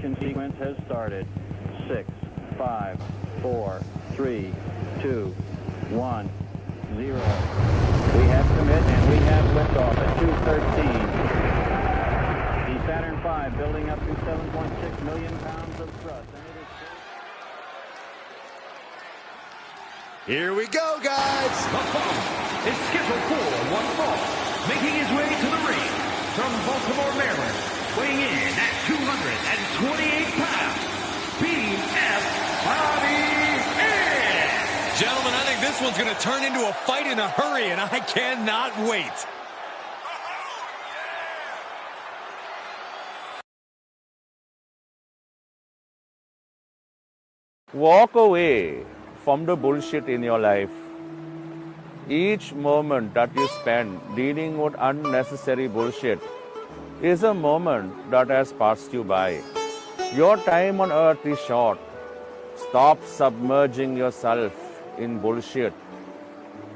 ignition sequence has started. 6, 5, 4, 3, 2, 1, 0. We have commit and we have liftoff at 2:13. The Saturn V building up to 7.6 million pounds of thrust. And it is... Here we go, guys! The following is scheduled for one fall, making his way to the ring from Baltimore, Maryland, weighing in at 228 pounds, BF Bobby Ed. Gentlemen, I think this one's going to turn into a fight in a hurry, and I cannot wait. Walk away from the bullshit in your life. Each moment that you spend dealing with unnecessary bullshit is a moment that has passed you by. Your time on earth is short. Stop submerging yourself in bullshit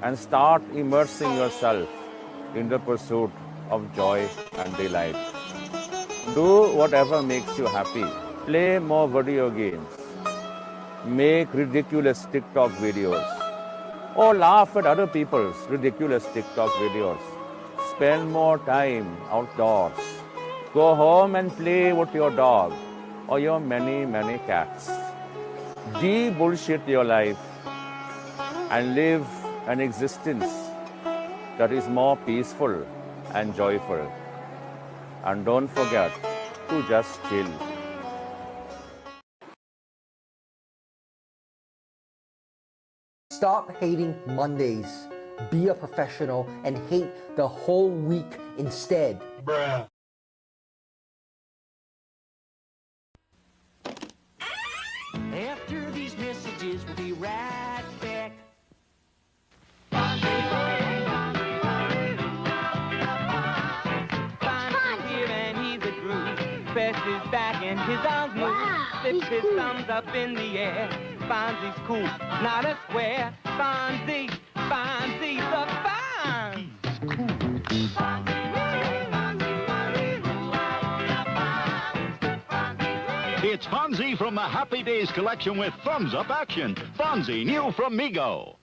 and start immersing yourself in the pursuit of joy and delight. Do whatever makes you happy. Play more video games. Make ridiculous TikTok videos. Or laugh at other people's ridiculous TikTok videos. Spend more time outdoors. Go home and play with your dog or your many, many cats. De-bullshit your life and live an existence that is more peaceful and joyful. And don't forget to just chill. Stop hating Mondays. Be a professional and hate the whole week instead. Bruh. After these messages, we'll be right back. Fonzie's here and he's a groove. Best is back and his arms move. Flips his thumbs up in the air. Fonzie's cool, not a square. Fonzie's the Fonz. It's Fonzie from the Happy Days collection with thumbs up action. Fonzie, new from Mego.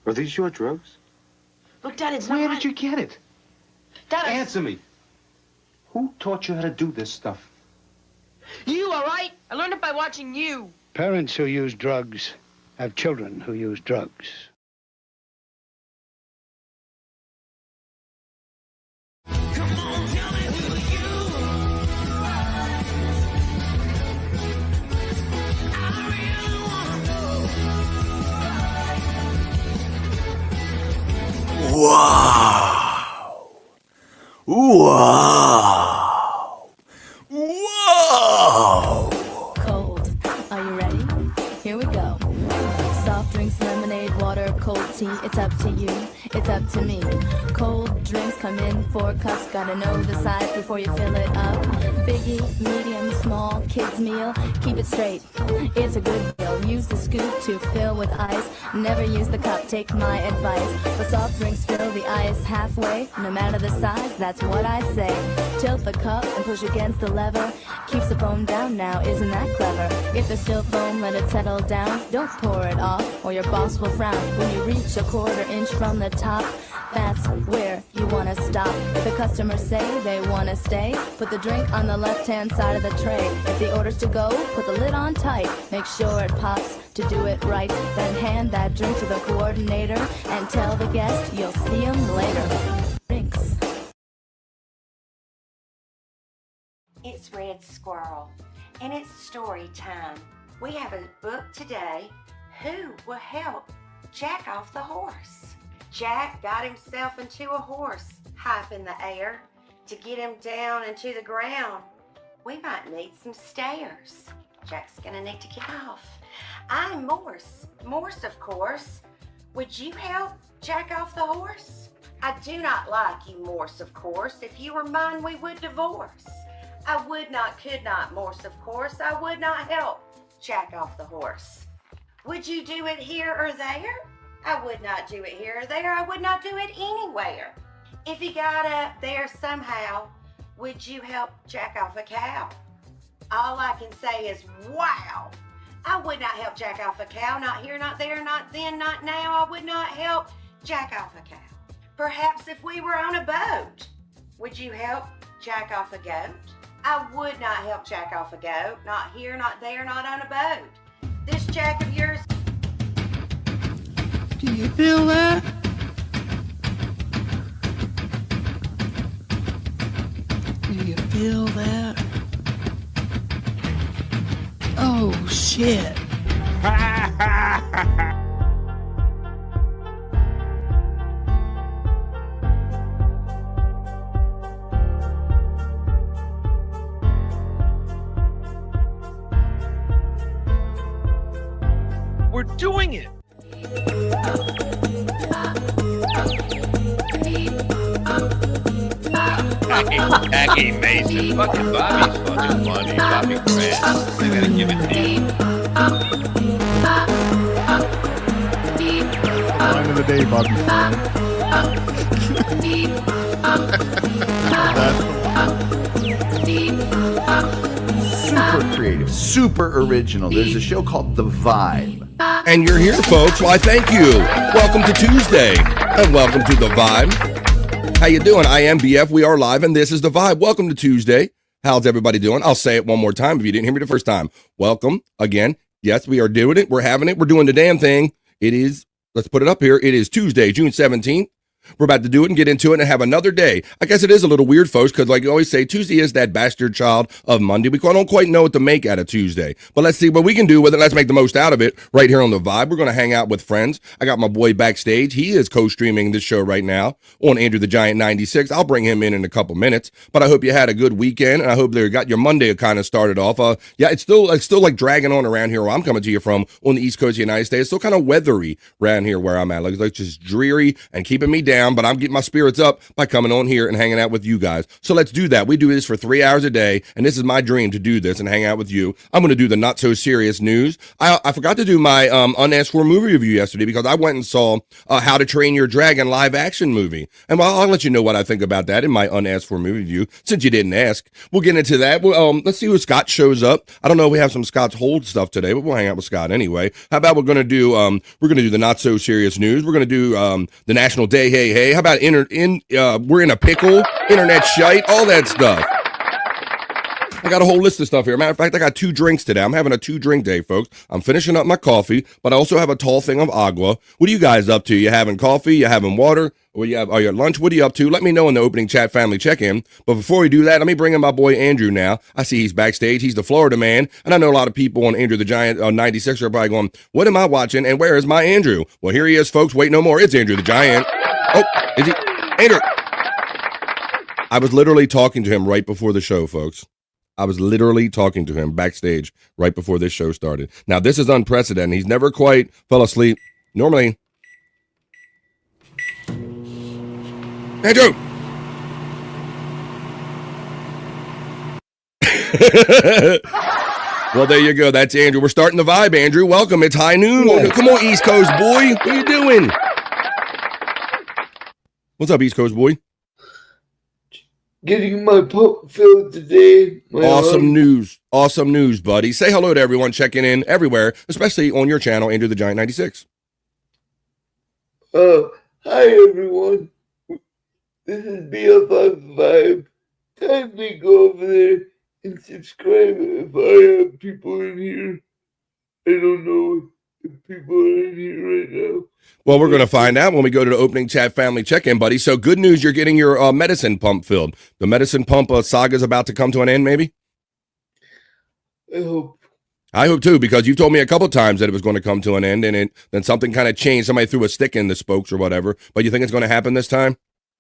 Are these your drugs? Look, Dad, it's not Where my... did you get it? Dad, Answer me. Who taught you how to do this stuff? You, all right? I learned it by watching you. Parents who use drugs have children who use drugs. Wow! Wow! Wow! Cold. Are you ready? Here we go. Soft drinks, lemonade, water, cold tea. It's up to you. It's up to me. Cold drinks come in 4 cups. Gotta know the size before you fill it up. Biggie, medium, small, kids meal. Keep it straight. It's a good deal. Use the scoop to fill with ice. Never use the cup. Take my advice. For soft drinks, fill the ice halfway. No matter the size, that's what I say. Tilt the cup and push against the lever. Keeps the foam down now. Isn't that clever? If there's still foam, let it settle down. Don't pour it off, or your boss will frown. When you reach a 1/4 inch from the top, that's where you want to stop. If the customers say they want to stay, put the drink on the left-hand side of the tray. If the order's to go, put the lid on tight. Make sure it pops to do it right. Then hand that drink to the coordinator and tell the guest you'll see him later. Drinks. It's Red Squirrel, and it's story time. We have a book today. Who will help Jack off the horse? Jack got himself into a horse, high up in the air. To get him down into the ground, we might need some stairs. Jack's gonna need to get off. I'm Morse. Morse, of course. Would you help Jack off the horse? I do not like you, Morse, of course. If you were mine, we would divorce. I would not, could not, Morse, of course. I would not help Jack off the horse. Would you do it here or there? I would not do it here or there. I would not do it anywhere. If he got up there somehow, would you help Jack off a cow? All I can say is, wow. I would not help jack off a cow. Not here, not there, not then, not now. I would not help jack off a cow. Perhaps if we were on a boat, would you help jack off a goat? I would not help jack off a goat. Not here, not there, not on a boat. This jack of yours. Do you feel that? Do you feel that? Oh, shit. We're doing it. Jackie Mason. Fucking Bobby's fucking funny. Bobby Grant. I gotta give it to you. Line of the day, Bobby Super creative, super original. There's a show called The Vibe. And you're here, folks. Why, thank you. Welcome to Tuesday, and welcome to The Vibe. How you doing? I am BF. We are live, and this is The Vibe. Welcome to Tuesday. How's everybody doing? I'll say it one more time if you didn't hear me the first time. Welcome again. Yes, we are doing it. We're having it. We're doing the damn thing. It is, let's put it up here. It is Tuesday, June 17th. We're about to do it and get into it and have another day. I guess it is a little weird, folks, because like you always say, Tuesday is that bastard child of Monday. We don't quite know what to make out of Tuesday. But let's see what we can do with it. Let's make the most out of it right here on The Vibe. We're going to hang out with friends. I got my boy backstage. He is co-streaming this show right now on Andrew the Giant 96. I'll bring him in a couple minutes. But I hope you had a good weekend, and I hope they got your Monday kind of started off. Yeah, it's still like dragging on around here where I'm coming to you from on the East Coast of the United States. It's still kind of weathery around here where I'm at. Like just dreary and keeping me down, but I'm getting my spirits up by coming on here and hanging out with you guys. So let's do that. We do this for 3 hours a day, and this is my dream to do this and hang out with you. I'm going to do the not so serious news. I forgot to do my unasked for movie review yesterday because I went and saw How to Train Your Dragon live action movie. And I'll let you know what I think about that in my unasked for movie review since you didn't ask. We'll get into that. Let's see who Scott shows up. I don't know if we have some Scott's Hold stuff today, but we'll hang out with Scott anyway. How about we're going to do the not so serious news. We're going to do the National Day Hey Hey. How about we're in a pickle, internet shite, all that stuff. I got a whole list of stuff here. Matter of fact, I got 2 drinks today. I'm having a 2-drink day, folks. I'm finishing up my coffee, but I also have a tall thing of agua. What are you guys up to? You having coffee? You having water? Or you at lunch? What are you up to? Let me know in the opening chat family check-in. But before we do that, let me bring in my boy Andrew now. I see he's backstage. He's the Florida man. And I know a lot of people on Andrew the Giant 96 are probably going, what am I watching? And where is my Andrew? Well, here he is, folks. Wait no more. It's Andrew the Giant. Oh, is he? Andrew. I was literally talking to him right before the show, folks. I was literally talking to him backstage right before this show started. Now, this is unprecedented. He's never quite fell asleep. Normally. Andrew! Well, there you go. That's Andrew. We're starting The Vibe, Andrew. Welcome. It's high noon. Yeah. Come on, East Coast boy. What are you doing? What's up, East Coast boy? Getting my pump filled today. Awesome news. Awesome news, buddy. Say hello to everyone checking in everywhere, especially on your channel, Andrew the Giant 96. Hi, everyone. This is BF5. Kindly go over there and subscribe if I have people in here. I don't know if people are in here right now. Well, we're going to find out when we go to the opening chat family check-in, buddy. So good news, you're getting your medicine pump filled. The medicine pump saga is about to come to an end, maybe? I hope. I hope too, because you've told me a couple times that it was going to come to an end, and then something kind of changed. Somebody threw a stick in the spokes or whatever. But you think it's going to happen this time?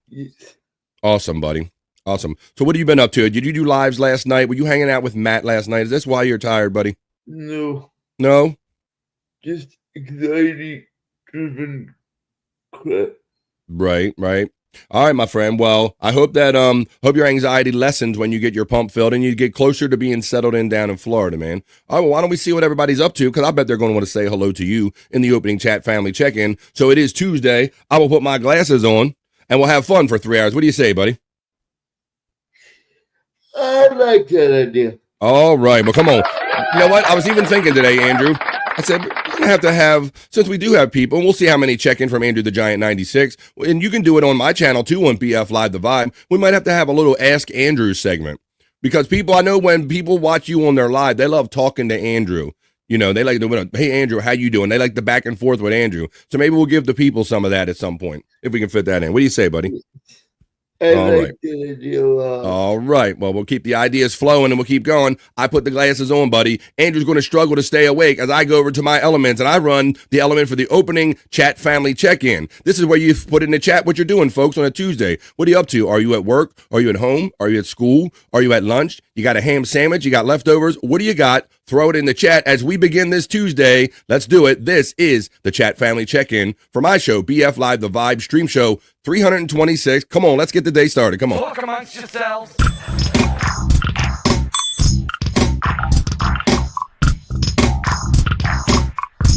Yes. Awesome, buddy. Awesome. So what have you been up to? Did you do lives last night? Were you hanging out with Matt last night? Is this why you're tired, buddy? No. No? Just anxiety-driven crap. Right. All right, my friend. Well, I hope that hope your anxiety lessens when you get your pump filled and you get closer to being settled in down in Florida, man. All right, well, why don't we see what everybody's up to? Because I bet they're going to want to say hello to you in the opening chat family check-in. So it is Tuesday. I will put my glasses on and we'll have fun for 3 hours. What do you say, buddy? I like that idea. All right. Well, come on. You know what? I was even thinking today, Andrew. I said, we're going to have, since we do have people, and we'll see how many check in from Andrew the Giant 96, and you can do it on my channel too on BF Live The Vibe. We might have to have a little Ask Andrew segment because people, I know when people watch you on their live, they love talking to Andrew. You know, they like to, hey, Andrew, how you doing? They like the back and forth with Andrew. So maybe we'll give the people some of that at some point, if we can fit that in. What do you say, buddy? I All like right. that idea a lot. All right. Well, we'll keep the ideas flowing and we'll keep going. I put the glasses on, buddy. Andrew's going to struggle to stay awake as I go over to my elements and I run the element for the opening chat family check-in. This is where you put in the chat what you're doing, folks, on a Tuesday. What are you up to? Are you at work? Are you at home? Are you at school? Are you at lunch? You got a ham sandwich? You got leftovers? What do you got? Throw it in the chat as we begin this Tuesday. Let's do it. This is the Chat Family Check-In for my show, BF Live The Vibe Stream Show 326. Come on, let's get the day started. Come on. Talk amongst yourselves.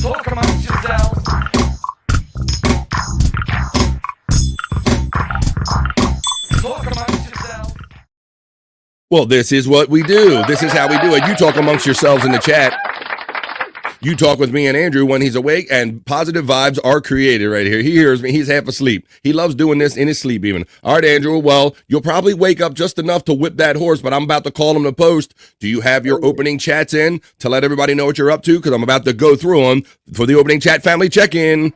Talk amongst yourselves. Talk amongst yourselves. Well, this is what we do. This is how we do it. You talk amongst yourselves in the chat. You talk with me and Andrew when he's awake, and positive vibes are created right here. He hears me. He's half asleep. He loves doing this in his sleep even. All right, Andrew. Well, you'll probably wake up just enough to whip that horse, but I'm about to call him to post. Do you have your opening chats in to let everybody know what you're up to? Because I'm about to go through them for the opening chat family check-in.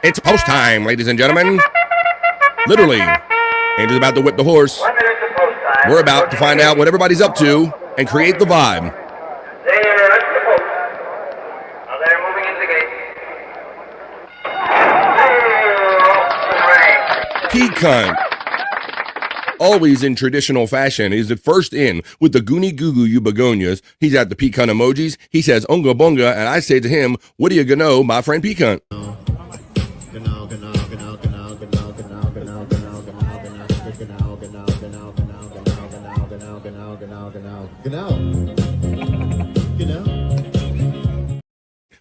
It's post time, ladies and gentlemen. Literally. Andrew's about to whip the horse. We're about to find out what everybody's up to and create the vibe. Pecan, always in traditional fashion, is the first in with the Goonie Goo Goo You Begonias. He's at the pecan emojis. He says unga bunga, and I say to him, what do you gonna know, my friend Pecan?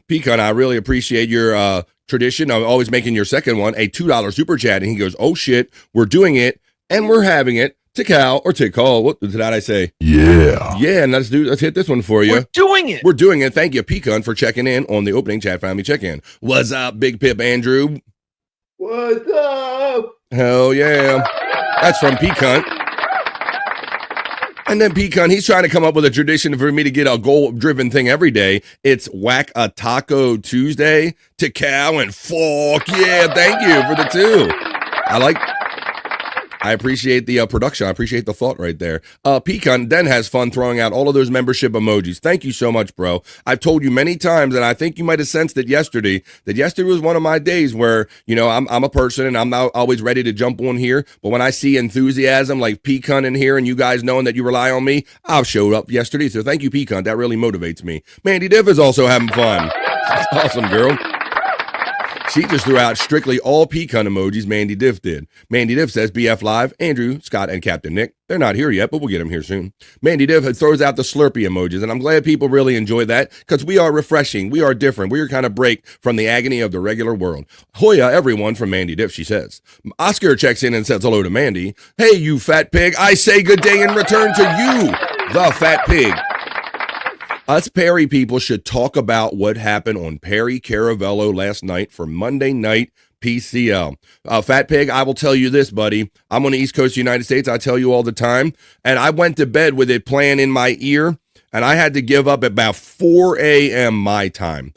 Pecan, I really appreciate your tradition of always making your second one a $2 super chat. And he goes, oh shit, we're doing it and we're having it. Tikal or Tikal. What did I say? Yeah. Yeah, and let's hit this one for you. We're doing it. We're doing it. Thank you, Pecan, for checking in on the opening chat family check-in. What's up, Big Pip Andrew? What's up? Hell yeah. That's from Pecan. And then Pecan, he's trying to come up with a tradition for me to get a goal-driven thing every day. It's Whack a Taco Tuesday to cow and fuck. Yeah, thank you for the two. I appreciate the production. I appreciate the thought right there. Pecan then has fun throwing out all of those membership emojis. Thank you so much, bro. I've told you many times, and I think you might have sensed it yesterday, that yesterday was one of my days where, you know, I'm a person and I'm not always ready to jump on here. But when I see enthusiasm like Pecan in here and you guys knowing that you rely on me, I've showed up yesterday. So thank you, Pecan. That really motivates me. Mandy Diff is also having fun. That's awesome, girl. She just threw out strictly all pecan emojis. Mandy Diff did. Mandy Diff says, BF Live, Andrew, Scott, and Captain Nick. They're not here yet, but we'll get them here soon. Mandy Diff throws out the Slurpee emojis, and I'm glad people really enjoy that because we are refreshing. We are different. We are kind of break from the agony of the regular world. Hoya, everyone, from Mandy Diff, she says. Oscar checks in and says hello to Mandy. Hey, you fat pig. I say good day in return to you, the fat pig. Us Perry people should talk about what happened on Perry Caravello last night for Monday Night PCL. Fat Pig, I will tell you this, buddy. I'm on the East Coast of the United States. I tell you all the time. And I went to bed with it playing in my ear, and I had to give up at about 4 a.m. my time.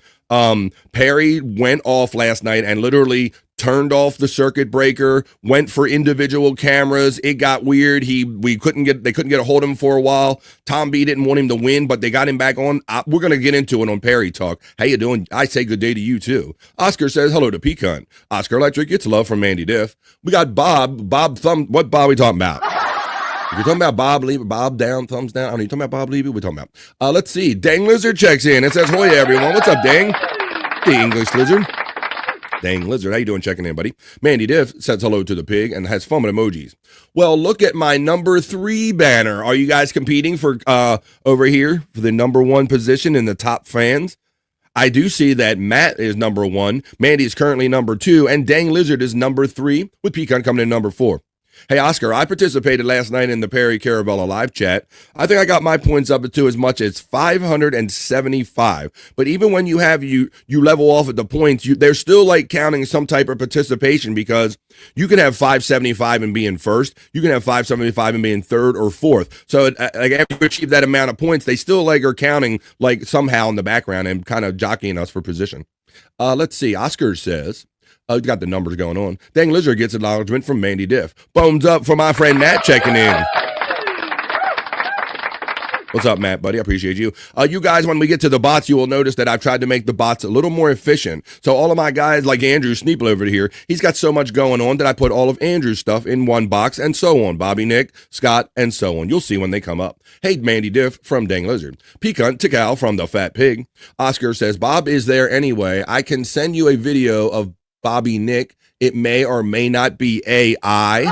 Perry went off last night and literally turned off the circuit breaker, went for individual cameras. It got weird. They couldn't get a hold of him for a while. Tom B didn't want him to win, but they got him back on. We're going to get into it on Perry Talk. How you doing? I say good day to you too. Oscar says hello to Pecan. Oscar Electric gets love from Mandy Diff. We got Bob Thumb. What Bob are we talking about? If you're talking about Bob Levy, Bob down, thumbs down. I don't know, you talking about Bob Levy? We're talking about. Let's see. Dang Lizard checks in. It says, hoy, everyone. What's up, Dang? The English Lizard. Dang Lizard, how you doing checking in, buddy? Mandy Diff says hello to the pig and has fun with emojis. Well, look at my number 3 banner. Are you guys competing for over here for the number 1 position in the top fans? I do see that Matt is number 1, Mandy is currently number 2, and Dang Lizard is number 3, with Pecan coming in number 4. Hey, Oscar, I participated last night in the Perry Carabella live chat. I think I got my points up to as much as 575. But even when you level off at the points, they're still like counting some type of participation, because you can have 575 and be in first. You can have 575 and be in third or fourth. So like after you achieve that amount of points, they still like are counting like somehow in the background and kind of jockeying us for position. Let's see. Oscar says, got the numbers going on. Dang Lizard gets acknowledgement from Mandy Diff. Bones up for my friend Matt checking in. What's up, Matt, buddy? I appreciate you. You guys, when we get to the bots, you will notice that I've tried to make the bots a little more efficient. So all of my guys, like Andrew Sneeple over here, he's got so much going on that I put all of Andrew's stuff in one box, and so on. Bobby, Nick, Scott, and so on. You'll see when they come up. Hey, Mandy Diff from Dang Lizard. Peacunt Tikal from The Fat Pig. Oscar says, Bob is there anyway. I can send you a video of Bobby Nick. It may or may not be AI.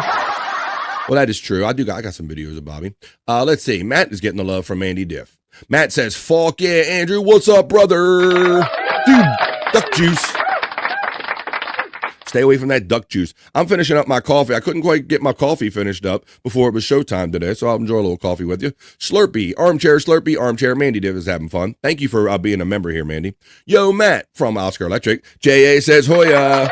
Well, that is true. I got some videos of Bobby. Let's see. Matt is getting the love from Mandy Diff. Matt says, fuck yeah, Andrew. What's up, brother? Dude, duck juice. Stay away from that duck juice. I'm finishing up my coffee. I couldn't quite get my coffee finished up before it was showtime today, so I'll enjoy a little coffee with you. Slurpee, armchair. Mandy Div is having fun. Thank you for being a member here, Mandy. Yo, Matt from Oscar Electric. J.A. says, Hoya.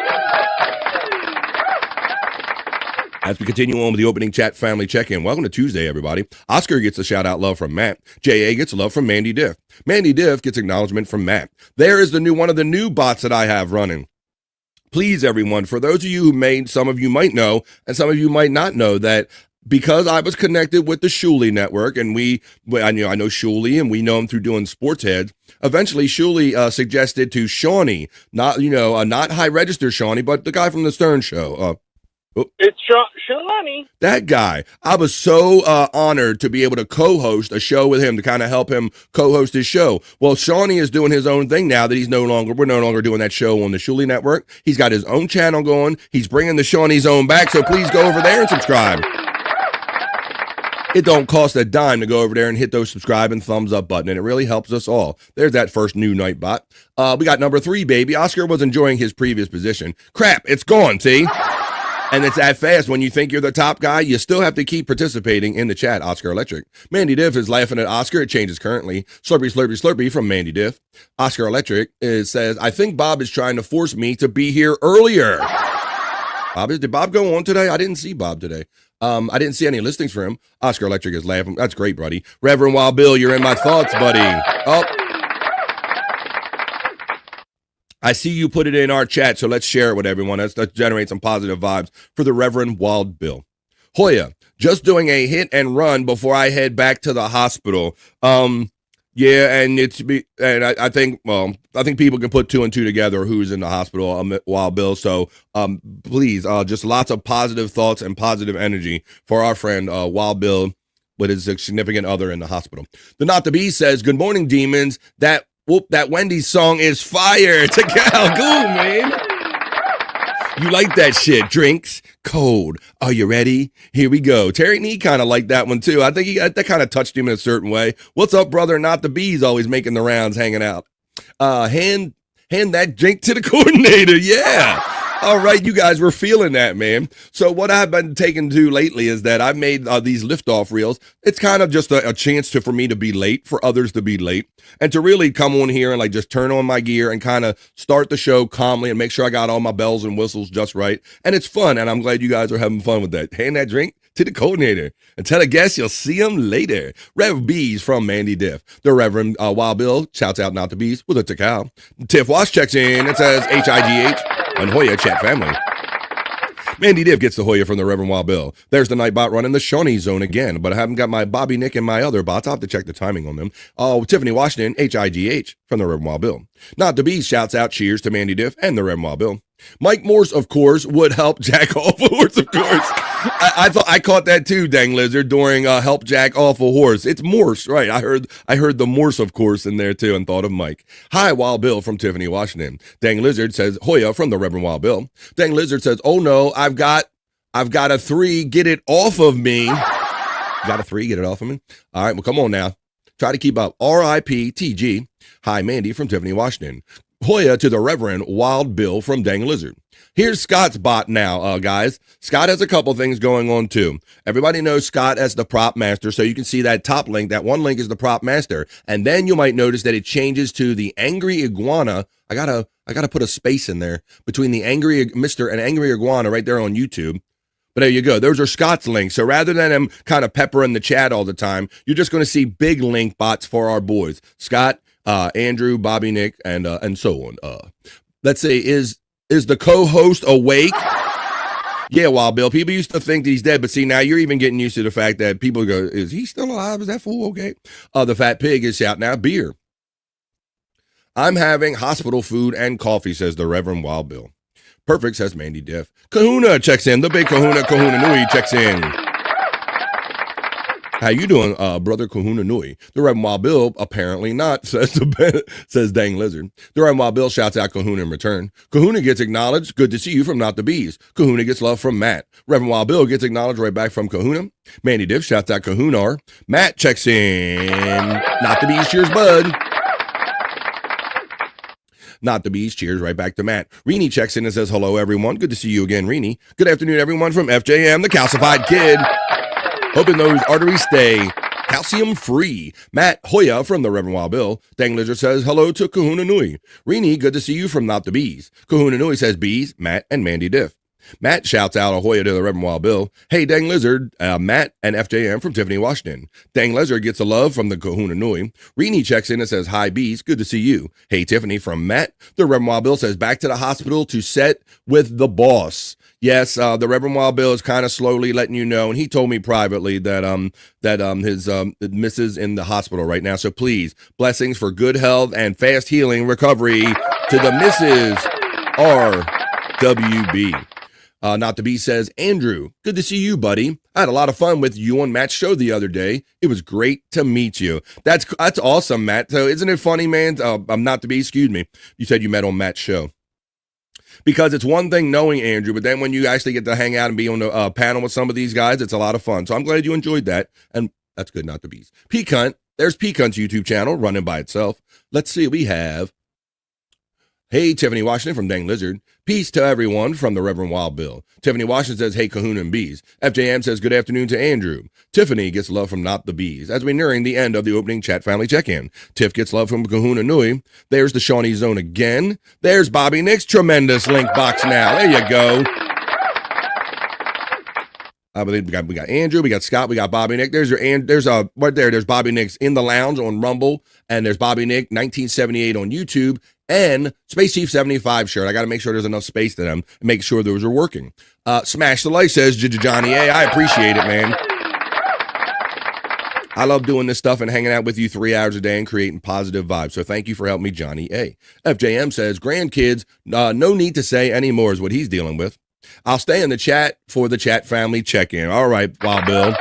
As we continue on with the opening chat family check-in, welcome to Tuesday, everybody. Oscar gets a shout-out love from Matt. J.A. gets love from Mandy Diff. Mandy Diff gets acknowledgement from Matt. There is one of the new bots that I have running. Please, everyone, for those of you some of you might know, and some of you might not know, that because I was connected with the Shuley network, and I know Shuley, and we know him through doing Sports Heads. Eventually, Shuley suggested to Shawnee, not high register Shawnee, but the guy from the Stern Show. It's Shalani. That guy. I was so honored to be able to co-host a show with him, to kind of help him co-host his show. Well, Shawnee is doing his own thing now that we're no longer doing that show on the Shuley Network. He's got his own channel going. He's bringing the Shawnee's own back, so please go over there and subscribe. It don't cost a dime to go over there and hit those subscribe and thumbs up button, and it really helps us all. There's that first new night bot. We got number 3, baby. Oscar was enjoying his previous position. Crap, it's gone, see? And it's that fast. When you think you're the top guy, you still have to keep participating in the chat, Oscar Electric. Mandy Diff is laughing at Oscar. It changes currently. Slurpee from Mandy Diff. Oscar Electric says, I think Bob is trying to force me to be here earlier. Did Bob go on today? I didn't see Bob today. I didn't see any listings for him. Oscar Electric is laughing. That's great, buddy. Reverend Wild Bill, you're in my thoughts, buddy. Oh. I see you put it in our chat, so let's share it with everyone. Let's generate some positive vibes for the Reverend Wild Bill. Hoya, just doing a hit and run before I head back to the hospital. Yeah, and I think people can put 2 and 2 together who's in the hospital, Wild Bill. So please, just lots of positive thoughts and positive energy for our friend Wild Bill with his significant other in the hospital. The Not the Bee says, good morning, demons. That Wendy's song is fire. It's a gal. Cool, man. You like that shit. Drinks. Cold. Are you ready? Here we go. Terry Nee kind of liked that one, too. I think that kind of touched him in a certain way. What's up, brother? Not the Bees always making the rounds, hanging out. Hand that drink to the coordinator. Yeah. All right, you guys were feeling that, man. So what I've been taking to lately is that I've made these liftoff reels. It's kind of just a chance for me to be late, for others to be late, and to really come on here and like just turn on my gear and kind of start the show calmly and make sure I got all my bells and whistles just right. And it's fun, and I'm glad you guys are having fun with that. Hand that drink to the coordinator and tell a guest you'll see him later. Rev Bees from Mandy Diff. The Reverend Wild Bill shouts out Not the Bees with a tickle. Tiff Wash checks in and says HIGH. And Hoya chat family. Mandy Div gets the Hoya from the Reverend Wild Bill. There's the Nightbot running the Shawnee zone again, but I haven't got my Bobby Nick and my other bots. I'll have to check the timing on them. Tiffany Washington, HIGH from the Reverend Wild Bill. Not the Bee shouts out cheers to Mandy Diff and the Reverend Wild Bill. Mike Morse, of course, would help jack off a horse, of course. I thought I caught that too, Dang Lizard, during help jack off a horse. It's Morse, right? I heard the Morse, of course, in there too, and thought of Mike. Hi, Wild Bill from Tiffany Washington. Dang Lizard says Hoya from the Reverend Wild Bill. Dang Lizard says, oh no, I've got a 3, get it off of me. Got a 3, get it off of me. All right, well, come on now. Try to keep up. RIP TG. Hi, Mandy from Tiffany Washington. Hoya to the Reverend Wild Bill from Dang Lizard. Here's Scott's bot now, guys. Scott has a couple things going on too. Everybody knows Scott as the prop master, so you can see that top link. That one link is the prop master, and then you might notice that it changes to the Angry Iguana. I gotta put a space in there between the Angry Mr. and Angry Iguana right there on YouTube. But there you go. Those are Scott's links. So rather than him kind of peppering the chat all the time, you're just going to see big link bots for our boys, Scott, Andrew, Bobby, Nick, and so on. Let's say is the co-host awake? Yeah, Wild Bill. People used to think that he's dead, but see, now you're even getting used to the fact that people go, is he still alive? Is that fool okay? The Fat Pig is shouting out beer. I'm having hospital food and coffee, says the Reverend Wild Bill. Perfect, says Mandy Diff. Kahuna checks in. The big Kahuna Nui checks in. How you doing, brother Kahuna Nui? The Reverend Wild Bill, apparently not, says Dang Lizard. The Reverend Wild Bill shouts out Kahuna in return. Kahuna gets acknowledged. Good to see you from Not the Bees. Kahuna gets love from Matt. Reverend Wild Bill gets acknowledged right back from Kahuna. Mandy Diff shouts out Kahunar. Matt checks in. Not the Bees, cheers, bud. Not the Bees, cheers right back to Matt. Reenie checks in and says, hello, everyone. Good to see you again, Reenie. Good afternoon, everyone, from FJM, the calcified kid. Hoping those arteries stay calcium-free. Matt Hoya from the Reverend Wild Bill. Dang Lizard says, hello to Kahuna Nui. Reenie, good to see you from Not the Bees. Kahuna Nui says, Bees, Matt, and Mandy Diff. Matt shouts out a Hoya to the Reverend Wild Bill. Hey, Dang Lizard, Matt and FJM from Tiffany, Washington. Dang Lizard gets a love from the Kahuna Nui. Reenie checks in and says, hi, Bees, good to see you. Hey, Tiffany from Matt. The Reverend Wild Bill says, back to the hospital to set with the boss. Yes, the Reverend Wild Bill is kind of slowly letting you know, and he told me privately that his missus in the hospital right now. So please, blessings for good health and fast healing recovery to the Mrs. RWB. Not the Bee says, Andrew, good to see you, buddy. I had a lot of fun with you on Matt's show the other day. It was great to meet you. That's awesome, Matt. So isn't it funny, man? I'm Not the Bee, excuse me. You said you met on Matt's show. Because it's one thing knowing Andrew, but then when you actually get to hang out and be on the panel with some of these guys, it's a lot of fun. So I'm glad you enjoyed that. And that's good, Not the Bees. Peacunt, there's Peacunt's YouTube channel running by itself. Let's see, we have, hey, Tiffany Washington from Dang Lizard. Peace to everyone from the Reverend Wild Bill. Tiffany Washington says, hey, Kahuna and Bees. FJM says, good afternoon to Andrew. Tiffany gets love from Not the Bees. As we're nearing the end of the opening chat family check-in, Tiff gets love from Kahuna Nui. There's the Shawnee Zone again. There's Bobby Nick's tremendous link box now. There you go. I believe we got Andrew, we got Scott, we got Bobby Nick. There's right there. There's Bobby Nick's In the Lounge on Rumble, and there's Bobby Nick 1978 on YouTube, and Space Chief 75 shirt. I got to make sure there's enough space to them and make sure those are working. Smash the like, says Johnny A. I appreciate it, man. I love doing this stuff and hanging out with you 3 hours a day and creating positive vibes. So thank you for helping me, Johnny A. FJM says, grandkids, no need to say anymore is what he's dealing with. I'll stay in the chat for the chat family check-in. All right, Wild Bill.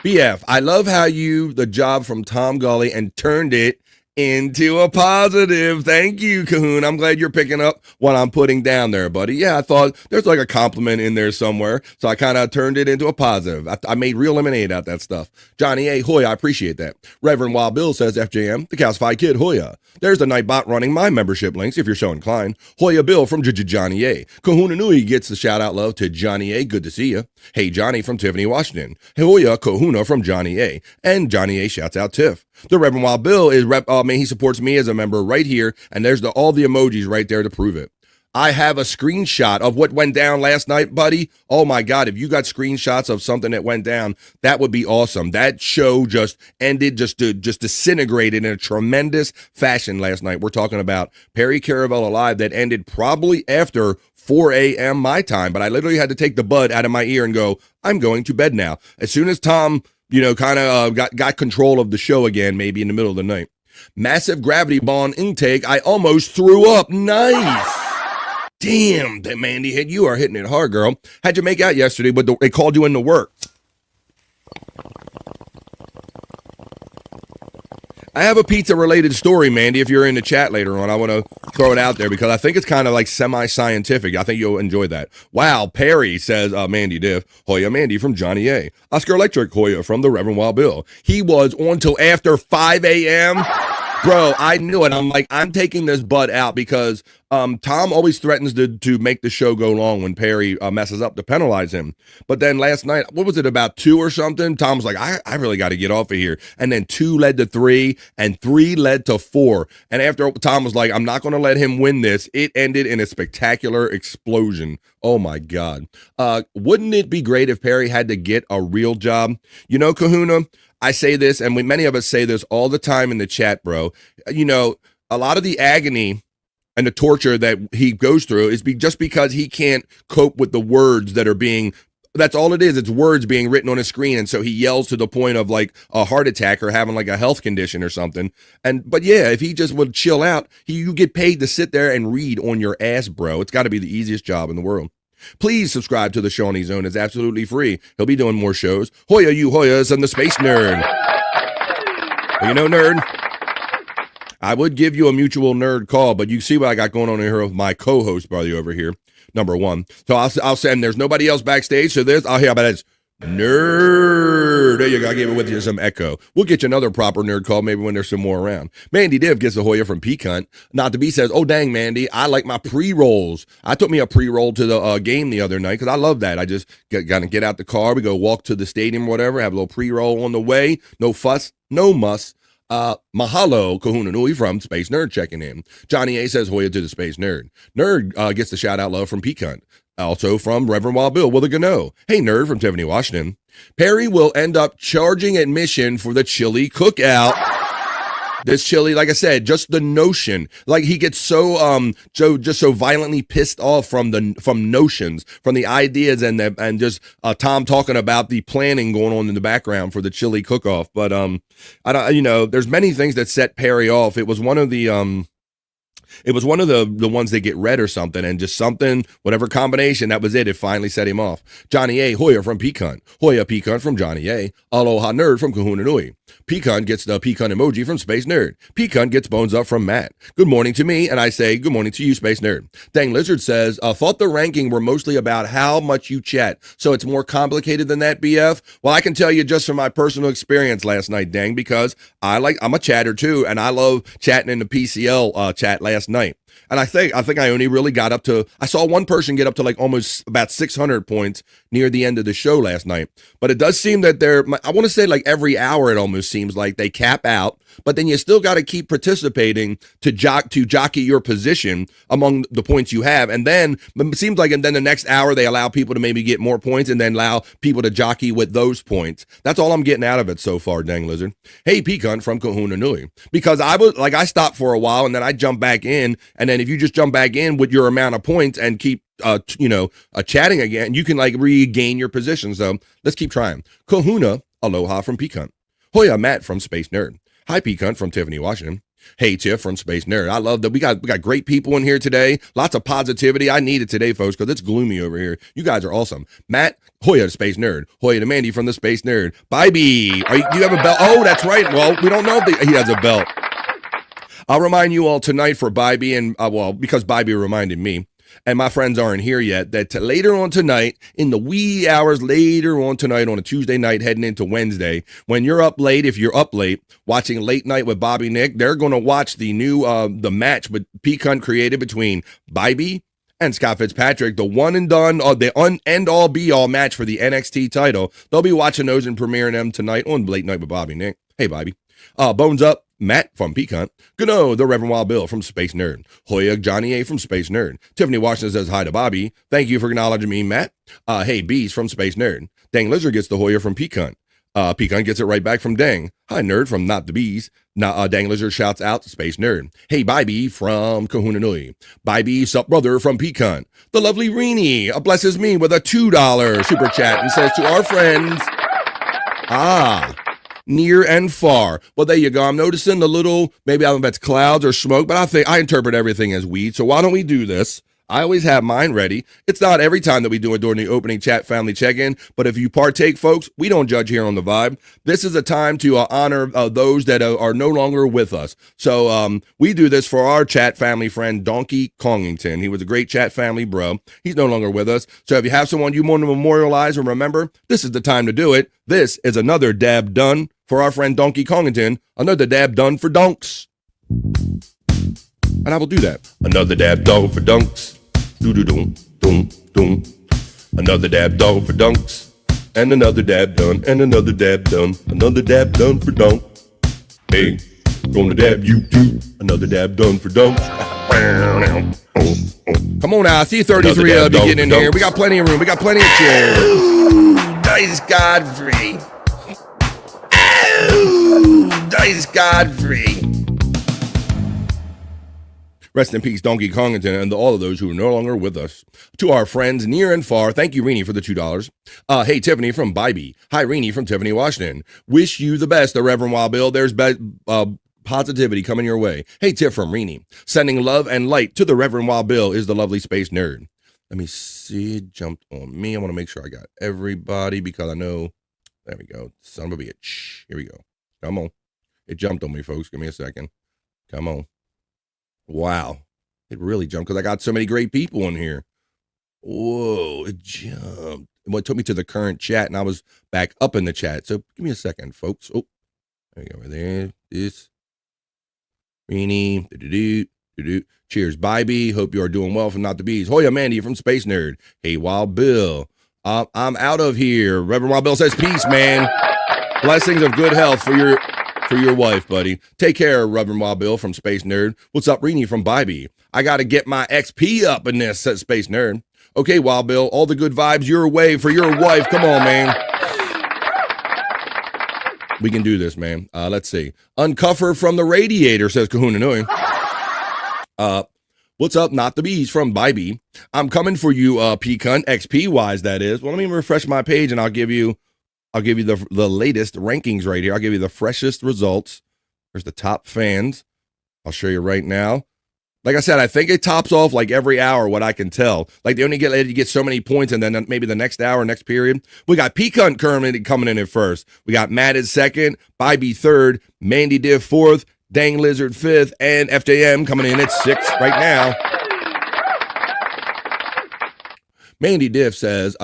BF, I love how the job from Tom Gully and turned it into a positive. Thank you, Cahoon. I'm glad you're picking up what I'm putting down there, buddy. Yeah, I thought there's like a compliment in there somewhere, so I kind of turned it into a positive. I made real lemonade out of that stuff. Johnny A. Hoya, I appreciate that. Reverend Wild Bill says, FJM, the calcified kid, Hoya. There's the Nightbot running my membership links if you're so inclined. Hoya Bill from Johnny A. Kahuna Nui gets the shout-out love to Johnny A. Good to see you. Hey, Johnny from Tiffany, Washington. Hoya Kahuna from Johnny A. And Johnny A. shouts out Tiff. The Reverend Wild Bill is he supports me as a member right here, and there's all the emojis right there to prove it. I have a screenshot of what went down last night, buddy. Oh my God, if you got screenshots of something that went down, that would be awesome. That show just ended, just disintegrated in a tremendous fashion last night. We're talking about Perry Caravel Alive that ended probably after 4 a.m. my time, but I literally had to take the bud out of my ear and go, I'm going to bed now. As soon as Tom, kind of got control of the show again, maybe in the middle of the night. Massive gravity bond intake. I almost threw up. Nice. Damn, that Mandy hit. You are hitting it hard, girl. How'd you make out yesterday, but they called you into work? I have a pizza-related story, Mandy, if you're in the chat later on. I want to throw it out there because I think it's kind of like semi-scientific. I think you'll enjoy that. Wow, Perry says, Mandy Diff. Hoya Mandy from Johnny A. Oscar Electric Hoya from the Reverend Wild Bill. He was on till after 5 a.m. Bro, I knew it. I'm like, I'm taking this butt out because Tom always threatens to make the show go long when Perry messes up to penalize him. But then last night, what was it, about 2 or something? Tom was like, I really got to get off of here. And then 2 led to 3, and 3 led to 4. And after Tom was like, I'm not going to let him win this, it ended in a spectacular explosion. Oh my God. Wouldn't it be great if Perry had to get a real job? You know, Kahuna, I say this, and many of us say this all the time in the chat, bro. You know, a lot of the agony and the torture that he goes through is just because he can't cope with the words that are being, that's all it is. It's words being written on a screen. And so he yells to the point of like a heart attack or having like a health condition or something. But yeah, if he just would chill out, you get paid to sit there and read on your ass, bro. It's got to be the easiest job in the world. Please subscribe to the Shawnee Zone. It's absolutely free. He'll be doing more shows. Hoya, you Hoyas, and the Space Nerd. Well, you know, nerd, I would give you a mutual nerd call, but you see what I got going on here with my co-host buddy over here, number one. So I'll send, there's nobody else backstage, so I'll hear about it. Nerd. There you go. I gave it with you some echo. We'll get you another proper nerd call maybe when there's some more around. Mandy Div gets the Hoya from Peacunt. Not to be says, oh, dang, Mandy, I like my pre-rolls. I took me a pre-roll to the game the other night because I love that. I just got to get out the car. We go walk to the stadium or whatever, have a little pre-roll on the way. No fuss, no muss. Mahalo, Kahuna Nui from Space Nerd checking in. Johnny A says Hoya to the Space Nerd. Nerd gets the shout out love from Peacunt. Also from Reverend Wild Bill with a Gano. Hey, Nerd from Tiffany, Washington. Perry will end up charging admission for the chili cookout. This chili, like I said, just the notion, like he gets so just so violently pissed off from notions, from the ideas and just Tom talking about the planning going on in the background for the chili cook-off. But I don't, you know, there's many things that set Perry off. It was one of the ones that get read or something, and just something, whatever combination, that was it. It finally set him off. Johnny A. Hoya from Peacunt. Hoya Peacunt from Johnny A. Aloha Nerd from Kahuna Nui. Peacunt gets the Peacunt emoji from Space Nerd. Peacunt gets bones up from Matt. Good morning to me, and I say good morning to you, Space Nerd. Dang Lizard says, thought the ranking were mostly about how much you chat, so it's more complicated than that, BF? Well, I can tell you just from my personal experience last night, Dang, because I'm a chatter too, and I love chatting in the PCL chat last night. And I think I only really got up to, I saw one person get up to like almost about 600 points near the end of the show last night. But it does seem that I want to say like every hour it almost seems like they cap out, but then you still got to keep participating to jockey your position among the points you have. And then it seems like, and then the next hour they allow people to maybe get more points and then allow people to jockey with those points. That's all I'm getting out of it so far, Dang Lizard. Hey, Peacunt from Kahuna Nui. Because I stopped for a while and then I jumped back in, and then if you just jump back in with your amount of points and keep chatting again, you can like regain your position. So let's keep trying. Kahuna, aloha from Peacunt. Hoya Matt from Space Nerd. Hi Peacunt from Tiffany, Washington. Hey Tiff from Space Nerd. I love that we got great people in here today. Lots of positivity. I need it today, folks, because it's gloomy over here. You guys are awesome. Matt, Hoya the Space Nerd. Hoya to Mandy from the Space Nerd. Bye B. Do you have a belt? Oh, that's right. Well, we don't know if he has a belt. I'll remind you all tonight for Bybee, and because Bybee reminded me, and my friends aren't here yet, that later on tonight, in the wee hours later on tonight on a Tuesday night heading into Wednesday, when you're up late, if you're up late, watching Late Night with Bobby Nick, they're going to watch the new, the match with Peacunt created between Bybee and Scott Fitzpatrick, the one and done, the end all be all match for the NXT title. They'll be watching those and premiering them tonight on Late Night with Bobby Nick. Hey, Bobby. Bones up. Matt from Peacunt. Gano, the Reverend Wild Bill from Space Nerd. Hoya Johnny A from Space Nerd. Tiffany Washington says hi to Bobby. Thank you for acknowledging me, Matt. Hey, Bees from Space Nerd. Dang Lizard gets the Hoya from Peacunt. Peacunt gets it right back from Dang. Hi, Nerd from Not the Bees. Dang Lizard shouts out to Space Nerd. Hey, Bybee from Kahuna Nui. Bybee, sup brother from Peacunt. The lovely Reenie blesses me with a $2 super chat and says to our friends, near and far. Well, there you go. I'm noticing the little, maybe I don't know if it's clouds or smoke, but I interpret everything as weed. So why don't we do this? I always have mine ready. It's not every time that we do it during the opening chat family check-in, but if you partake, folks, we don't judge here on The Vibe. This is a time to honor those that are no longer with us. So we do this for our chat family friend, Donkey Kongington. He was a great chat family bro. He's no longer with us. So if you have someone you want to memorialize and remember, this is the time to do it. This is another dab done for our friend Donkey Kongington. Another dab done for Donks. And I will do that. Another dab dog for dunks. Do-do-doom, doom, doom. Another dab dog for dunks. And another dab done, and another dab done. Another dab done for dunk. Hey, gonna dab you too. Another dab done for dunks. Come on now, I see 33 of you getting in here. We got plenty of room. We got plenty of chairs. Ooh, Dice Godfrey. Ooh, Dice Godfrey. Rest in peace, Donkey Kongington, and all of those who are no longer with us. To our friends near and far, thank you, Rini, for the $2. Hey, Tiffany from Bybee. Hi, Rini from Tiffany, Washington. Wish you the best, the Reverend Wild Bill. There's positivity coming your way. Hey, Tiff from Rini. Sending love and light to the Reverend Wild Bill is the lovely space nerd. Let me see. It jumped on me. I want to make sure I got everybody because I know. There we go. Son of a bitch. Here we go. Come on. It jumped on me, folks. Give me a second. Come on. Wow. It really jumped because I got so many great people in here. Whoa, it jumped. Well, it took me to the current chat, and I was back up in the chat. So give me a second, folks. Oh, there we go. Right there. This. Rini. Cheers, Bybee. Hope you are doing well from Not the Bees. Hoya Mandy from Space Nerd. Hey, Wild Bill. I'm out of here. Reverend Wild Bill says, peace, man. Blessings of good health for your wife, buddy. Take care, Reverend Wild Bill from Space Nerd. What's up, Rini from Bybee? I got to get my XP up in this, says Space Nerd. Okay, Wild Bill, all the good vibes your way for your wife. Come on, man. We can do this, man. Let's see. Uncover from the radiator, says Kahuna Nui. What's up, Not the Bees from Bybee? I'm coming for you, P-Cunt, XP-wise, that is. Well, let me refresh my page, and I'll give you the latest rankings right here. I'll give you the freshest results. There's the top fans. I'll show you right now. Like I said, I think it tops off like every hour, what I can tell. Like they only get so many points, and then maybe the next hour, next period. We got P-Cunt Kermit coming in at first. We got Matt at second, Bybee third, Mandy Div fourth, Dang Lizard fifth, and FJM coming in at sixth right now. Mandy Div says,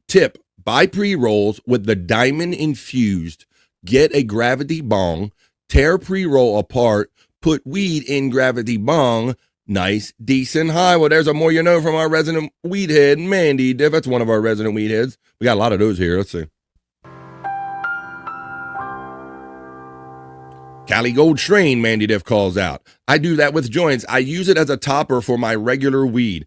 tip, buy pre-rolls with the diamond infused. Get a gravity bong, tear pre-roll apart, put weed in gravity bong. Nice, decent high. Well, there's a more you know from our resident weed head, Mandy Div. That's one of our resident weed heads. We got a lot of those here. Let's see. Cali Gold Strain, Mandy Diff calls out. I do that with joints. I use it as a topper for my regular weed.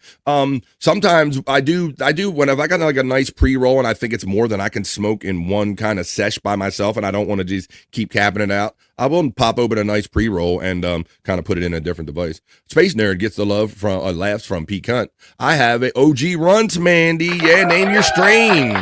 Sometimes I do whenever I got like a nice pre-roll and I think it's more than I can smoke in one kind of sesh by myself and I don't want to just keep capping it out. I will pop open a nice pre-roll and kind of put it in a different device. Space Nerd gets the love from laughs from P-Cunt. I have it. OG Runts, Mandy. Yeah, name your strain.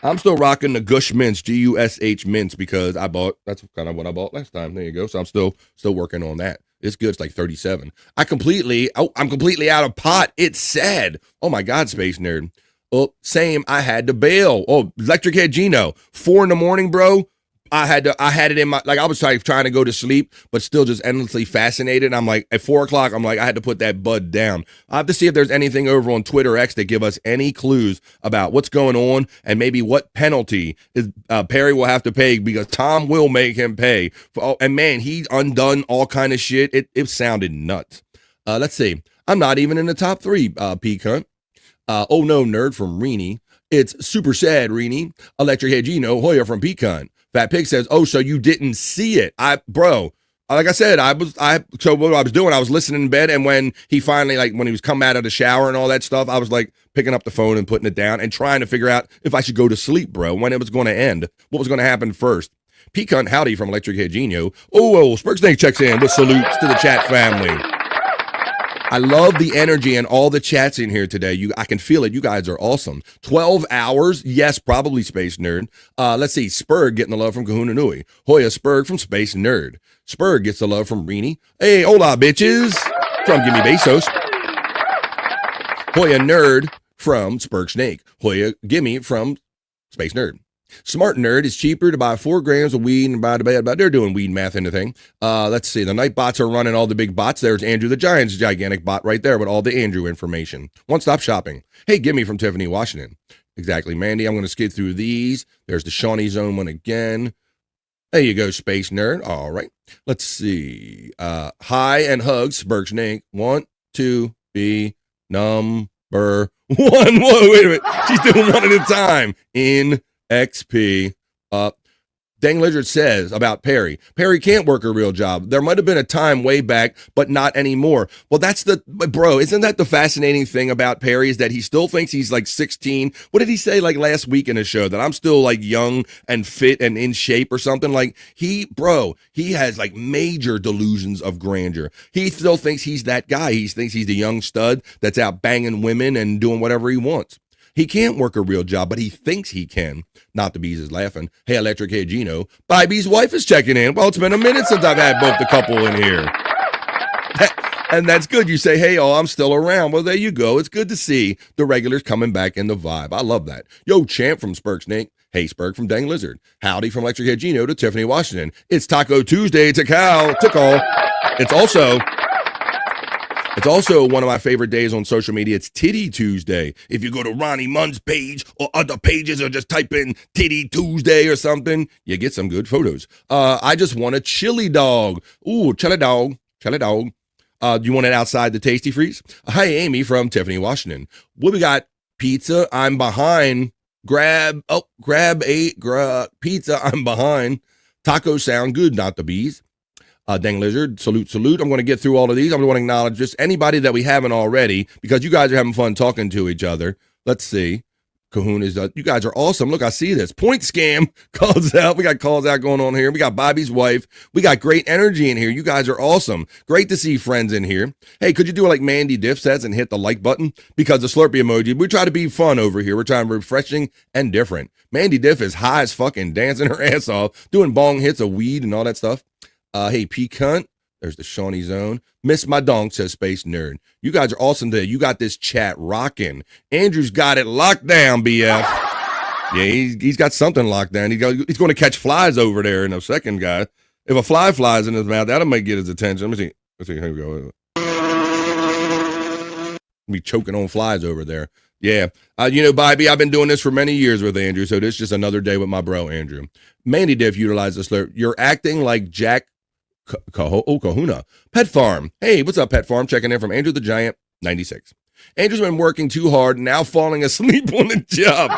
I'm still rocking the Gush Mints, Gush Mints, because that's kind of what I bought last time. There you go. So I'm still working on that. It's good. It's like 37. I'm completely out of pot. It's sad. Oh my God, Space Nerd. Oh, same. I had to bail. Oh, Electric Head Gino, 4 a.m, bro. I had it in my, like, I was trying to go to sleep, but still just endlessly fascinated. And I'm like, at 4 o'clock, I'm like, I had to put that bud down. I have to see if there's anything over on Twitter X that give us any clues about what's going on and maybe what penalty is Perry will have to pay, because Tom will make him pay. And man, he undone all kind of shit. It sounded nuts. Let's see. I'm not even in the top 3, P-Cunt. Oh no, nerd from Rini. It's super sad, Rini. Electric Head Gino, Hoya from P-Cunt. Fat Pig says, oh, so you didn't see it. Bro, like I said, so what I was doing, I was listening in bed, and when he finally, like, when he was coming out of the shower and all that stuff, I was, like, picking up the phone and putting it down and trying to figure out if I should go to sleep, bro, when it was going to end, what was going to happen first. P-Cunt Howdy from Electric Head Gino. Oh, Spurk Snake checks in with salutes to the chat family. I love the energy and all the chats in here today. I can feel it. You guys are awesome. 12 hours. Yes, probably Space Nerd. Let's see. Spurg getting the love from Kahuna Nui. Hoya Spurg from Space Nerd. Spurg gets the love from Rini. Hey, hola, bitches. From Gimme Bezos. Hoya Nerd from Spurg Snake. Hoya Gimme from Space Nerd. Smart Nerd is cheaper to buy 4 grams of weed and buy the bed, but they're doing weed math into thing. Let's see. The night bots are running all the big bots. There's Andrew the Giant's gigantic bot right there with all the Andrew information. One-stop shopping. Hey, Gimme from Tiffany, Washington. Exactly, Mandy. I'm going to skid through these. There's the Shawnee Zone one again. There you go, Space Nerd. All right. Let's see. Hi and hugs, Bergsnake. 1, 2, be number 1. Whoa, wait a minute. She's doing one at a time. In XP. Dang Lizard says about Perry. Perry can't work a real job. There might have been a time way back, but not anymore. Well, isn't that the fascinating thing about Perry is that he still thinks he's like 16. What did he say like last week in a show? That I'm still like young and fit and in shape or something? Like he has like major delusions of grandeur. He still thinks he's that guy. He thinks he's the young stud that's out banging women and doing whatever he wants. He can't work a real job, but he thinks he can. Not the Bees is laughing. Hey, Electric Head Gino. Bobby's wife is checking in. Well, it's been a minute since I've had both the couple in here. And that's good. You say, hey, I'm still around. Well, there you go. It's good to see the regulars coming back in the vibe. I love that. Yo, Champ from Spurksnake. Hey, Spurk from Dang Lizard. Howdy from Electric Head Gino to Tiffany Washington. It's Taco Tuesday to Cal. To call. It's also one of my favorite days on social media. It's Titty Tuesday. If you go to Ronnie Munn's page or other pages or just type in Titty Tuesday or something, you get some good photos. I just want a chili dog. Ooh, chili dog. Do you want it outside the Tasty Freeze? Hi, Amy from Tiffany Washington. What we got? Pizza. I'm behind. Grab pizza. I'm behind. Tacos sound good, not the bees. Dang Lizard, salute. I'm going to get through all of these. I'm going to acknowledge just anybody that we haven't already because you guys are having fun talking to each other. Let's see. Cahoon is, you guys are awesome. Look, I see this. Point Scam calls out. We got calls out going on here. We got Bobby's wife. We got great energy in here. You guys are awesome. Great to see friends in here. Hey, could you do it like Mandy Diff says and hit the like button? Because the Slurpee emoji, we try to be fun over here. We're trying to be refreshing and different. Mandy Diff is high as fucking dancing her ass off, doing bong hits of weed and all that stuff. Hey, P Cunt. There's the Shawnee Zone. Miss my donk, says Space Nerd. You guys are awesome today. You got this chat rocking. Andrew's got it locked down, BF. Yeah, he's got something locked down. He's going to catch flies over there in a second, guy. If a fly flies in his mouth, that'll might get his attention. Let me see. Here we go. Be choking on flies over there. Yeah. Bobby, I've been doing this for many years with Andrew, so this is just another day with my bro, Andrew. Mandy Diff utilized the slur. You're acting like Jack Kahuna. Pet Farm. Hey, what's up, Pet Farm? Checking in from Andrew the Giant, 96. Andrew's been working too hard, now falling asleep on the job.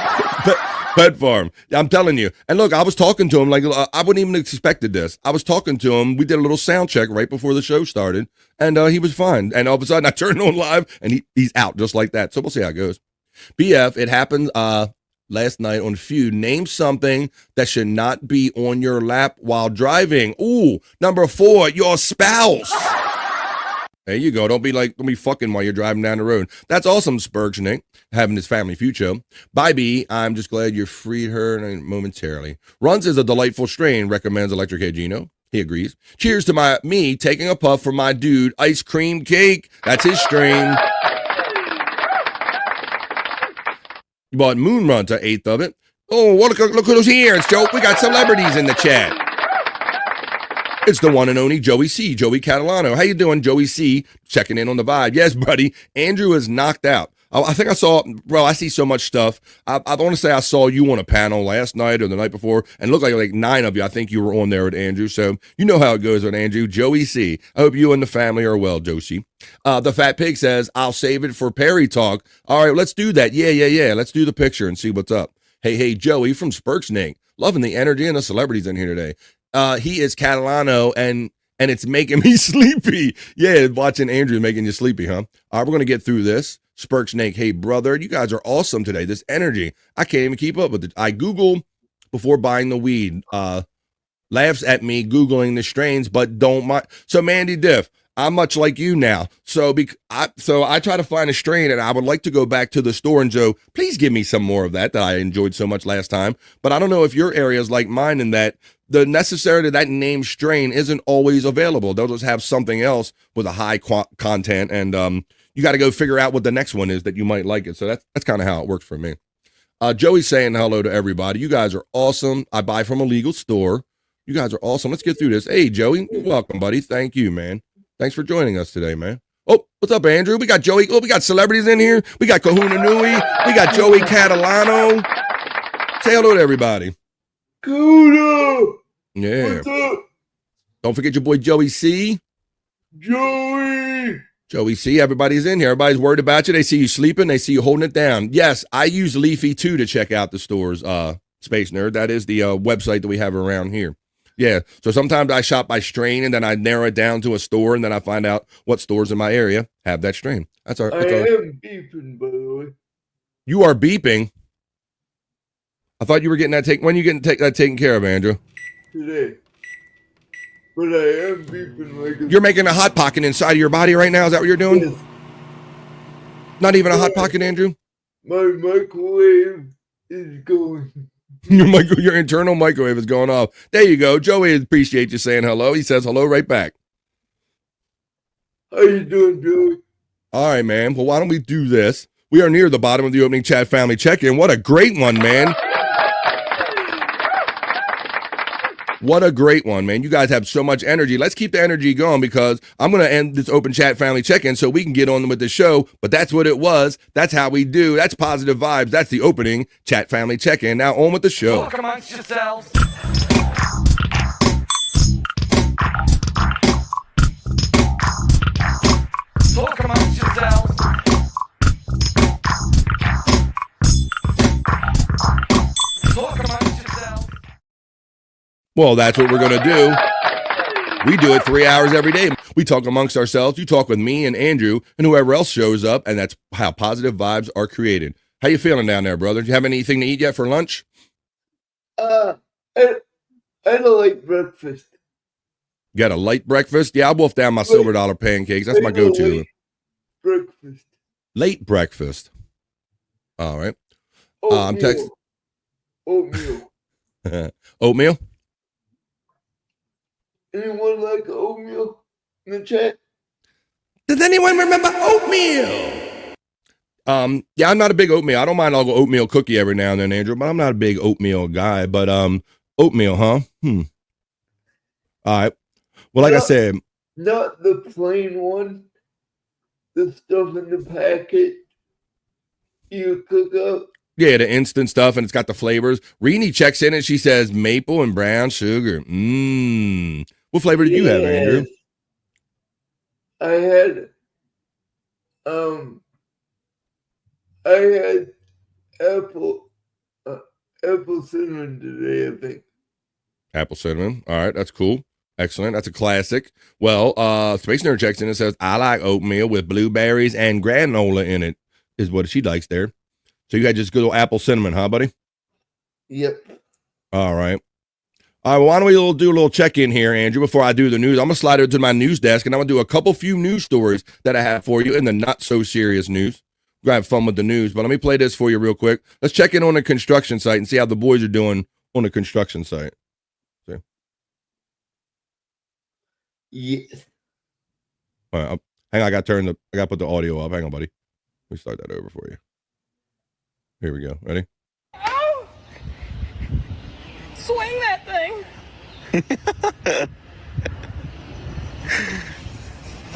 Pet Farm. I'm telling you. And look, I was talking to him like I wouldn't even expected this. I was talking to him. We did a little sound check right before the show started, and he was fine. And all of a sudden, I turned on live, and he's out just like that. So we'll see how it goes. BF, it happened last night on Feud. Name something that should not be on your lap while driving. Ooh, number 4, your spouse. There you go. Don't be fucking while you're driving down the road. That's awesome, Spurgeon, having this family feud show. Bye, B. I'm just glad you freed her momentarily. Runs is a delightful strain, recommends Electric Head Gino. He agrees. Cheers to me taking a puff from my dude, Ice Cream Cake. That's his strain. You bought Moon Run to 8th of it. Oh, well, look who's here. It's Joe. We got celebrities in the chat. It's the one and only Joey C. Joey Catalano. How you doing, Joey C? Checking in on the vibe. Yes, buddy. Andrew is knocked out. I think I saw, bro, I see so much stuff. I want to say I saw you on a panel last night or the night before, and looked like 9 of you. I think you were on there with Andrew. So you know how it goes with Andrew. Joey C. I hope you and the family are well, Josie. The Fat Pig says, I'll save it for Perry talk. All right, let's do that. Yeah. Let's do the picture and see what's up. Hey, Joey from Spurksnake. Loving the energy and the celebrities in here today. He is Catalano, and it's making me sleepy. Yeah, watching Andrew making you sleepy, huh? All right, we're going to get through this. Spurksnake, hey, brother, you guys are awesome today. This energy, I can't even keep up with it. I Google before buying the weed. Laughs at me Googling the strains, but don't mind. So, Mandy Diff, I'm much like you now. So I try to find a strain, and I would like to go back to the store and go, please give me some more of that I enjoyed so much last time. But I don't know if your area is like mine in that the necessary that name strain isn't always available. They'll just have something else with a high content, and you got to go figure out what the next one is that you might like it. So that's kind of how it works for me. Joey's saying hello to everybody. You guys are awesome. I buy from a legal store. You guys are awesome. Let's get through this. Hey, Joey, welcome, buddy. Thank you, man. Thanks for joining us today, man. Oh, what's up, Andrew? We got Joey. Oh, we got celebrities in here. We got Kahuna Nui. We got Joey Catalano. Say hello to everybody. Kahuna! Yeah. What's up? Don't forget your boy Joey C. Joey! Joey C. Everybody's in here. Everybody's worried about you. They see you sleeping. They see you holding it down. Yes, I use Leafy too to check out the stores. Space Nerd. That is the website that we have around here. Yeah. So sometimes I shop by strain and then I narrow it down to a store and then I find out what stores in my area have that strain. That's our. I am beeping, by the way. You are beeping. I thought you were getting that taken. When are you getting that taken care of, Andrew? Today. But I am beeping like a... You're making a hot pocket inside of your body right now. Is that what you're doing? Yes. Not even a hot pocket, Andrew? My microwave is going. Your internal microwave is going off. There you go. Joey appreciates you saying hello. He says hello right back. How you doing, Joey? All right, man. Well, why don't we do this? We are near the bottom of the opening chat family check-in. What a great one, man. What a great one, man. You guys have so much energy. Let's keep the energy going because I'm going to end this open chat family check-in so we can get on with the show. But that's what it was. That's how we do. That's positive vibes. That's the opening chat family check-in. Now on with the show. Talk amongst yourselves. Talk amongst yourselves. Talk amongst yourselves. Well, that's what we're going to do. We do it 3 hours every day. We talk amongst ourselves. You talk with me and Andrew and whoever else shows up, and that's how positive vibes are created. How you feeling down there, brother? Do you have anything to eat yet for lunch? I had a light breakfast. You got a light breakfast? Yeah, I'll wolf down my silver dollar pancakes. That's my go-to. Breakfast. Late breakfast. All right. I'm Oatmeal. texting. Oatmeal. Oatmeal? Anyone like oatmeal in the chat? Does anyone remember oatmeal? Yeah, I'm not a big oatmeal. I don't mind I'll go oatmeal cookie every now and then, Andrew, but I'm not a big oatmeal guy. But oatmeal, huh? All right. Well, like I said, Not the plain one. The stuff in the packet you cook up. yeah, the instant stuff, and it's got the flavors. Rini checks in and she says maple and brown sugar. What flavor did you have, Andrew? I had apple cinnamon today, I think. Apple cinnamon. All right, that's cool. Excellent. That's a classic. Well, Space Nerd checks in and says, I like oatmeal with blueberries and granola in it, is what she likes there. So you got just good old apple cinnamon, huh, buddy? Yep. All right. All right, well, why don't we do a little check-in here, Andrew, before I do the news. I'm going to slide it to my news desk, and I'm going to do a few news stories that I have for you in the not-so-serious news. We're going to have fun with the news, but let me play this for you real quick. Let's check in on the construction site and see how the boys are doing on the construction site. See? Yes. All right, hang on, I got to put the audio up. Hang on, buddy. Let me start that over for you. Here we go. Ready? Oh! Swing that thing!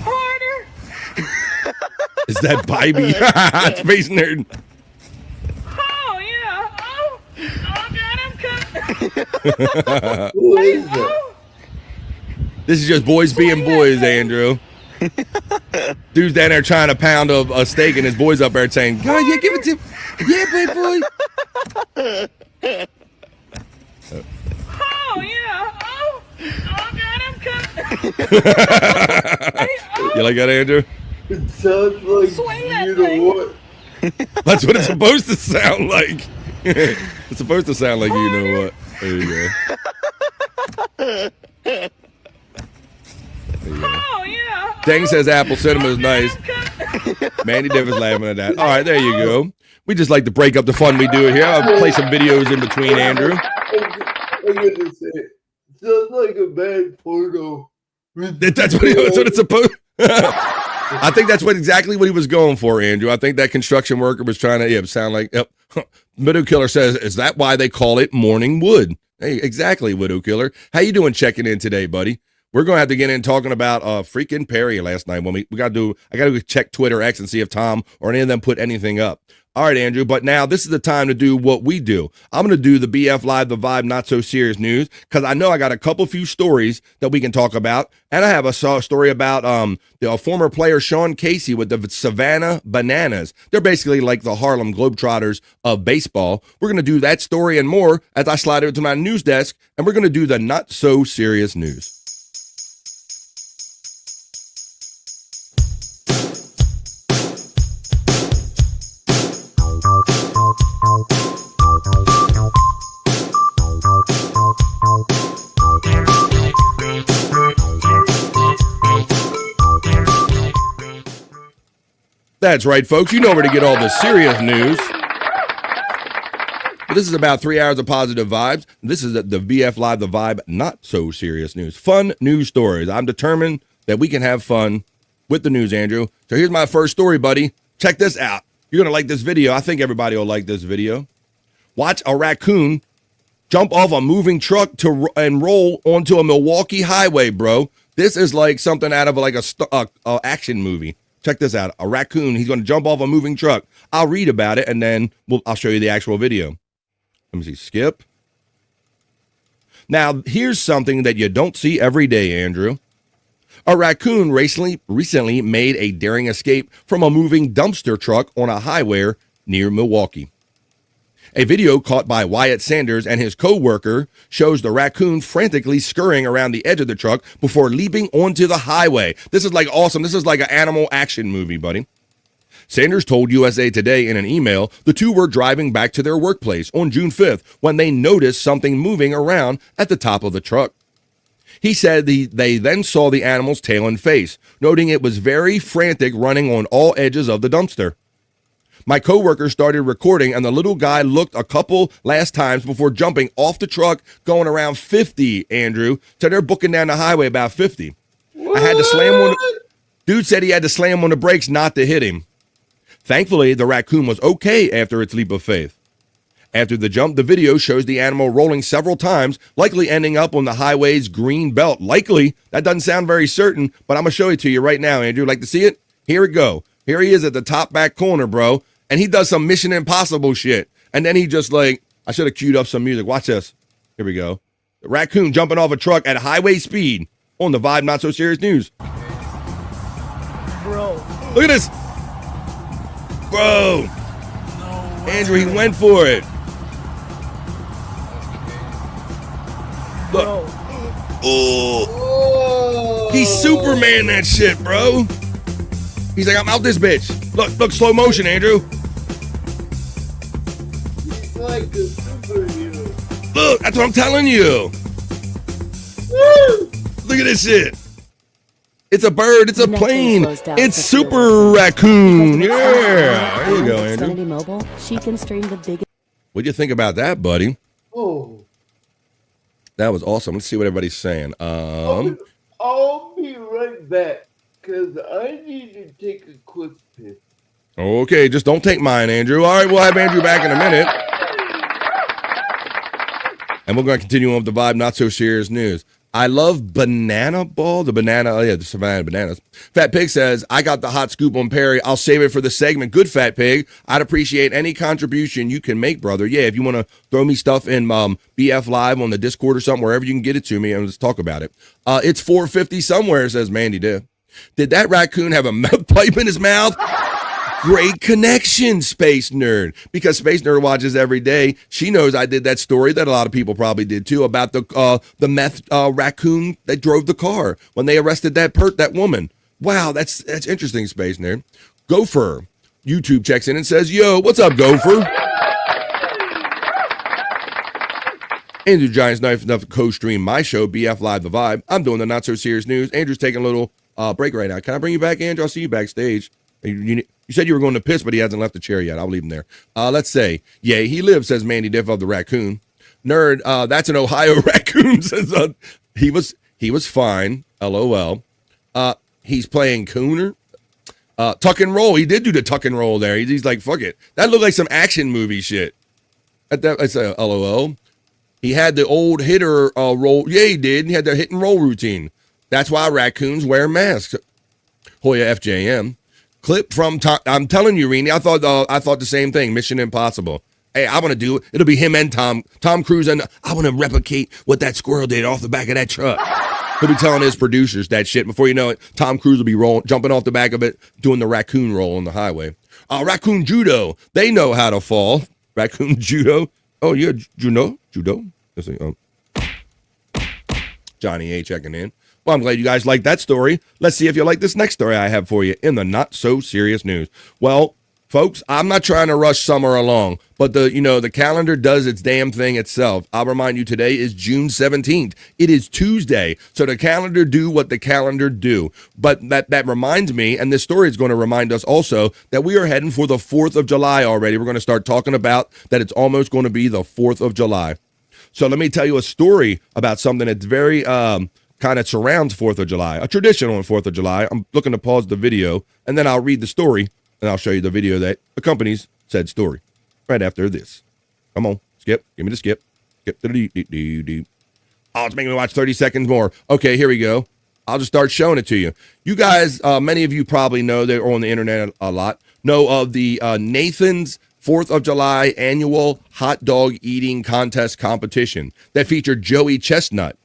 Harder! Is that Bybee? Space Nerd. Oh, yeah! Oh! Oh, God, I'm cut! Who is that? Oh! This is just boys being boys, Andrew. Dude's down there trying to pound a steak, and his boy's up there saying, God, yeah, give it to him. Yeah, big boy. Oh, yeah! Oh! Oh, God, I'm cut! You like that, Andrew? It sounds like Swing that you know thing. what? That's what it's supposed to sound like. It's supposed to sound like you know what. There you go. There you go. Oh, yeah! Dang says apple cinnamon is nice. Mandy Div is laughing at that. All right, there you go. We just like to break up the fun we do here. I'll play some videos in between, Andrew. I'm gonna say it. Sounds like a bad porno. That's what it's supposed. I think that's exactly what he was going for, Andrew. I think that construction worker was trying to sound like. Yep. Widow Killer says, "Is that why they call it morning wood?" Hey, exactly, Widow Killer. How you doing? Checking in today, buddy. We're gonna have to get in talking about freaking Perry last night. When we got to do, I got to check Twitter X and see if Tom or any of them put anything up. All right, Andrew, but now this is the time to do what we do. I'm going to do the BF Live, the Vibe, Not So Serious news, because I know I got a few stories that we can talk about, and I have a story about the former player Sean Casey with the Savannah Bananas. They're basically like the Harlem Globetrotters of baseball. We're going to do that story and more as I slide it to my news desk, and we're going to do the Not So Serious news. That's right, folks. You know where to get all the serious news. But this is about 3 hours of positive vibes. This is the VF Live, the Vibe, Not So Serious news. Fun news stories. I'm determined that we can have fun with the news, Andrew. So here's my first story, buddy. Check this out. You're going to like this video. I think everybody will like this video. Watch a raccoon jump off a moving truck and roll onto a Milwaukee highway, bro. This is like something out of like a action movie. Check this out. A raccoon, he's going to jump off a moving truck. I'll read about it, and then I'll show you the actual video. Let me see. Skip. Now, here's something that you don't see every day, Andrew. A raccoon recently made a daring escape from a moving dumpster truck on a highway near Milwaukee. A video caught by Wyatt Sanders and his co-worker shows the raccoon frantically scurrying around the edge of the truck before leaping onto the highway. This is like awesome. This is like an animal action movie, buddy. Sanders told USA Today in an email the two were driving back to their workplace on June 5th when they noticed something moving around at the top of the truck. He said they then saw the animal's tail and face, noting it was very frantic, running on all edges of the dumpster. My coworker started recording, and the little guy looked a couple last times before jumping off the truck, going around 50, Andrew. So they're booking down the highway about 50. What? I had to slam on dude said he had to slam on the brakes not to hit him. Thankfully, the raccoon was okay after its leap of faith. After the jump, the video shows the animal rolling several times, likely ending up on the highway's green belt. Likely? That doesn't sound very certain, but I'm going to show it to you right now, Andrew. Like to see it? Here we go. Here he is at the top back corner, bro. And he does some Mission Impossible shit. And then he just like, I should have queued up some music. Watch this. Here we go. The raccoon jumping off a truck at highway speed on the Vibe Not So Serious news. Bro. Look at this. Bro. No way. Andrew, he went for it. Look. Oh. He's Superman that shit, bro. He's like, I'm out this bitch. Look, slow motion, Andrew. He's like a superhero. Look, that's what I'm telling you. Woo! Look at this shit. It's a bird. It's a plane. It's Super Raccoon. Yeah. There you go, Andrew. Xfinity Mobile, she can stream the biggest. What'd you think about that, buddy? Oh. That was awesome. Let's see what everybody's saying. I'll be right back, because I need to take a quick piss. Okay, just don't take mine, Andrew. All right, we'll have Andrew back in a minute. And we're going to continue on with the Vibe Not So Serious news. I love banana ball, the Savannah Bananas. Fat Pig says, I got the hot scoop on Perry. I'll save it for the segment. Good, Fat Pig. I'd appreciate any contribution you can make, brother. Yeah, if you want to throw me stuff in BF Live on the Discord or something, wherever you can get it to me, and let's talk about it. It's 4:50 somewhere, says Mandy did. Did that raccoon have a mouth pipe in his mouth? Great connection, Space Nerd. Because Space Nerd watches every day. She knows I did that story that a lot of people probably did too about the meth raccoon that drove the car when they arrested that woman. Wow, that's interesting, Space Nerd. Gopher YouTube checks in and says, "Yo, what's up, Gopher?" Andrew Giants Knife enough to co-stream my show, BF Live the Vibe. I'm doing the Not So Serious news. Andrew's taking a little break right now. Can I bring you back, Andrew? I'll see you backstage. You said you were going to piss, but he hasn't left the chair yet. I'll leave him there. Let's say, yeah, he lives, says Mandy Diff of the raccoon. Nerd, that's an Ohio raccoon, says he was fine, LOL. He's playing Cooner. Tuck and roll. He did do the tuck and roll there. He's like, fuck it. That looked like some action movie shit. That's a LOL. He had the old hitter roll. Yeah, he did. He had the hit and roll routine. That's why raccoons wear masks. Hoya FJM. Clip from Tom. I'm telling you, Rini, I thought the same thing. Mission Impossible. Hey, I want to do it. It'll be him and Tom Cruise, and I want to replicate what that squirrel did off the back of that truck. He'll be telling his producers that shit. Before you know it, Tom Cruise will be jumping off the back of it, doing the raccoon roll on the highway. Raccoon judo. They know how to fall. Raccoon judo. Oh, yeah, judo. Let's see. Johnny A checking in. Well, I'm glad you guys like that story. Let's see if you like this next story I have for you in the not so serious news. Well, folks, I'm not trying to rush summer along, but the calendar does its damn thing itself. I'll remind you, today is June 17th. It is Tuesday, so the calendar do what the calendar do. But that reminds me, and this story is going to remind us also, that we are heading for the 4th of July already. We're going to start talking about that it's almost going to be the 4th of July. So let me tell you a story about something that's very kind of surrounds 4th of July, a tradition on 4th of July. I'm looking to pause the video, and then I'll read the story, and I'll show you the video that accompanies said story right after this. Come on, skip. Give me the skip. Skip. Oh, it's making me watch 30 seconds more. Okay, here we go. I'll just start showing it to you. You guys, many of you probably know, they're on the internet a lot, know of the Nathan's 4th of July annual hot dog eating contest competition that featured Joey Chestnut.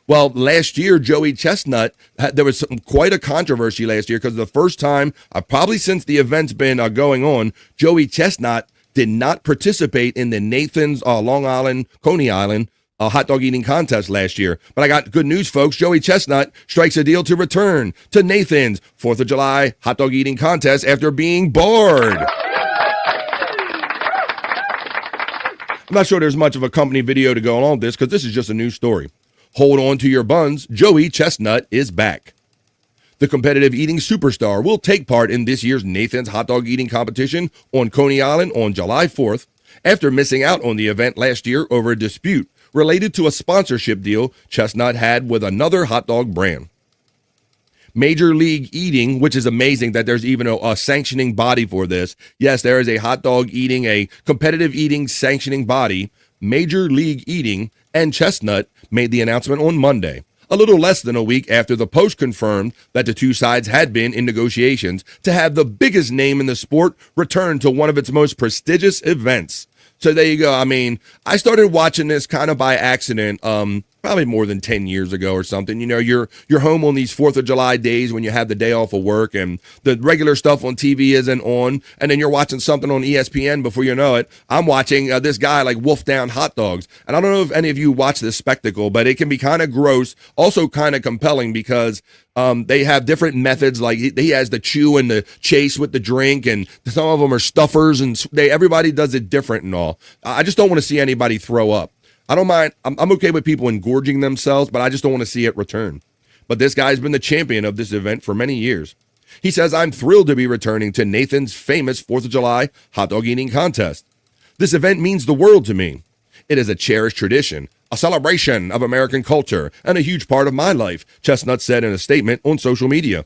Well, last year, Joey Chestnut, there was quite a controversy last year because the first time, probably since the event's been going on, Joey Chestnut did not participate in the Nathan's Long Island, Coney Island hot dog eating contest last year. But I got good news, folks. Joey Chestnut strikes a deal to return to Nathan's 4th of July hot dog eating contest after being barred. I'm not sure there's much of a company video to go along with this because this is just a news story. Hold on to your buns. Joey Chestnut is back. The competitive eating superstar will take part in this year's Nathan's hot dog eating competition on Coney Island on July 4th after missing out on the event last year over a dispute related to a sponsorship deal Chestnut had with another hot dog brand. Major League Eating, which is amazing that there's even a sanctioning body for this. Yes, there is a hot dog eating, a competitive eating sanctioning body, Major League Eating, and Chestnut made the announcement on Monday, a little less than a week after the Post confirmed that the two sides had been in negotiations to have the biggest name in the sport return to one of its most prestigious events. So there you go. I mean, I started watching this kind of by accident, probably more than 10 years ago or something. You know, you're home on these 4th of July days when you have the day off of work and the regular stuff on TV isn't on, and then you're watching something on ESPN before you know it. I'm watching this guy like wolf down hot dogs. And I don't know if any of you watch this spectacle, but it can be kind of gross, also kind of compelling because they have different methods. Like he has the chew and the chase with the drink, and some of them are stuffers, and everybody does it different and all. I just don't want to see anybody throw up. I don't mind. I'm okay with people engorging themselves, but I just don't want to see it return. But this guy's been the champion of this event for many years. He says, I'm thrilled to be returning to Nathan's famous 4th of July hot dog eating contest. This event means the world to me. It is a cherished tradition, a celebration of American culture, and a huge part of my life, Chestnut said in a statement on social media.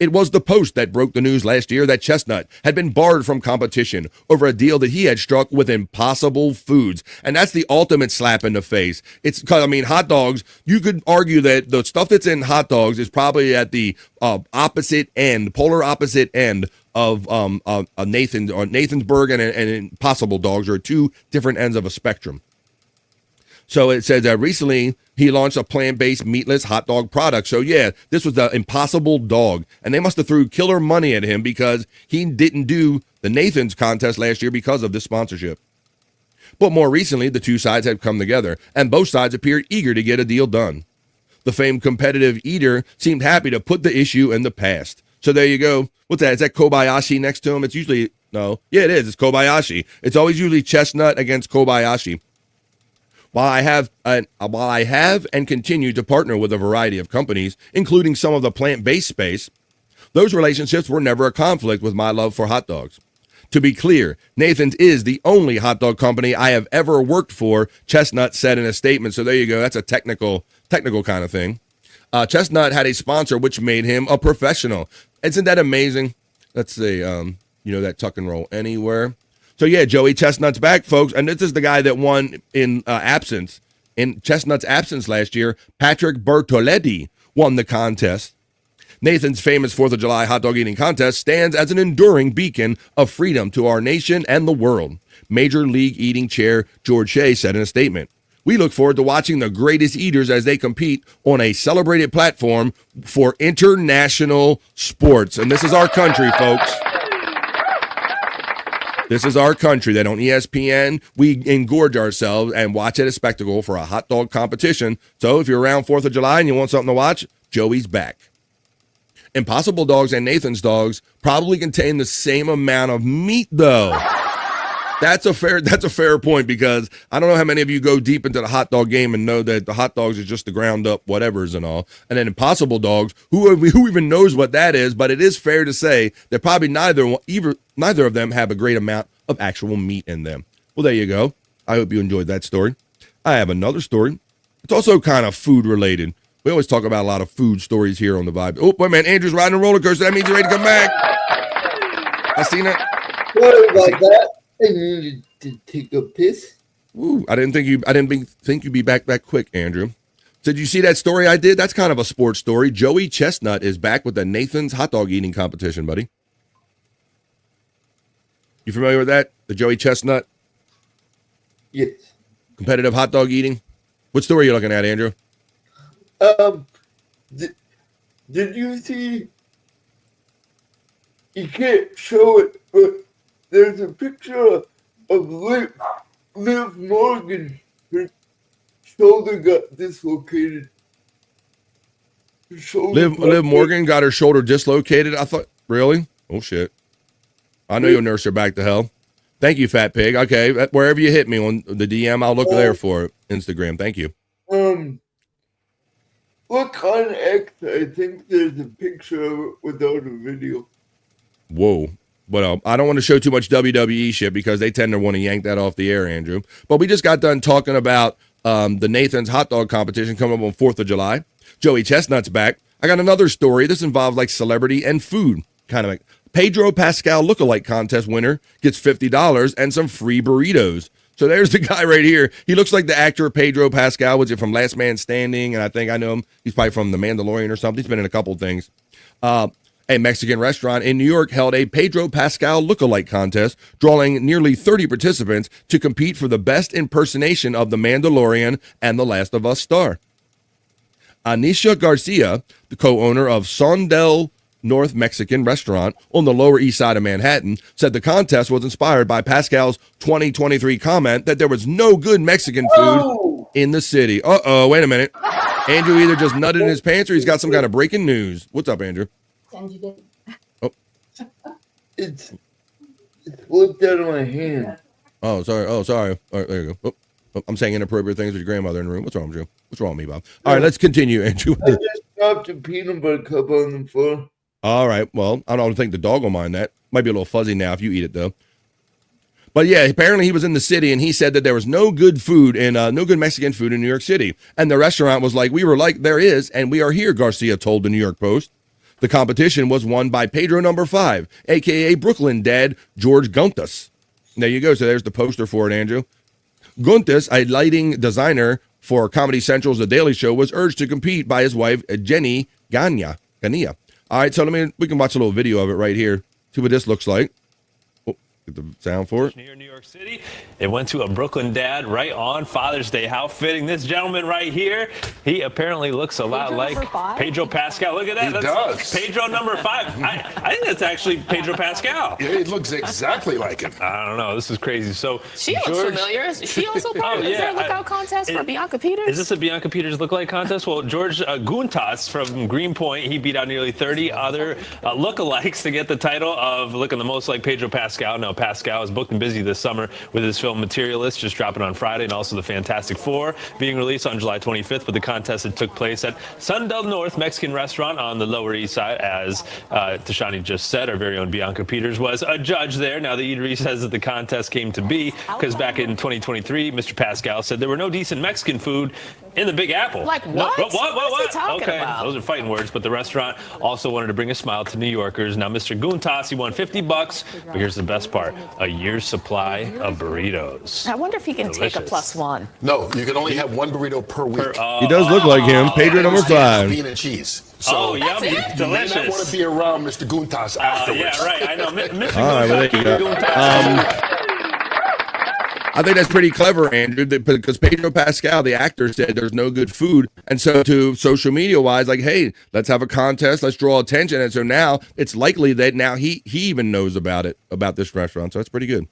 It was the Post that broke the news last year that Chestnut had been barred from competition over a deal that he had struck with Impossible Foods. And that's the ultimate slap in the face. It's because, I mean, hot dogs, you could argue that the stuff that's in hot dogs is probably at the opposite end, polar opposite end of Nathansburg and Impossible dogs are two different ends of a spectrum. So it says that recently he launched a plant-based meatless hot dog product. So yeah, this was the Impossible dog. And they must have threw killer money at him because he didn't do the Nathan's contest last year because of this sponsorship. But more recently, the two sides had come together, and both sides appeared eager to get a deal done. The famed competitive eater seemed happy to put the issue in the past. So there you go. What's that? Is that Kobayashi next to him? It's usually, no. Yeah, it is. It's Kobayashi. It's always usually Chestnut against Kobayashi. While I have and continue to partner with a variety of companies, including some of the plant-based space, those relationships were never a conflict with my love for hot dogs. To be clear, Nathan's is the only hot dog company I have ever worked for, Chestnut said in a statement. So there you go. That's a technical kind of thing. Chestnut had a sponsor which made him a professional. Isn't that amazing? Let's see, that tuck and roll anywhere. So yeah, Joey Chestnut's back, folks, and this is the guy that won in absence. In Chestnut's absence last year, Patrick Bertoletti won the contest. Nathan's famous 4th of July hot dog eating contest stands as an enduring beacon of freedom to our nation and the world. Major League Eating Chair George Shyt said in a statement, "We look forward to watching the greatest eaters as they compete on a celebrated platform for international sports." And this is our country, folks. This is our country. That on ESPN, we engorge ourselves and watch it a spectacle for a hot dog competition. So if you're around 4th of July and you want something to watch, Joey's back. Impossible Dogs and Nathan's Dogs probably contain the same amount of meat, though. That's a fair point, because I don't know how many of you go deep into the hot dog game and know that the hot dogs is just the ground up whatevers and all. And then Impossible Dogs, who even knows what that is, but it is fair to say that probably neither of them have a great amount of actual meat in them. Well, there you go. I hope you enjoyed that story. I have another story. It's also kind of food related. We always talk about a lot of food stories here on The Vibe. Oh, wait, man, Andrew's riding a roller coaster. That means he's ready to come back. I seen it. What about that? I needed to take a piss. Ooh, I didn't think you'd be back that quick, Andrew. Did you see that story I did? That's kind of a sports story. Joey Chestnut is back with the Nathan's hot dog eating competition, buddy. You familiar with that? The Joey Chestnut? Yes. Competitive hot dog eating? What story are you looking at, Andrew? Did you see? You can't show it, but there's a picture of Liv Morgan. Her shoulder got dislocated. Liv Morgan got her shoulder dislocated? I thought, really? Oh, shit. I know you'll nurse her back to hell. Thank you, Fat Pig. Okay, wherever you hit me on the DM, I'll look there for it. Instagram. Thank you. Look on X. I think there's a picture of it without a video. Whoa. But I don't want to show too much WWE shit because they tend to want to yank that off the air, Andrew. But we just got done talking about the Nathan's hot dog competition coming up on 4th of July. Joey Chestnut's back. I got another story. This involves like celebrity and food. Kind of like Pedro Pascal lookalike contest winner gets $50 and some free burritos. So there's the guy right here. He looks like the actor Pedro Pascal. Was it from Last Man Standing? And I think I know him. He's probably from The Mandalorian or something. He's been in a couple of things. A Mexican restaurant in New York held a Pedro Pascal lookalike contest, drawing nearly 30 participants to compete for the best impersonation of The Mandalorian and The Last of Us star. Anisha Garcia, the co-owner of Sondel North Mexican restaurant on the Lower East Side of Manhattan, said the contest was inspired by Pascal's 2023 comment that there was no good Mexican food in the city. Uh-oh, wait a minute. Andrew either just nutted in his pants or he's got some kind of breaking news. What's up, Andrew? Oh. It's slipped out of my hand. Oh, sorry. All right, there you go. Oh, I'm saying inappropriate things with your grandmother in the room. What's wrong with you? What's wrong with me, Bob? All right, let's continue, Andrew. I just dropped a peanut butter cup on the floor. All right. Well, I don't think the dog will mind that. Might be a little fuzzy now if you eat it, though. But yeah, apparently he was in the city and he said that there was no good food and no good Mexican food in New York City. And the restaurant was like, we were like, there is, and we are here, Garcia told the New York Post. The competition was won by Pedro number 5, a.k.a. Brooklyn dad, George Guntas. There you go. So there's the poster for it, Andrew. Guntas, a lighting designer for Comedy Central's The Daily Show, was urged to compete by his wife, Jenny Gania. All right, so we can watch a little video of it right here. See what this looks like. Oh, get the sound for it. Here in New York City, it went to a Brooklyn dad right on Father's Day. How fitting. This gentleman right here, he apparently looks a lot like Pedro Pascal. Look at that. He does. Pedro number 5. I think that's actually Pedro Pascal. Yeah, it looks exactly like him. I don't know. This is crazy. So she looks familiar. She also part of the lookout contest for Bianca Peters. Is this a Bianca Peters lookalike contest? Well, George Guntas from Greenpoint, he beat out nearly 30 other lookalikes to get the title of looking the most like Pedro Pascal. Now, Pascal is booked and busy this summer with his film Materialist, just dropping on Friday, and also The Fantastic Four being released on July 25th. But the contest that took place at Sondel North Mexican restaurant on the Lower East Side, as Tashani just said, our very own Bianca Peters was a judge there. Now, the eatery says that the contest came to be because back in 2023, Mr. Pascal said there were no decent Mexican food In the Big Apple. Like No, what? What's he talking okay, about? those are fighting words, but the restaurant also wanted to bring a smile to New Yorkers. Now, Mr. Guntas, he won $50, but here's the best part, a year's supply of burritos. I wonder if he can take a +1. No, you can only have one burrito per week. He does look like him. Pedro number 5. Bean and cheese. So yummy. you may Delicious. not want to be around Mr. Guntas afterwards. Yeah, right. I know. Mr. All right, well, there you go. I think that's pretty clever, Andrew, because Pedro Pascal, the actor, said there's no good food. And so to social media-wise, like, hey, let's have a contest. Let's draw attention. And so now it's likely that now he even knows about it, about this restaurant. So that's pretty good.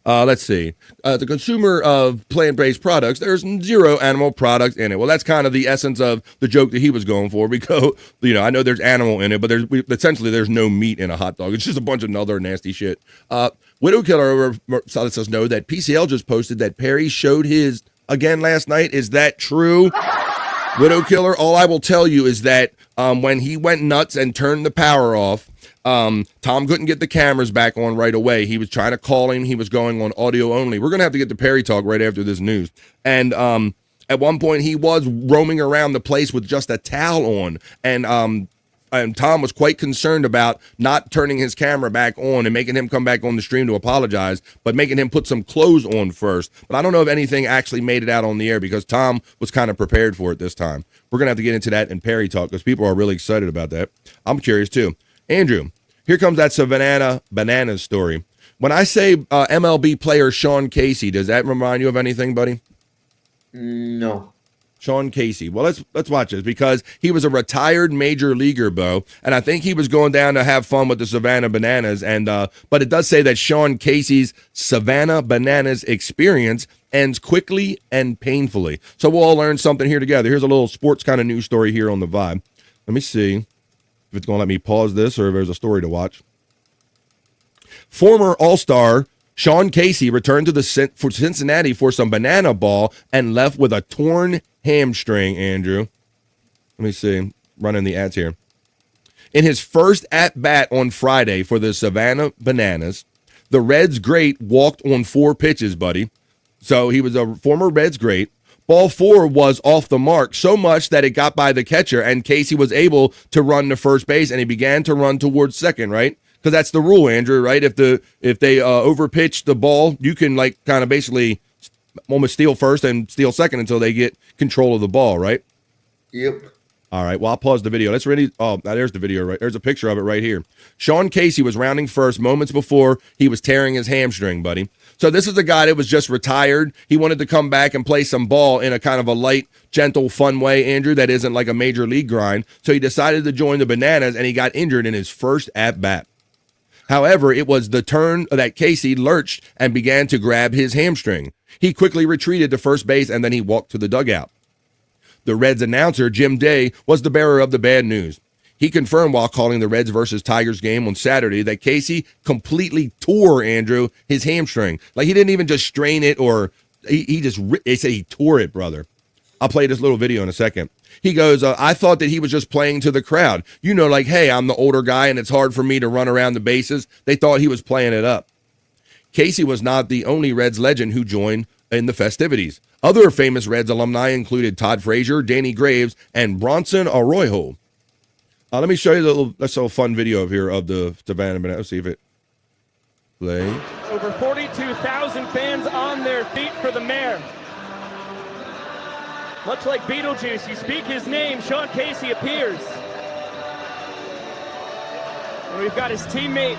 Let's see. The consumer of plant-based products, there's 0 animal products in it. Well, that's kind of the essence of the joke that he was going for because, I know there's animal in it, but essentially there's no meat in a hot dog. It's just a bunch of other nasty shit. Widow Killer lets us know that PCL just posted that Perry showed his again last night. Is that true? Widow Killer, all I will tell you is that when he went nuts and turned the power off, Tom couldn't get the cameras back on right away. He was trying to call him. He was going on audio only. We're going to have to get to Perry Talk right after this news. And at one point, he was roaming around the place with just a towel on. And Tom was quite concerned about not turning his camera back on and making him come back on the stream to apologize, but making him put some clothes on first. But I don't know if anything actually made it out on the air because Tom was kind of prepared for it this time. We're going to have to get into that in Perry Talk because people are really excited about that. I'm curious too. Andrew, here comes that Savannah Bananas story. When I say MLB player Sean Casey, does that remind you of anything, buddy? No. Sean Casey. Well, let's watch this because he was a retired major leaguer, Bo, and I think he was going down to have fun with the Savannah Bananas. And but it does say that Sean Casey's Savannah Bananas experience ends quickly and painfully. So we'll all learn something here together. Here's a little sports kind of news story here on the Vibe. Let me see if it's going to let me pause this or if there's a story to watch. Former All-Star Sean Casey returned to for Cincinnati for some banana ball and left with a torn hamstring, Andrew. Let me see. Running the ads here. In his first at-bat on Friday for the Savannah Bananas, the Reds great walked on 4 pitches, buddy. So he was a former Reds great. Ball 4 was off the mark so much that it got by the catcher, and Casey was able to run to first base, and he began to run towards second, right? Because that's the rule, Andrew, right? If they overpitch the ball, you can kind of basically almost steal first and steal second until they get control of the ball, right? Yep. All right, well, I'll pause the video. Let's really, there's the video, right? There's a picture of it right here. Sean Casey was rounding first moments before he was tearing his hamstring, buddy. So this is a guy that was just retired. He wanted to come back and play some ball in a kind of a light, gentle, fun way, Andrew, that isn't like a major league grind. So he decided to join the Bananas, and he got injured in his first at-bat. However, it was the turn that Casey lurched and began to grab his hamstring. He quickly retreated to first base, and then he walked to the dugout. The Reds announcer, Jim Day, was the bearer of the bad news. He confirmed while calling the Reds versus Tigers game on Saturday that Casey completely tore, Andrew, his hamstring. Like, he didn't even just strain it or they said he tore it, brother. I'll play this little video in a second. He goes, I thought that he was just playing to the crowd. Like, hey, I'm the older guy and it's hard for me to run around the bases. They thought he was playing it up. Casey was not the only Reds legend who joined in the festivities. Other famous Reds alumni included Todd Frazier, Danny Graves, and Bronson Arroyo. Let me show you a fun video here of the Savannah Bananas. Let's see if it play. Over 42,000 fans on their feet for the mayor. Much like Beetlejuice, you speak his name, Sean Casey appears. And we've got his teammate,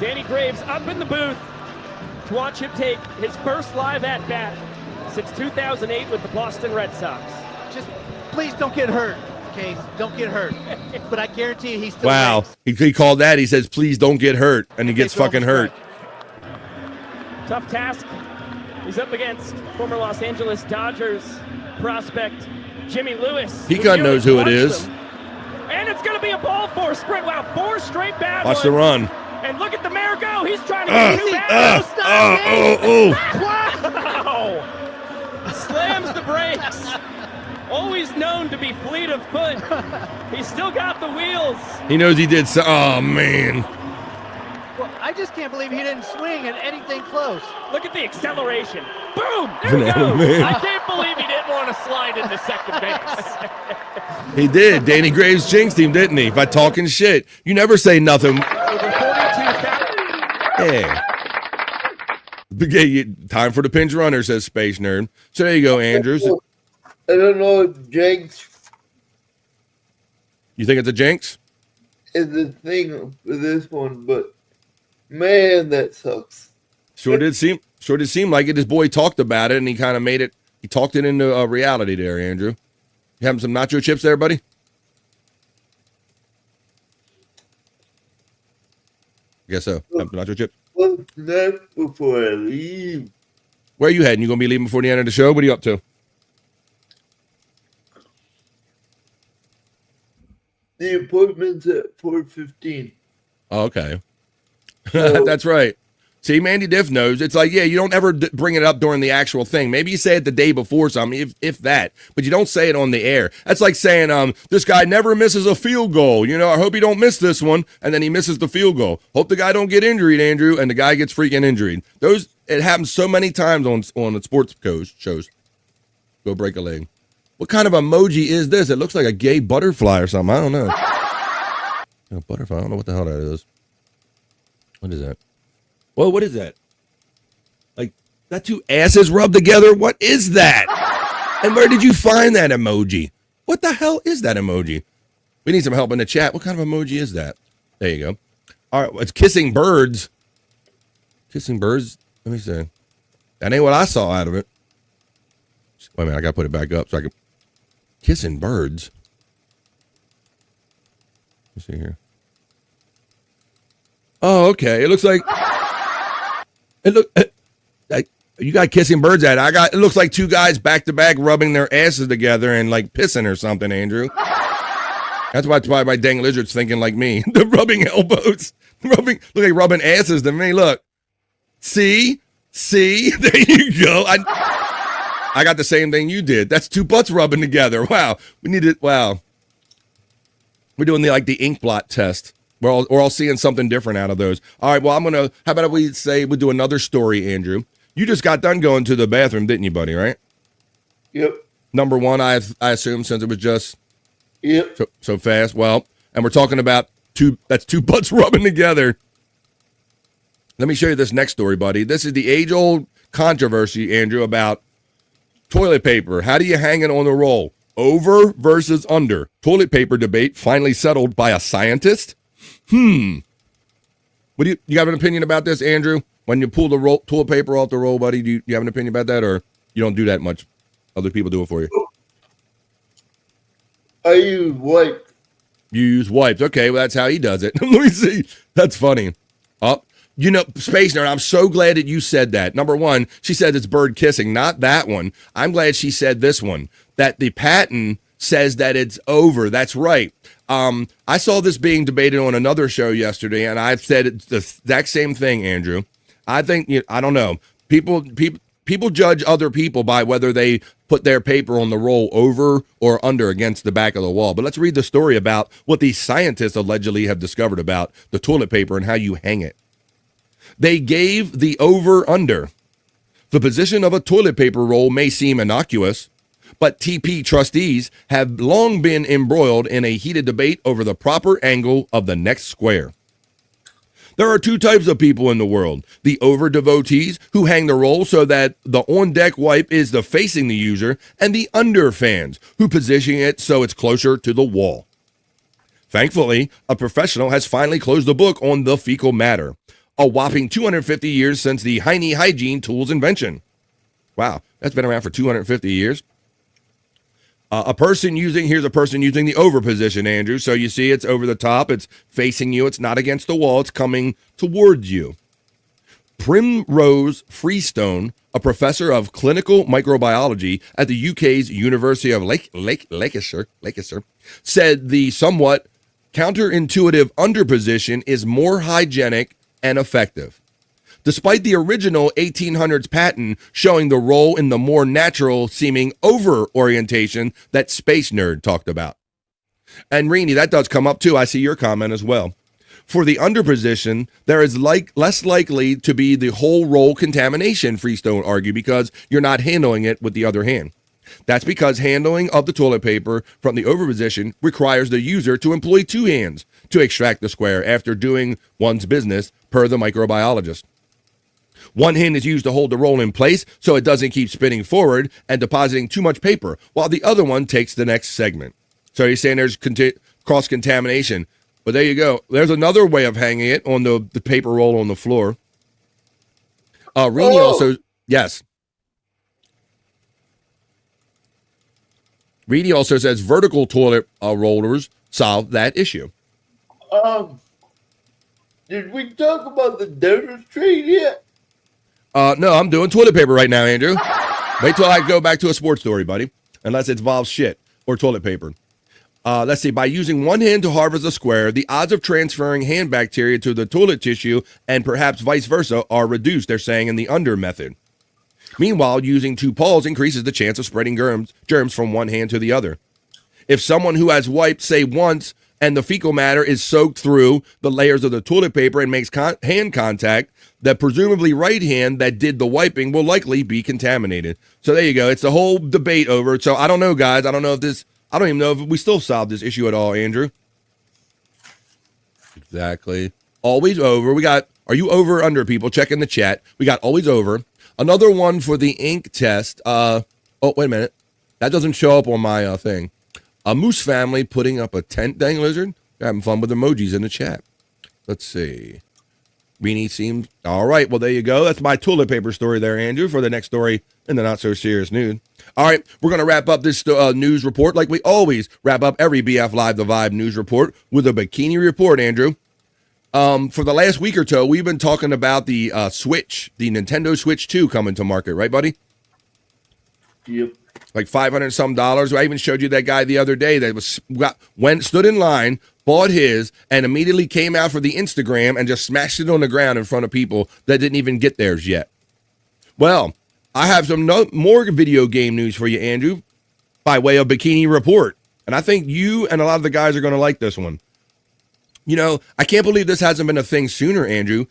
Danny Graves, up in the booth to watch him take his first live at-bat since 2008 with the Boston Red Sox. Just please don't get hurt, Case. Don't get hurt. But I guarantee you he's still wow. He called that. He says, please don't get hurt. And he gets fucking hurt. Tough task. He's up against former Los Angeles Dodgers prospect Jimmy Lewis. He kind of knows who it is. And it's going to be a ball 4 sprint. Wow, 4 straight bad Watch ones. the run. And look at the mayor go. He's trying to get 2 bad. Wow. Slams the brakes. Always known to be fleet of foot. He's still got the wheels. He knows he did so. Oh, man. Well, I just can't believe he didn't swing at anything close. Look at the acceleration. Boom! There Banana we go. Man. I can't believe he didn't want to slide into second base. He did. Danny Graves jinxed him, didn't he? By talking shit. You never say nothing. Yeah. Time for the pinch runner, says Space Nerd. So there you go, Andrews. I don't know if jinx You think it's a jinx? is the thing for this one, but man, that sucks. Sure did seem like it. His boy talked about it, and he kind of made it. He talked it into a reality there, Andrew. You having some nacho chips there, buddy? I guess so. Having some nacho chips. What's that before I leave? Where are you heading? You gonna be leaving before the end of the show? What are you up to? The appointment's at 4:15. Oh, okay. So- That's right. See, Mandy Diff knows. It's like, yeah, you don't ever bring it up during the actual thing. Maybe you say it the day before something, if that, but you don't say it on the air. That's like saying, this guy never misses a field goal. You know, I hope he don't miss this one, and then he misses the field goal. Hope the guy don't get injured, Andrew, and the guy gets freaking injured. It happens so many times on the sports shows. Go break a leg. What kind of emoji is this? It looks like a gay butterfly or something. I don't know. A butterfly. I don't know what the hell that is. What is that? Whoa, what is that? Like, that two asses rubbed together? What is that? And where did you find that emoji? What the hell is that emoji? We need some help in the chat. What kind of emoji is that? There you go. All right, it's kissing birds. Kissing birds? Let me see. That ain't what I saw out of it. Wait a minute, I gotta put it back up so I can... Kissing birds? Let's see here. Oh, okay. It looks like... you got kissing birds at it. It looks like two guys back to back rubbing their asses together and like pissing or something, Andrew. That's why my dang lizard's thinking like me. The rubbing elbows. Look like rubbing asses to me. Look. See? There you go. I got the same thing you did. That's two butts rubbing together. Wow. Wow. We're doing the ink blot test. We're all seeing something different out of those. All right, well, how about we do another story, Andrew? You just got done going to the bathroom, didn't you, buddy, right? Yep. Number one, I assume, since it was just yep. so fast. Well, and we're talking about two butts rubbing together. Let me show you this next story, buddy. This is the age-old controversy, Andrew, about toilet paper. How do you hang it on the roll? Over versus under. Toilet paper debate finally settled by a scientist? What do you have an opinion about this, Andrew? When you pull the toilet paper off the roll, buddy, do you have an opinion about that, or you don't do that much? Other people do it for you. I use wipes. You use wipes. Okay, well, that's how he does it. Let me see. That's funny. Space Nerd, I'm so glad that you said that. Number one, she said it's bird kissing, not that one. I'm glad she said this one, that the patent says that it's over. That's right. I saw this being debated on another show yesterday, and I've said it's the exact same thing, Andrew. I think, I don't know. People judge other people by whether they put their paper on the roll over or under against the back of the wall. But let's read the story about what these scientists allegedly have discovered about the toilet paper and how you hang it. They gave the over-under. The position of a toilet paper roll may seem innocuous, but TP trustees have long been embroiled in a heated debate over the proper angle of the next square. There are two types of people in the world: the over devotees who hang the roll so that the on-deck wipe is facing the user, and the under fans who position it so it's closer to the wall. Thankfully, a professional has finally closed the book on the fecal matter, a whopping 250 years since the Heine hygiene tool's invention. Wow, that's been around for 250 years. Here's a person using the over position, Andrew. So you see it's over the top, it's facing you, it's not against the wall, it's coming towards you. Primrose Freestone, a professor of clinical microbiology at the UK's University of Lancashire, said the somewhat counterintuitive under position is more hygienic and effective. Despite the original 1800s patent showing the roll in the more natural seeming over orientation that Space Nerd talked about. And Rini, that does come up too. I see your comment as well. For the under position, there is less likely to be the whole roll contamination, Freestone argued, because you're not handling it with the other hand. That's because handling of the toilet paper from the over position requires the user to employ two hands to extract the square after doing one's business, per the microbiologist. One hand is used to hold the roll in place so it doesn't keep spinning forward and depositing too much paper, while the other one takes the next segment. So he's saying there's cross-contamination. But there you go. There's another way of hanging it on the paper roll on the floor. Rini also, yes. Reedy also says vertical toilet rollers solve that issue. Did we talk about the dentist trade yet? No, I'm doing toilet paper right now, Andrew. Wait till I go back to a sports story, buddy. Unless it involves shit or toilet paper. Let's see. By using one hand to harvest a square, the odds of transferring hand bacteria to the toilet tissue and perhaps vice versa are reduced, they're saying, in the under method. Meanwhile, using two paws increases the chance of spreading germs from one hand to the other. If someone who has wiped, say, once, and the fecal matter is soaked through the layers of the toilet paper and makes hand contact, the presumably right hand that did the wiping will likely be contaminated. So there you go. It's the whole debate over it. So I don't know, guys. I don't even know if we still solved this issue at all, Andrew. Exactly. Always over. Are you over or under, people? Check in the chat. We got always over. Another one for the ink test. Oh, wait a minute. That doesn't show up on my thing. A moose family putting up a tent, dang lizard. They're having fun with emojis in the chat. Let's see. Weenie seems all right. Well, there you go. That's my toilet paper story there, Andrew, for the next story in the not so serious news. All right, we're going to wrap up this news report like we always wrap up every BF Live The Vibe news report with a bikini report, Andrew. For the last week or so, we've been talking about the Switch, the Nintendo Switch 2 coming to market, right, buddy? Yep. Like $500 some. I even showed you that guy the other day that stood in line, bought his, and immediately came out for the Instagram and just smashed it on the ground in front of people that didn't even get theirs yet. Well, I have some more video game news for you, Andrew, by way of bikini report. And I think you and a lot of the guys are going to like this one. You know, I can't believe this hasn't been a thing sooner, Andrew.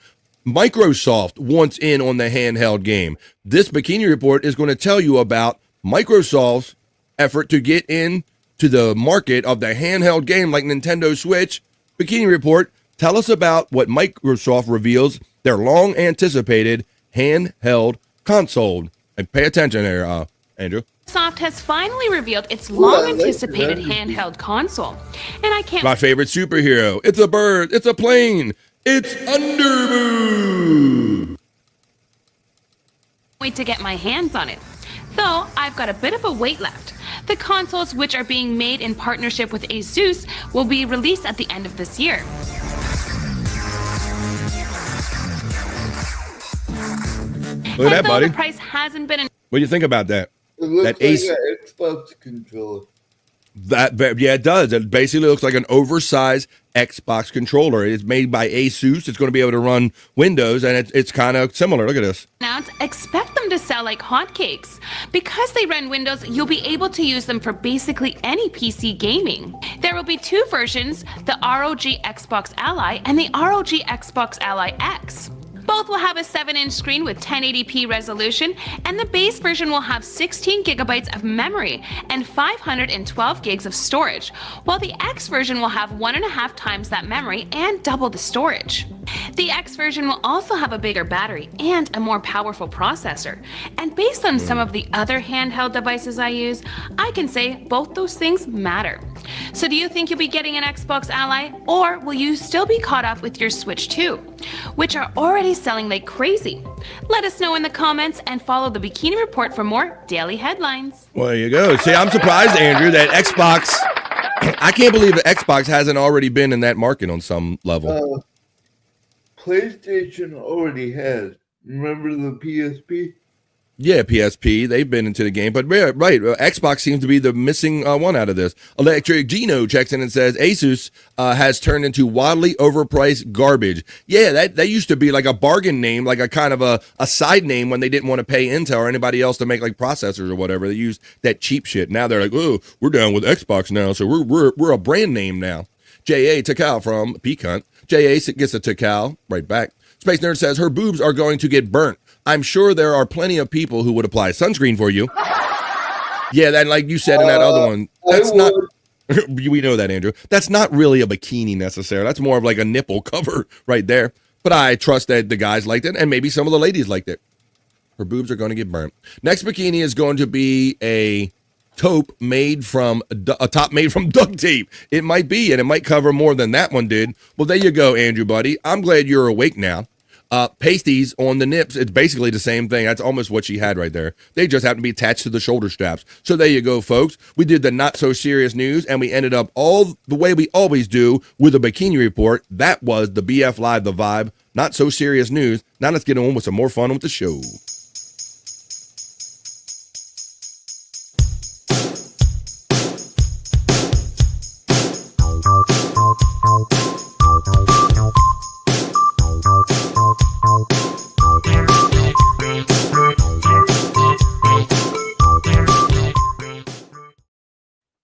Microsoft wants in on the handheld game. This bikini report is going to tell you about Microsoft's effort to get in to the market of the handheld game like Nintendo Switch. Bikini report, tell us about what Microsoft reveals their long-anticipated handheld console. And pay attention there, Andrew. Microsoft has finally revealed its long-anticipated handheld console. And I can't... My favorite superhero. It's a bird. It's a plane. It's Underboo. Wait to get my hands on it. Though I've got a bit of a wait left. The consoles, which are being made in partnership with Asus, will be released at the end of this year. Look at that, buddy. The price hasn't been... What do you think about that? It looks that like an Xbox controller. Yeah, it does. It basically looks like an oversized Xbox controller. It's made by Asus. It's going to be able to run Windows, and it's kind of similar. Look at this. Now, expect them to sell like hotcakes. Because they run Windows, you'll be able to use them for basically any PC gaming. There will be two versions, the ROG Xbox Ally and the ROG Xbox Ally X. Both will have a 7-inch screen with 1080p resolution, and the base version will have 16 gigabytes of memory and 512 gigs of storage, while the X version will have 1.5 times that memory and double the storage. The X version will also have a bigger battery and a more powerful processor. And based on some of the other handheld devices I use, I can say both those things matter. So do you think you'll be getting an Xbox Ally, or will you still be caught up with your Switch 2, which are already selling like crazy? Let us know in the comments and follow the Bikini Report for more daily headlines. Well, there you go. See, I'm surprised, Andrew, that Xbox... I can't believe that Xbox hasn't already been in that market on some level. PlayStation already has. Remember the PSP? Yeah, PSP, they've been into the game, but right, Xbox seems to be the missing one out of this. Electric Gino checks in and says Asus has turned into wildly overpriced garbage. Yeah, that used to be like a bargain name, like a kind of a side name when they didn't want to pay Intel or anybody else to make like processors or whatever. They used that cheap shit. Now they're like, oh, we're down with Xbox now, so we're a brand name now. J.A. Takal from Peacunt J.A. gets a Tikal right back. Space Nerd says her boobs are going to get burnt. I'm sure there are plenty of people who would apply sunscreen for you. Yeah, that like you said in that other one. That's not. We know that, Andrew. That's not really a bikini necessarily. That's more of like a nipple cover right there. But I trust that the guys liked it, and maybe some of the ladies liked it. Her boobs are going to get burnt. Next bikini is going to be a top made from duct tape. It might be, and it might cover more than that one did. Well, there you go, Andrew, buddy. I'm glad you're awake now. Pasties on the nips, it's basically the same thing. That's almost what she had right there. They just happen to be attached to the shoulder straps. So there you go, folks. We did the not so serious news, and we ended up all the way we always do with a bikini report. That was the BF Live, the vibe. Not so serious news. Now let's get on with some more fun with the show.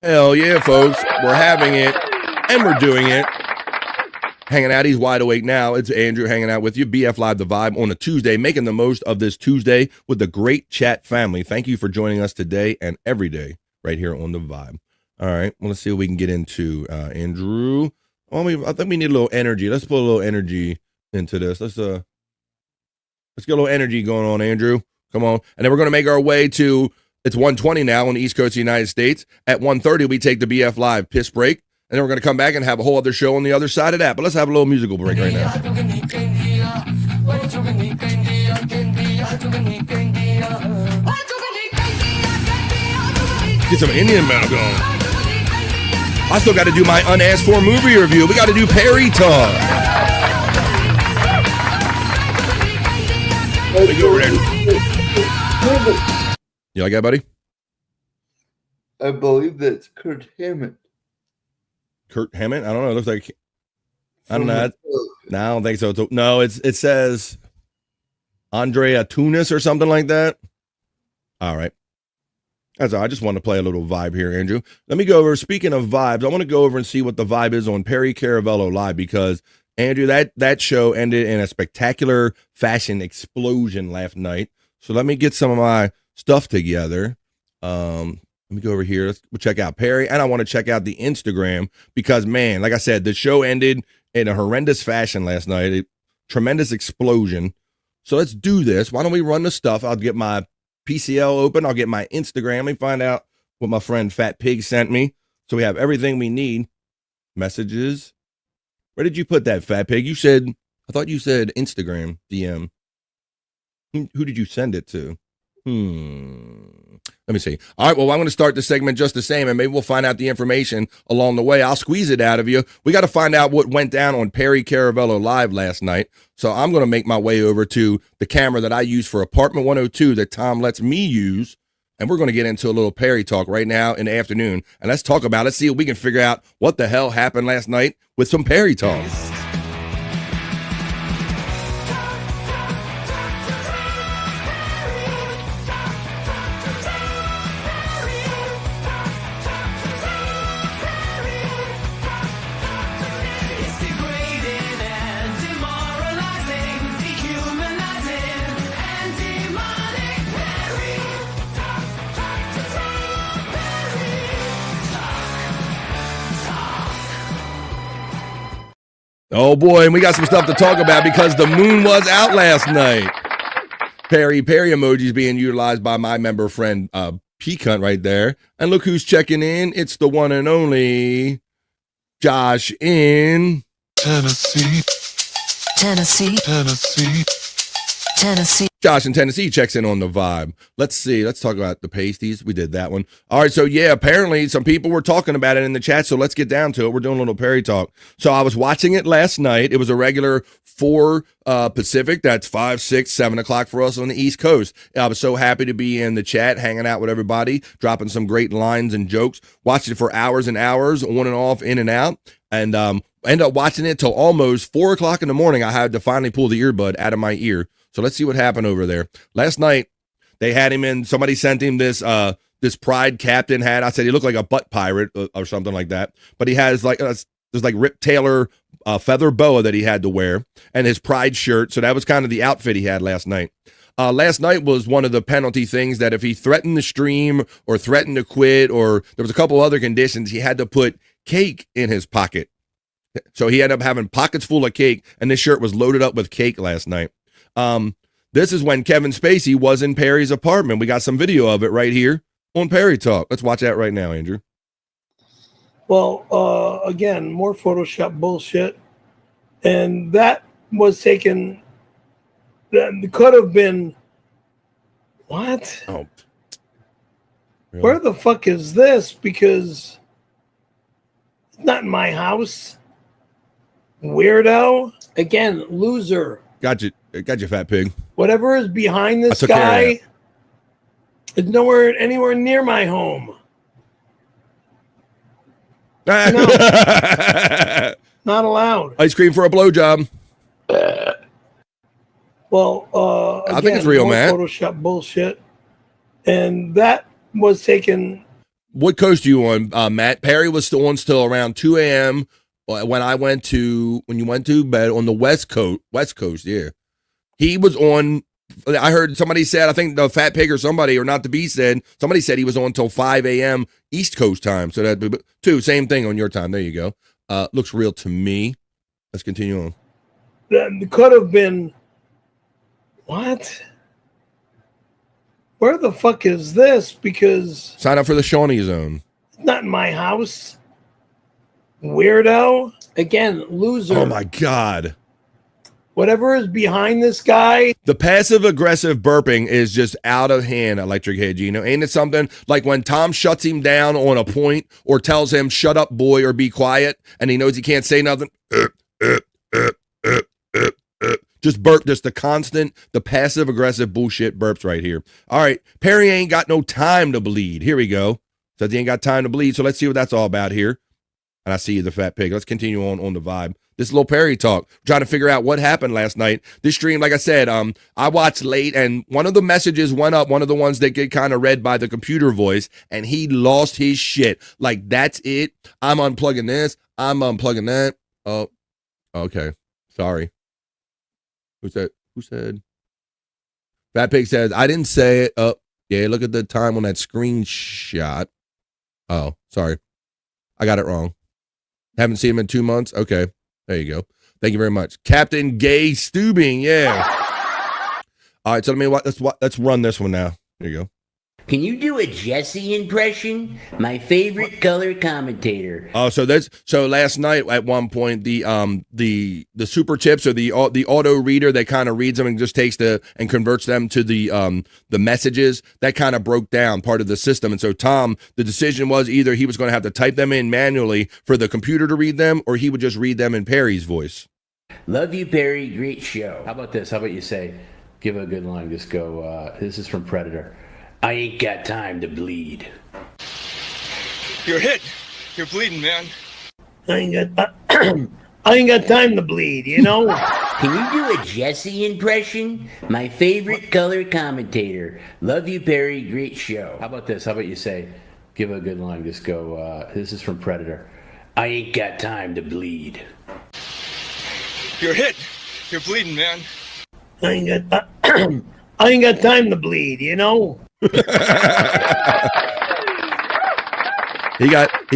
Hell yeah, folks. We're having it, and we're doing it. Hanging out, he's wide awake now. It's Andrew hanging out with you. BF Live, the vibe on a Tuesday, making the most of this Tuesday with the great chat family. Thank you for joining us today and every day right here on the vibe. All right, well, let's see what we can get into, Andrew. I think we need a little energy. Let's put a little energy into this. Let's get a little energy going on, Andrew. Come on. And then we're going to make our way to, it's 1:20 now on the East Coast of the United States. At 1:30, we take the BF Live piss break. And then we're going to come back and have a whole other show on the other side of that. But let's have a little musical break right now. Get some Indian metal going. I still got to do my unasked for movie review. We got to do Perry Talk. Let me go over there. You like that, buddy? I believe that's Kurt Hammett. Kurt Hammett? I don't know. It looks like, I don't know. No, I don't think so. No, it says Andrea Tunis or something like that. All right. That's all. I just want to play a little vibe here, Andrew. Let me go over. Speaking of vibes, I want to go over and see what the vibe is on Perry Caravello Live because, Andrew, that show ended in a spectacular fashion explosion last night. So let me get some of my stuff together. Let me go over here. We'll check out Perry, and I want to check out the Instagram because, man, like I said, the show ended in a horrendous fashion last night. A tremendous explosion. So let's do this. Why don't we run the stuff? I'll get my PCL open. I'll get my Instagram. Let me find out what my friend Fat Pig sent me. So we have everything we need. Messages. Where did you put that, Fat Pig? I thought you said Instagram DM. Who did you send it to? Let me see. All right, well, I'm going to start the segment just the same, and maybe we'll find out the information along the way. I'll squeeze it out of you. We got to find out what went down on Perry Caravello Live last night. So I'm going to make my way over to the camera that I use for Apartment 102 that Tom lets me use, and we're going to get into a little Perry talk right now in the afternoon. And let's talk about it. Let's see if we can figure out what the hell happened last night with some Perry talk. Oh boy, and we got some stuff to talk about because the moon was out last night. Perry emojis being utilized by my member friend P-Cunt right there. And look who's checking in. It's the one and only Josh in Tennessee. Josh in Tennessee checks in on the vibe. Let's see. Let's talk about the pasties. We did that one. All right. So, yeah, apparently some people were talking about it in the chat. So let's get down to it. We're doing a little Perry talk. So I was watching it last night. It was a regular 4 Pacific. That's 5, 6, 7 o'clock for us on the East Coast. I was so happy to be in the chat, hanging out with everybody, dropping some great lines and jokes, watching it for hours and hours, on and off, in and out. And ended up watching it till almost 4 o'clock in the morning. I had to finally pull the earbud out of my ear. So let's see what happened over there. Last night, they had him in. Somebody sent him this Pride Captain hat. I said he looked like a butt pirate or something like that. But he has like this like Rip Taylor feather boa that he had to wear, and his pride shirt. So that was kind of the outfit he had last night. Last night was one of the penalty things that if he threatened the stream or threatened to quit, or there was a couple other conditions, he had to put cake in his pocket. So he ended up having pockets full of cake, and this shirt was loaded up with cake last night. This is when Kevin Spacey was in Perry's apartment. We got some video of it right here on Perry Talk. Let's watch that right now, Andrew. Well, again, more Photoshop bullshit. And that was taken, that could have been, what? Oh. Really? Where the fuck is this? Because it's not in my house. Weirdo. Again, loser. Got you, fat pig. Whatever is behind this I took care of guy is nowhere, anywhere near my home. No. Not allowed. Ice cream for a blowjob. Well, I think it's real, more Matt. Photoshop bullshit. And that was taken. What coast are you on, Matt? Perry was still on around 2 a.m. when you went to bed on the West Coast, yeah. He was on, I heard somebody said, I think the Fat Pig or somebody, or not the Beast said, somebody said he was on until 5 a.m. East Coast time. So that'd be two, same thing on your time. There you go. Looks real to me. Let's continue on. That could have been, what? Where the fuck is this? Because sign up for the Shawnee Zone. It's not in my house. Weirdo. Again, loser. Oh my God. Whatever is behind this guy. The passive aggressive burping is just out of hand, Electric Head Gino. Ain't it something? Like when Tom shuts him down on a point or tells him, shut up, boy, or be quiet, and he knows he can't say nothing. Just burp, just the passive aggressive bullshit burps right here. All right, Perry ain't got no time to bleed. Here we go. Says he ain't got time to bleed, so let's see what that's all about here. And I see you, the fat pig. Let's continue on the vibe. This little Perry talk, trying to figure out what happened last night. This stream, like I said, I watched late, and one of the messages went up, one of the ones that get kind of read by the computer voice, and he lost his shit. Like, that's it. I'm unplugging this. I'm unplugging that. Oh, okay. Sorry. Who said? Fat Pig says, I didn't say it. Oh, yeah, look at the time on that screenshot. Oh, sorry. I got it wrong. Haven't seen him in 2 months? Okay. There you go. Thank you very much. Captain Gay Stubing, yeah. All right, so let's run this one now. Here you go. Can you do a Jesse impression? My favorite color commentator. Oh, so last night at one point the super tips or the auto reader that kind of reads them and just takes and converts them to the messages, that kind of broke down part of the system. And so Tom, the decision was either he was going to have to type them in manually for the computer to read them, or he would just read them in Perry's voice. Love you, Perry. Great show. How about this? How about you say, give a good line. Just go, this is from Predator. I ain't got time to bleed. You're hit. You're bleeding, man. I ain't got time to bleed, you know? Can you do a Jesse impression? My favorite color commentator. Love you, Perry. Great show. How about this? How about you say, give a good line. Just go, this is from Predator. I ain't got time to bleed. You're hit. You're bleeding, man. I ain't got time to bleed, you know? He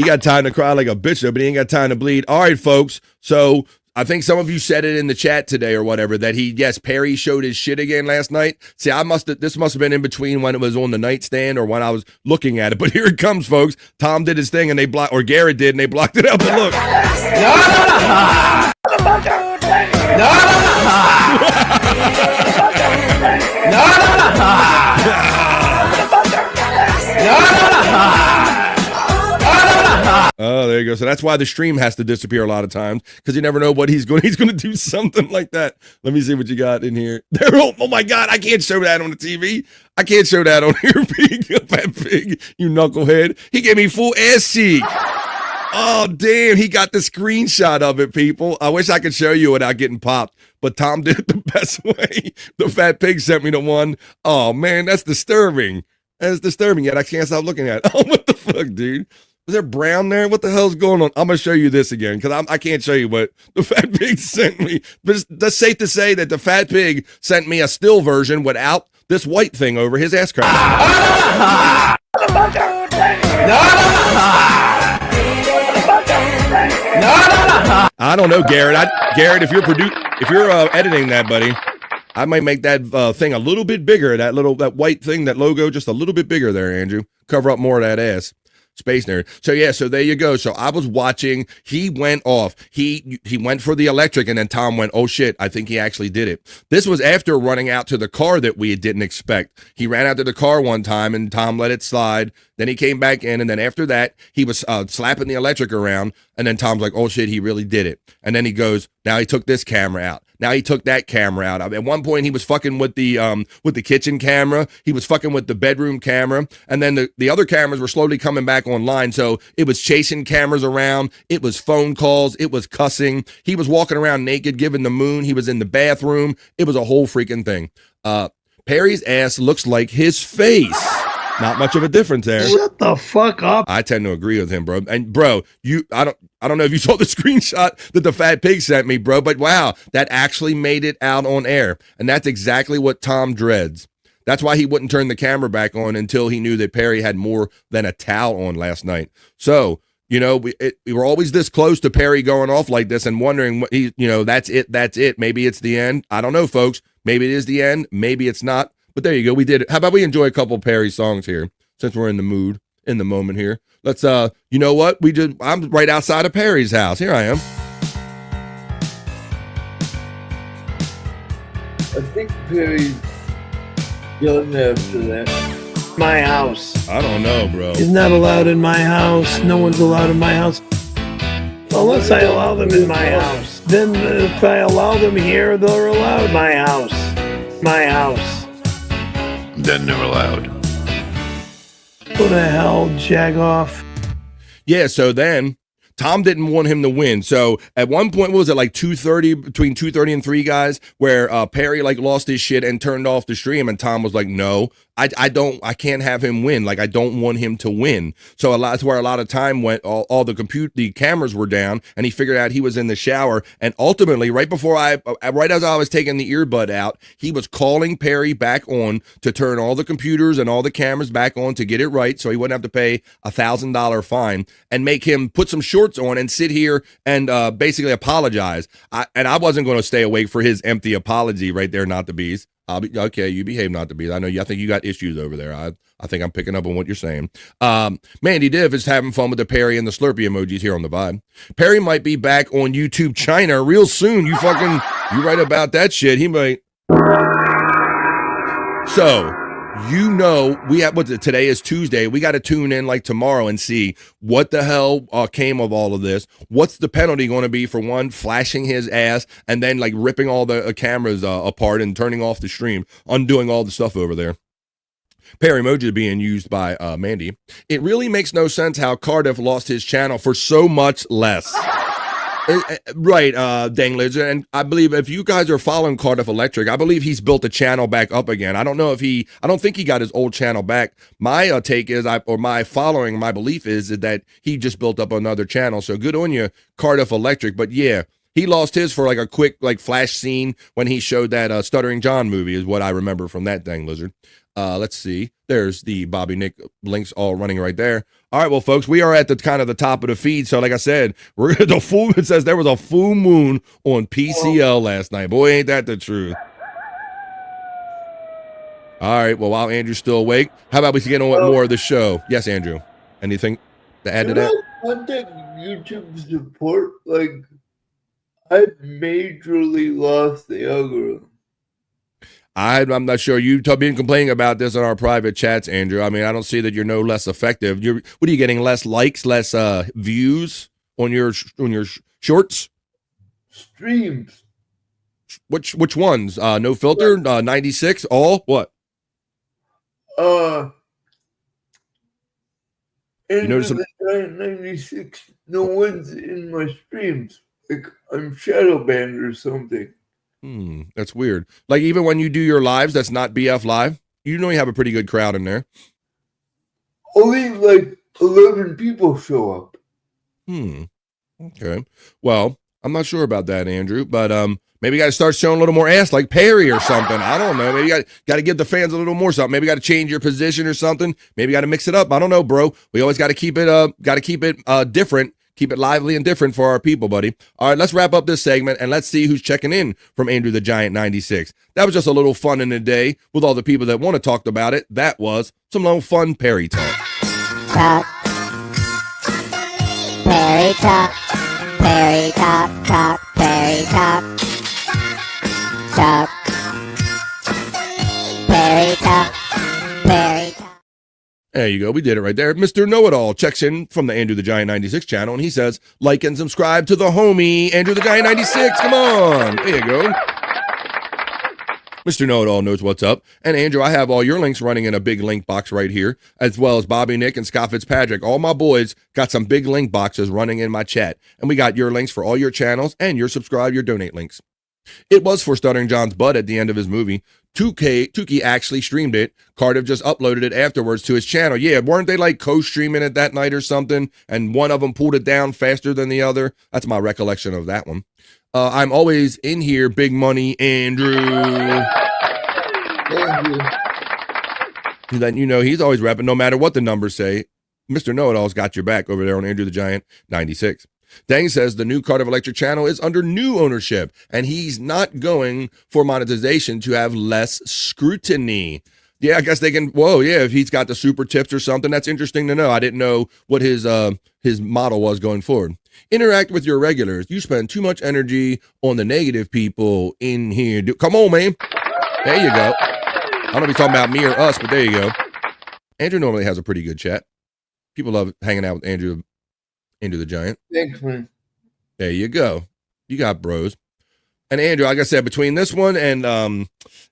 got time to cry like a bitch, but he ain't got time to bleed. All right, folks. So I think some of you said it in the chat today or whatever that Perry showed his shit again last night. See, this must have been in between when it was on the nightstand or when I was looking at it. But here it comes, folks. Tom did his thing and Garrett did, and they blocked it out. But look. Oh, there you go. So that's why the stream has to disappear a lot of times, because you never know what he's going to do something like that. Let me see what you got in here. Oh my God, I can't show that on the TV. I can't show that on here, Fat Pig, you knucklehead. He gave me full ass cheek. Oh, damn. He got the screenshot of it, people. I wish I could show you without getting popped, but Tom did it the best way. The Fat Pig sent me the one. Oh, man, that's disturbing. That's disturbing, yet I can't stop looking at it. Oh, what the fuck, dude? Is there brown there? What the hell's going on? I'm gonna show you this again because I can't show you what the Fat Pig sent me. But that's safe to say that the Fat Pig sent me a still version without this white thing over his ass crack. I don't know, Garrett. Garrett, if you're editing that, buddy, I might make that thing a little bit bigger. That white thing, that logo, just a little bit bigger there, Andrew. Cover up more of that ass. Space nerd. So yeah, so there you go. So I was watching. He went off. He went for the electric, and then Tom went, "Oh shit! I think he actually did it." This was after running out to the car that we didn't expect. He ran out to the car one time, and Tom let it slide. Then he came back in, and then after that, he was slapping the electric around, and then Tom's like, "Oh shit! He really did it." And then he goes, "Now he took this camera out. Now he took that camera out." At one point, he was fucking with the kitchen camera. He was fucking with the bedroom camera, and then the other cameras were slowly coming back online. So it was chasing cameras around. It was phone calls. It was cussing. He was walking around naked, giving the moon. He was in the bathroom. It was a whole freaking thing. Perry's ass looks like his face. Not much of a difference there. Shut the fuck up. I tend to agree with him, bro. And bro, I don't know if you saw the screenshot that the Fat Pig sent me, bro, but wow, that actually made it out on air. And that's exactly what Tom dreads. That's why he wouldn't turn the camera back on until he knew that Perry had more than a towel on last night. So, you know, we were always this close to Perry going off like this and wondering what that's it. Maybe it's the end. I don't know, folks. Maybe it is the end. Maybe it's not. But there you go. We did it. How about we enjoy a couple Perry songs here since we're in the mood, in the moment here. Let's, you know what? I'm right outside of Perry's house. Here I am. I think Perry's done after that. My house. I don't know, bro. He's not allowed in my house. No one's allowed in my house. Unless I allow them in my house. Then if I allow them here, they're allowed. My house. My house. Then they're allowed. What the hell, Jagoff? Yeah, so then Tom didn't want him to win. So at one point, what was it, like 2:30, between 2:30 and 3, guys, where Perry like lost his shit and turned off the stream, and Tom was like, no, I can't have him win. Like, I don't want him to win. So that's where a lot of time went. All the cameras were down, and he figured out he was in the shower. And ultimately, right as I was taking the earbud out, he was calling Perry back on to turn all the computers and all the cameras back on to get it right, so he wouldn't have to pay $1,000 fine and make him put some shorts on and sit here and basically apologize. I wasn't going to stay awake for his empty apology right there, not the bees. Okay, you behave, not to be. I think you got issues over there. I think I'm picking up on what you're saying. Mandy Div is having fun with the Perry and the Slurpee emojis here on the Vibe. Perry might be back on YouTube China real soon. You right about that shit. He might. So, today is Tuesday. We got to tune in like tomorrow and see what the hell came of all of this. What's the penalty going to be for one, flashing his ass, and then like ripping all the cameras apart and turning off the stream, undoing all the stuff over there. Perry emoji being used by Mandy. It really makes no sense how Cardiff lost his channel for so much less. Right, Dang Lizard, and I believe if you guys are following Cardiff Electric, I believe he's built the channel back up again. I don't think he got his old channel back. My take is, my belief is that he just built up another channel. So good on you, Cardiff Electric. But yeah, he lost his for like a quick like flash scene when he showed that Stuttering John movie is what I remember from that, Dang Lizard. Let's see. There's the Bobby Nick links all running right there. All right, well, folks, we are at the kind of the top of the feed. So, like I said, it says there was a full moon on PCL last night. Boy, ain't that the truth. All right, well, while Andrew's still awake, how about we get on with more of the show? Yes, Andrew. Anything to add to that? Contact YouTube support, like, I majorly lost the algorithm. I'm not sure. You've been complaining about this in our private chats, Andrew. I mean, I don't see that you're no less effective. What are you getting? Less likes, less views on your shorts? Streams. Which ones? No filter, 96, all what? You notice the 96. No one's in my streams. Like I'm shadow banned or something. That's weird. Like even when you do your lives, that's not BF Live. You know you have a pretty good crowd in there. Only like 11 people show up. Okay. Well, I'm not sure about that, Andrew, but maybe you got to start showing a little more ass like Perry or something. I don't know. Maybe you got to give the fans a little more something. Maybe you got to change your position or something. Maybe you got to mix it up. I don't know, bro. We always got to keep it different. Keep it lively and different for our people, buddy. All right, let's wrap up this segment and let's see who's checking in from Andrew the Giant 96. That was just a little fun in the day with all the people that want to talk about it. That was some little fun Perry talk. Talk. Perry talk. Perry talk. Talk. Perry talk. Talk. Perry talk. Perry talk. There you go. We did it right there. Mr. Know-It-All checks in from the Andrew the Giant 96 channel, and he says, like and subscribe to the homie, Andrew the Giant 96. Come on. There you go. Mr. Know-It-All knows what's up. And Andrew, I have all your links running in a big link box right here, as well as Bobby Nick and Scott Fitzpatrick. All my boys got some big link boxes running in my chat. And we got your links for all your channels and your subscribe, your donate links. It was for Stuttering John's butt at the end of his movie. Tukey actually streamed it. Cardiff just uploaded it afterwards to his channel. Yeah, weren't they like co-streaming it that night or something? And one of them pulled it down faster than the other. That's my recollection of that one. I'm always in here, big money, Andrew. Then you know he's always repping no matter what the numbers say. Mr. Know-It-All's got your back over there on Andrew the Giant 96. Dang says the new Cardiff Electric channel is under new ownership, and he's not going for monetization to have less scrutiny. Yeah, I guess they can. Whoa, yeah, if he's got the super tips or something, that's interesting to know. I didn't know what his model was going forward. Interact with your regulars. You spend too much energy on the negative people in here. Come on, man. There you go. I don't know if he's talking about me or us, but there you go. Andrew normally has a pretty good chat. People love hanging out with Andrew the Giant. Thanks, man. There you go. You got bros. And Andrew, like I said, between this one and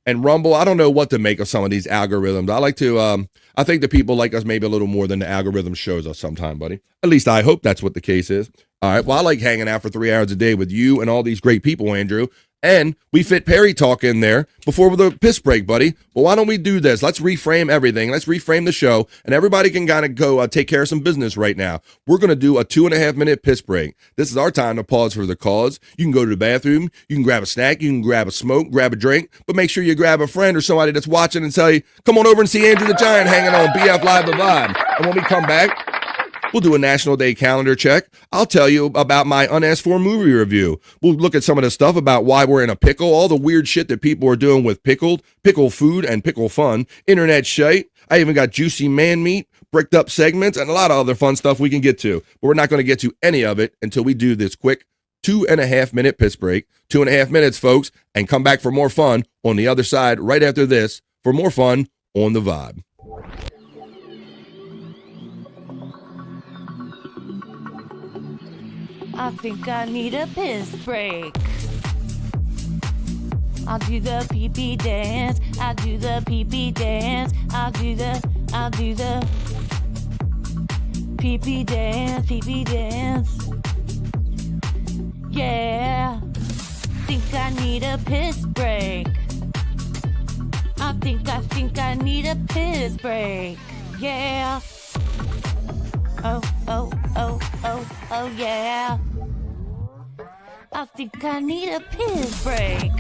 Rumble, I don't know what to make of some of these algorithms. I like to I think the people like us maybe a little more than the algorithm shows us sometime, buddy. At least I hope that's what the case is. All right. Well, I like hanging out for 3 hours a day with you and all these great people, Andrew. And we fit Perry talk in there before the piss break, buddy. Well, why don't we do this? Let's reframe everything. Let's reframe the show, and everybody can kind of go take care of some business right now. We're going to do a 2.5-minute piss break. This is our time to pause for the cause. You can go to the bathroom. You can grab a snack. You can grab a smoke, grab a drink, but make sure you grab a friend or somebody that's watching and say, come on over and see Andrew the Giant hanging on BF Live the Vibe. And when we come back, we'll do a National Day calendar check. I'll tell you about my unasked for movie review. We'll look at some of the stuff about why we're in a pickle, all the weird shit that people are doing with pickle food, and pickle fun. Internet Shyt. I even got juicy man meat, bricked up segments, and a lot of other fun stuff we can get to. But we're not going to get to any of it until we do this quick 2.5-minute piss break. 2.5 minutes, folks, and come back for more fun on the other side right after this for more fun on The Vibe. I think I need a piss break. I'll do the pee-pee dance. I'll do the pee-pee dance. I'll do the pee-pee dance, pee-pee dance. Yeah. Think I need a piss break. I think I need a piss break. Yeah. Oh, yeah. I think I need a piss break.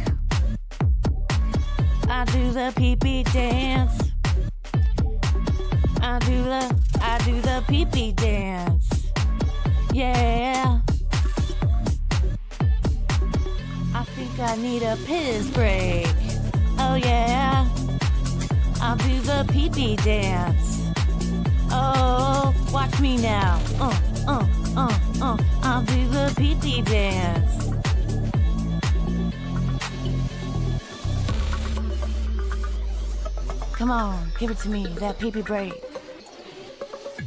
I do the pee-pee dance. I do the pee-pee dance. Yeah. I think I need a piss break. Oh yeah. I'll do the pee-pee dance. Oh, watch me now. I'll do the pee-pee dance. Come on, give it to me, that pee-pee break.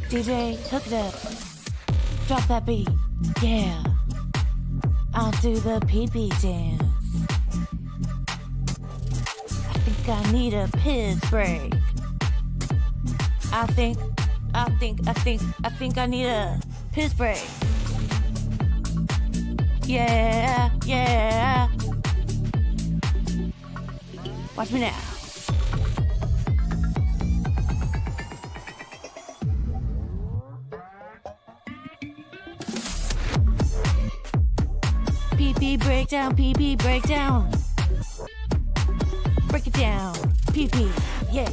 DJ, hook it up. Drop that beat. Yeah. I'll do the pee-pee dance. I think I need a piss break. I think I need a piss break. Yeah. Watch me now. breakdown, pee-pee, breakdown. Break it down, pee-pee, yeah.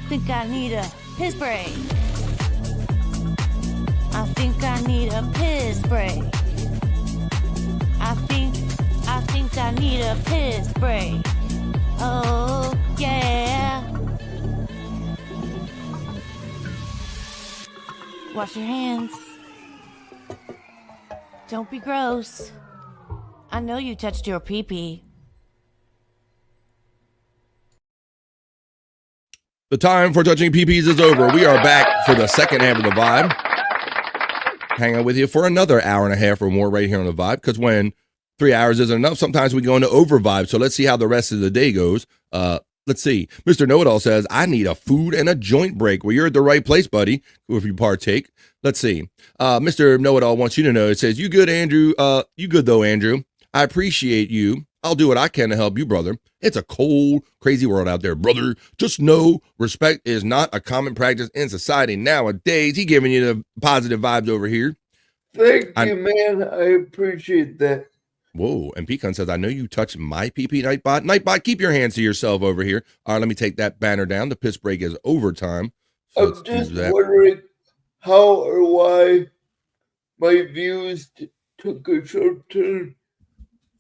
Think I need a piss break. I think I need a piss break. I think I need a piss break. Oh, yeah. Wash your hands. Don't be gross. I know you touched your pee-pee. The time for touching PPs is over. We are back for the second half of the Vibe. Hang out with you for another hour and a half or more right here on the Vibe, because when 3 hours isn't enough, sometimes we go into over Vibe. So let's see how the rest of the day goes. Let's see. Mr. Know-It-All says, I need a food and a joint break. Well, you're at the right place, buddy, if you partake. Let's see. Mr. Know-It-All wants you to know, it says, you good, Andrew? You good, though, Andrew. I appreciate you. I'll do what I can to help you, brother. It's a cold, crazy world out there, brother. Just know respect is not a common practice in society nowadays. He giving you the positive vibes over here. Thank you, man. I appreciate that. Whoa, and Pecan says, I know you touched my PP, Nightbot. Nightbot, keep your hands to yourself over here. All right, let me take that banner down. The piss break is overtime. So I'm just wondering how or why my views took a sharp turn.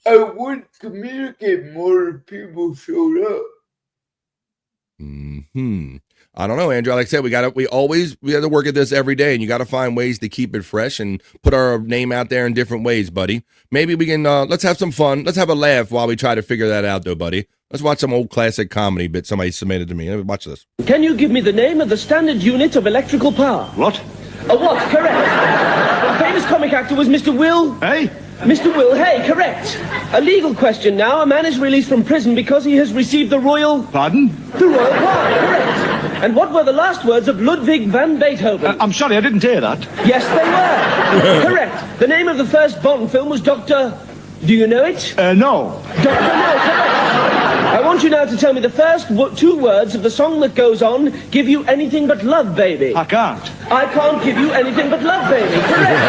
I would communicate more if people showed up. I don't know, Andrew. Like I said, we have to work at this every day, and you got to find ways to keep it fresh and put our name out there in different ways, buddy. Maybe we can, let's have some fun. Let's have a laugh while we try to figure that out, though, buddy. Let's watch some old classic comedy bit somebody submitted to me. Let me watch this. Can you give me the name of the standard unit of electrical power? What? A what? Correct. A famous comic actor was Mr. Will. Hey? Mr. Will Hay, correct. A legal question now. A man is released from prison because he has received the royal... Pardon? The royal pardon, correct. And what were the last words of Ludwig van Beethoven? I'm sorry, I didn't hear that. Yes, they were. Correct. The name of the first Bond film was Dr... Do you know it? No. Dr. No, correct. I want you now to tell me the first two words of the song that goes on, Give You Anything But Love, Baby. I can't. I can't give you anything but love, baby. Correct.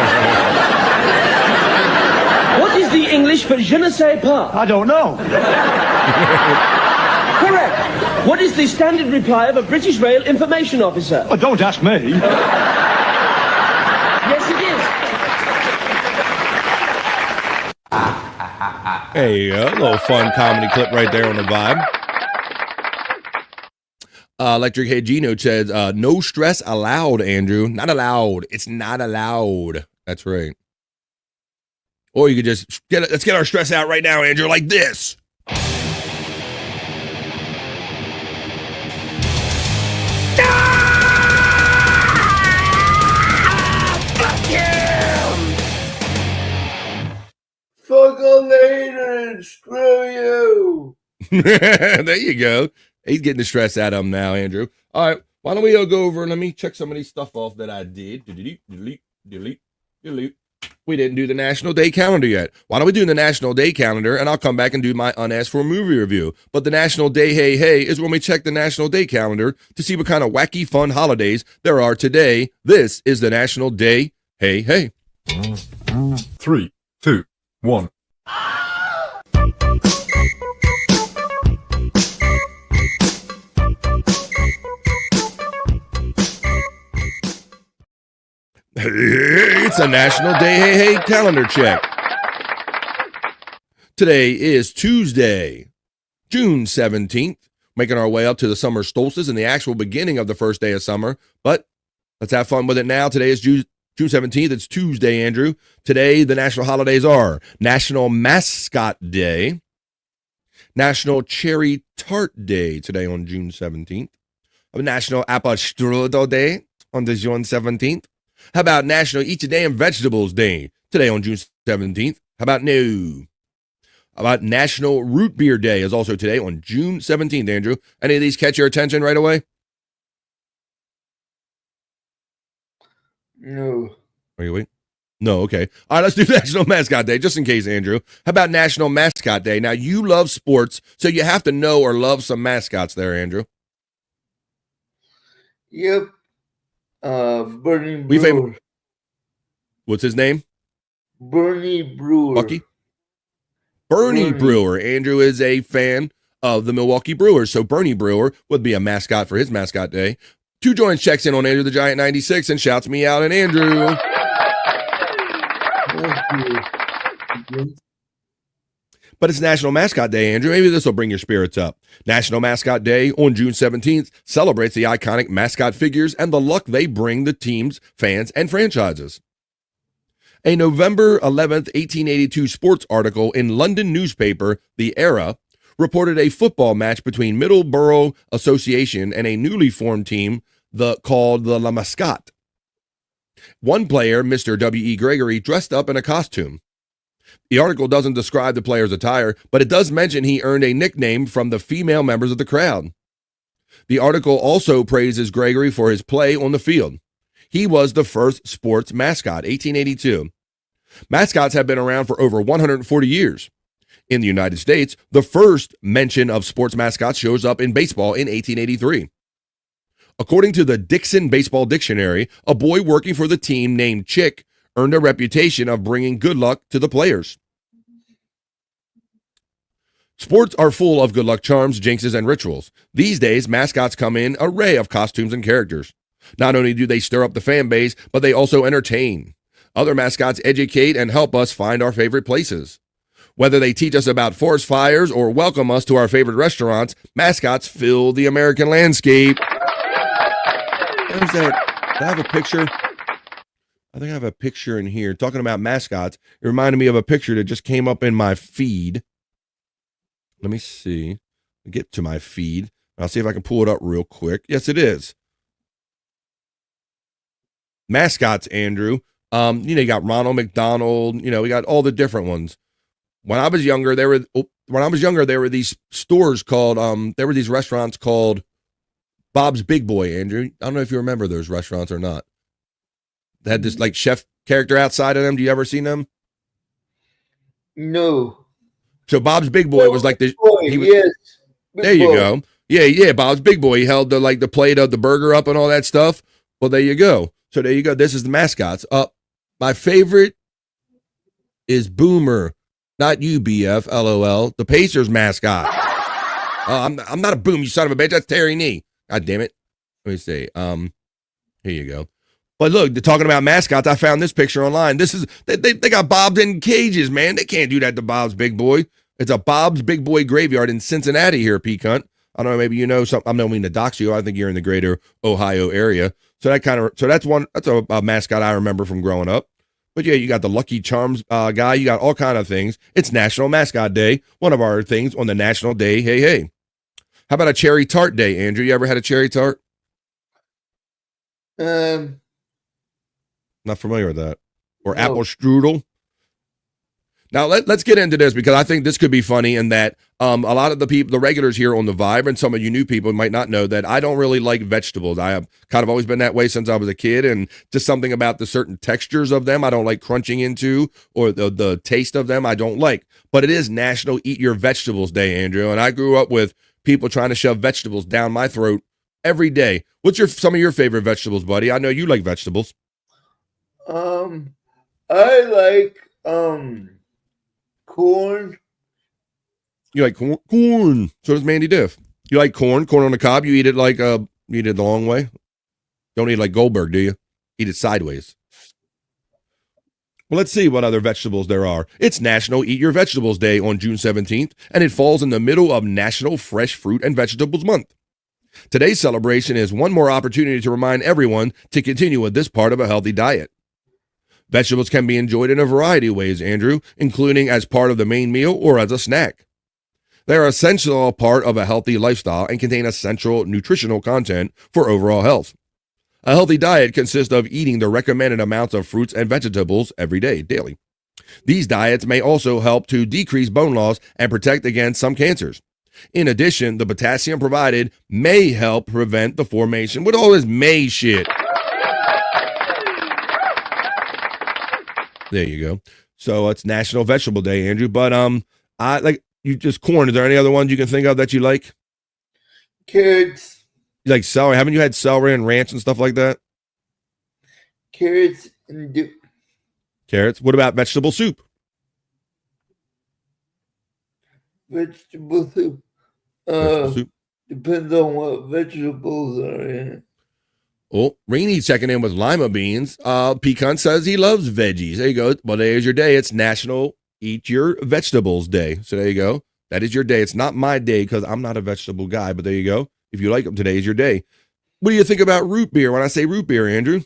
What is the English for je ne sais pas? I don't know. Correct. What is the standard reply of a British Rail information officer? Oh, don't ask me. Yes, it is. There you go. A little fun comedy clip right there on the Vibe. Electric Head Gino says, no stress allowed, Andrew. Not allowed. It's not allowed. That's right. Or you could just let's get our stress out right now, Andrew, like this. Fuck you later and screw you. There you go. He's getting the stress out of him now, Andrew. All right, why don't we go over and let me check some of these stuff off that I did. Delete. We didn't do the National Day calendar yet. Why don't we do the National Day calendar, and I'll come back and do my unasked for movie review. But the National Day hey is when we check the National Day calendar to see what kind of wacky fun holidays there are today. This is the National Day hey. 3, 2, 1. It's a National Day hey calendar check. Today is Tuesday, June 17th, making our way up to the summer solstice and the actual beginning of the first day of summer. But let's have fun with it now. Today is June 17th. It's Tuesday, Andrew. Today, the national holidays are National Mascot Day, National Cherry Tart Day, today on June 17th, National Apple Strudel Day on the June 17th. How about National Eat Your Damn Vegetables Day, today on June 17th? How about National Root Beer Day is also today on June 17th, Andrew. Any of these catch your attention right away? No. Are you waiting? No, okay. All right, let's do National Mascot Day, just in case, Andrew. How about National Mascot Day? Now, you love sports, so you have to know or love some mascots there, Andrew. Yep. Burning Blue. What's his name? Bernie Brewer. Bucky? Bernie Brewer. Andrew is a fan of the Milwaukee Brewers, so Bernie Brewer would be a mascot for his mascot day. Two Joins checks in on Andrew the Giant 96 and shouts me out and Andrew. But it's National Mascot Day, Andrew. Maybe this will bring your spirits up. National Mascot Day on June 17th celebrates the iconic mascot figures and the luck they bring the teams, fans, and franchises. A November 11th, 1882 sports article in London newspaper The Era reported a football match between Middlesbrough Association and a newly formed team called the La Mascotte. One player, Mr. W.E. Gregory, dressed up in a costume. The article doesn't describe the player's attire, but it does mention he earned a nickname from the female members of the crowd. The article also praises Gregory for his play on the field. He was the first sports mascot, 1882. Mascots have been around for over 140 years. In the United States, the first mention of sports mascots shows up in baseball in 1883. According to the Dixon Baseball Dictionary, a boy working for the team named Chick earned a reputation of bringing good luck to the players. Sports are full of good luck charms, jinxes, and rituals. These days, mascots come in an array of costumes and characters. Not only do they stir up the fan base, but they also entertain. Other mascots educate and help us find our favorite places. Whether they teach us about forest fires or welcome us to our favorite restaurants, mascots fill the American landscape. There's that. Do I have a picture? I think I have a picture in here. Talking about mascots, it reminded me of a picture that just came up in my feed. Let me see. Get to my feed. I'll see if I can pull it up real quick. Yes, it is. Mascots, Andrew. You got Ronald McDonald. We got all the different ones. When I was younger, there were these stores called. There were these restaurants called Bob's Big Boy. Andrew, I don't know if you remember those restaurants or not. They had this like chef character outside of them. Do you ever seen them? No. So Bob's Big Boy was like this. Yes. There you go. Yeah. Bob's Big Boy. He held the plate of the burger up and all that stuff. Well, there you go. So there you go. This is the mascots. My favorite is Boomer, not you, BF. LOL. The Pacers mascot. I'm not a boom, you son of a bitch. That's Terry Nee. God damn it. Let me see. Here you go. But look, they're talking about mascots. I found this picture online. This is they got Bob's in cages, man. They can't do that to Bob's Big Boy. It's a Bob's Big Boy graveyard in Cincinnati here, P-Cunt. I don't know, maybe you know something. I don't mean to dox you. I think you're in the greater Ohio area. So that's a mascot I remember from growing up. But yeah, you got the Lucky Charms guy. You got all kind of things. It's National Mascot Day. One of our things on the national day. Hey. How about a cherry tart day, Andrew? You ever had a cherry tart? Not familiar with that. Or no. Apple strudel. Now let's get into this because I think this could be funny in that a lot of the regulars here on the Vibe and some of you new people might not know that I don't really like vegetables. I have kind of always been that way since I was a kid, and just something about the certain textures of them I don't like crunching into, or the taste of them I don't like. But it is National Eat Your Vegetables Day, Andrew, and I grew up with people trying to shove vegetables down my throat every day. What's some of your favorite vegetables, buddy? I know you like vegetables. I like corn. You like corn. So does Mandy Diff. You like corn on the cob. You eat it like you eat it the long way. Don't eat it like Goldberg, do you? Eat it sideways. Well, let's see what other vegetables there are. It's National Eat Your Vegetables Day on June 17th, and it falls in the middle of National Fresh Fruit and Vegetables Month. Today's celebration is one more opportunity to remind everyone to continue with this part of a healthy diet. Vegetables can be enjoyed in a variety of ways, Andrew, including as part of the main meal or as a snack. They are essential part of a healthy lifestyle and contain essential nutritional content for overall health. A healthy diet consists of eating the recommended amounts of fruits and vegetables every day, daily. These diets may also help to decrease bone loss and protect against some cancers. In addition, the potassium provided may help prevent the formation. With all this may shit. There you go. So it's National Vegetable Day, Andrew. But I like you just corn. Is there any other ones you can think of that you like? Carrots. You like celery? Haven't you had celery and ranch and stuff like that? Carrots and Carrots. What about vegetable soup? Vegetable soup. Vegetable soup. Depends on what vegetables are in it. Oh, Rainey checking in with lima beans. Pecan says he loves veggies. There you go. Well, there's your day. It's National Eat Your Vegetables Day. So there you go. That is your day. It's not my day because I'm not a vegetable guy, but there you go. If you like them, today is your day. What do you think about root beer when I say root beer, Andrew?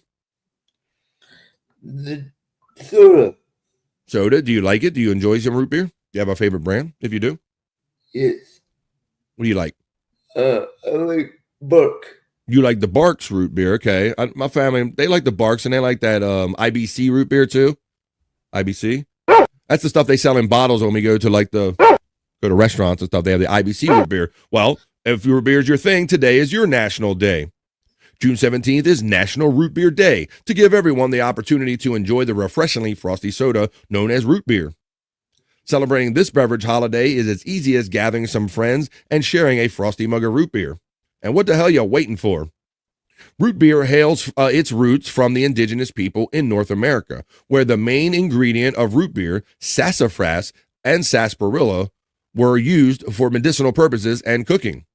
The soda. Soda. Do you like it? Do you enjoy some root beer? Do you have a favorite brand? If you do? Yes. What do you like? I like Bark. You like the Barks root beer. Okay. My family, they like the Barks and they like that IBC root beer too. IBC. That's the stuff they sell in bottles when we go to go to restaurants and stuff. They have the IBC root beer. Well, if root beer is your thing, today is your national day. June 17th is National Root Beer Day to give everyone the opportunity to enjoy the refreshingly frosty soda known as root beer. Celebrating this beverage holiday is as easy as gathering some friends and sharing a frosty mug of root beer. And what the hell you waiting for? Root beer hails its roots from the indigenous people in North America, where the main ingredient of root beer, sassafras and sarsaparilla, were used for medicinal purposes and cooking.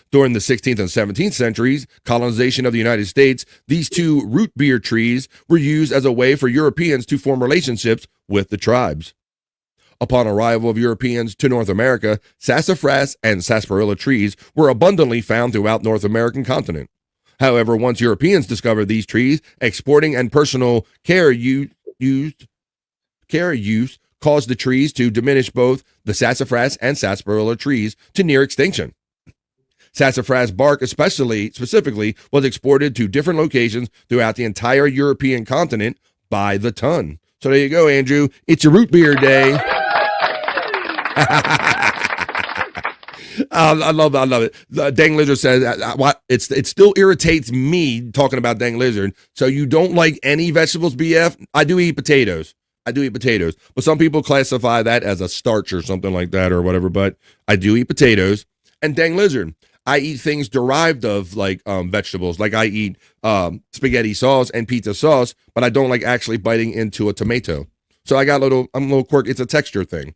During the 16th and 17th centuries, colonization of the United States, these two root beer trees were used as a way for Europeans to form relationships with the tribes. Upon arrival of Europeans to North America, sassafras and sarsaparilla trees were abundantly found throughout North American continent. However, once Europeans discovered these trees, exporting and personal care use caused the trees to diminish. Both the sassafras and sarsaparilla trees to near extinction. Sassafras bark specifically was exported to different locations throughout the entire European continent by the ton. So there you go, Andrew. It's your root beer day. I love it. Dang Lizard says it still irritates me talking about Dang Lizard. So you don't like any vegetables, BF? I do eat potatoes. But some people classify that as a starch or something like that or whatever. But I do eat potatoes. And Dang Lizard, I eat things derived of like vegetables. Like I eat spaghetti sauce and pizza sauce, but I don't like actually biting into a tomato. So I'm a little quirk. It's a texture thing.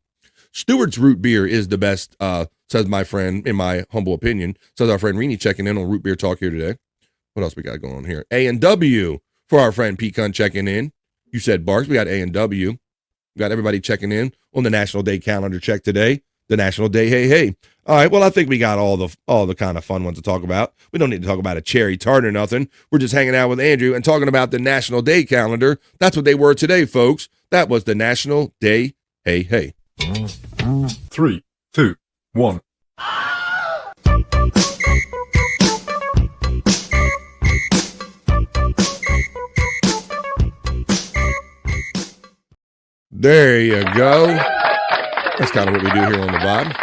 Stewart's root beer is the best, says my friend, in my humble opinion. Says our friend Rini checking in on Root Beer Talk here today. What else we got going on here? A&W for our friend Pecan checking in. You said Barks. We got A&W. We got everybody checking in on the National Day calendar check today. The National Day, hey. All right, well, I think we got all the kind of fun ones to talk about. We don't need to talk about a cherry tart or nothing. We're just hanging out with Andrew and talking about the National Day calendar. That's what they were today, folks. That was the National Day, hey. 3, 2, 1. There you go. That's kind of what we do here on the Vibe.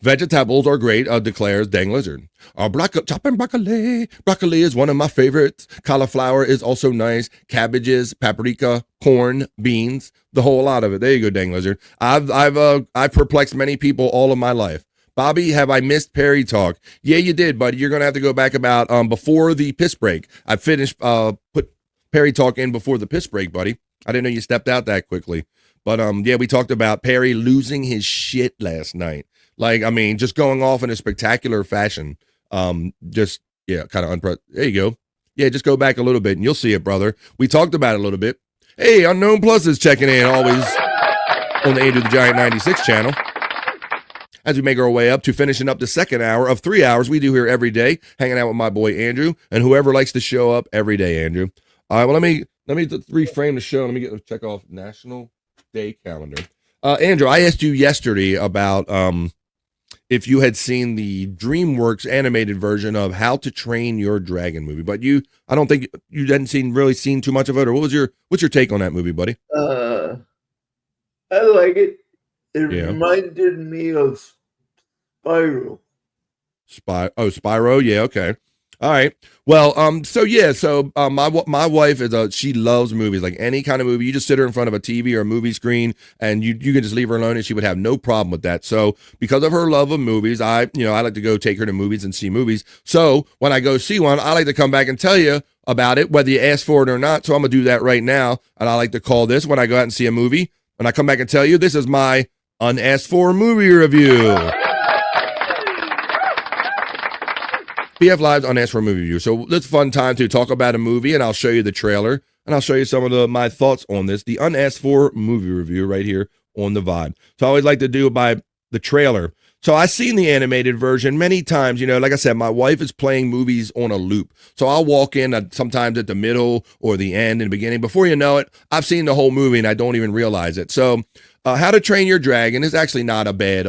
Vegetables are great, declares Dang Lizard. Chopping broccoli. Broccoli is one of my favorites. Cauliflower is also nice. Cabbages, paprika, corn, beans, the whole lot of it. There you go, Dang Lizard. I've perplexed many people all of my life. Bobby, have I missed Perry Talk? Yeah, you did, buddy. You're gonna have to go back about before the piss break. I finished put Perry Talk in before the piss break, buddy. I didn't know you stepped out that quickly. But yeah, we talked about Perry losing his shit last night. Like, I mean, just going off in a spectacular fashion. Kind of there you go. Yeah, just go back a little bit and you'll see it, brother. We talked about it a little bit. Hey, Unknown Plus is checking in always on the Andrew the Giant 96 channel. As we make our way up to finishing up the second hour of 3 hours we do here every day, hanging out with my boy Andrew and whoever likes to show up every day, Andrew. All right, well, let me reframe the show. Let me check off National Day calendar. Andrew, I asked you yesterday about if you had seen the DreamWorks animated version of How to Train Your Dragon movie, but I don't think you hadn't really seen too much of it. Or what's your take on that movie, buddy? I like it. It reminded me of Spyro. Spyro. Yeah. Okay. All right. Well, my wife she loves movies, like any kind of movie. You just sit her in front of a TV or a movie screen and you can just leave her alone and she would have no problem with that. So because of her love of movies, I like to go take her to movies and see movies. So when I go see one, I like to come back and tell you about it, whether you ask for it or not. So I'm going to do that right now. And I like to call this when I go out and see a movie. When I come back and tell you, this is my unasked for movie review. BF Live's unasked for movie review. So it's a fun time to talk about a movie, and I'll show you the trailer, and I'll show you some of my thoughts on this. The unasked for movie review right here on the Vibe. So I always like to do it by the trailer. So I've seen the animated version many times. You know, like I said, my wife is playing movies on a loop. So I'll walk in sometimes at the middle or the end and the beginning. Before you know it, I've seen the whole movie and I don't even realize it. So How to Train Your Dragon is actually not a bad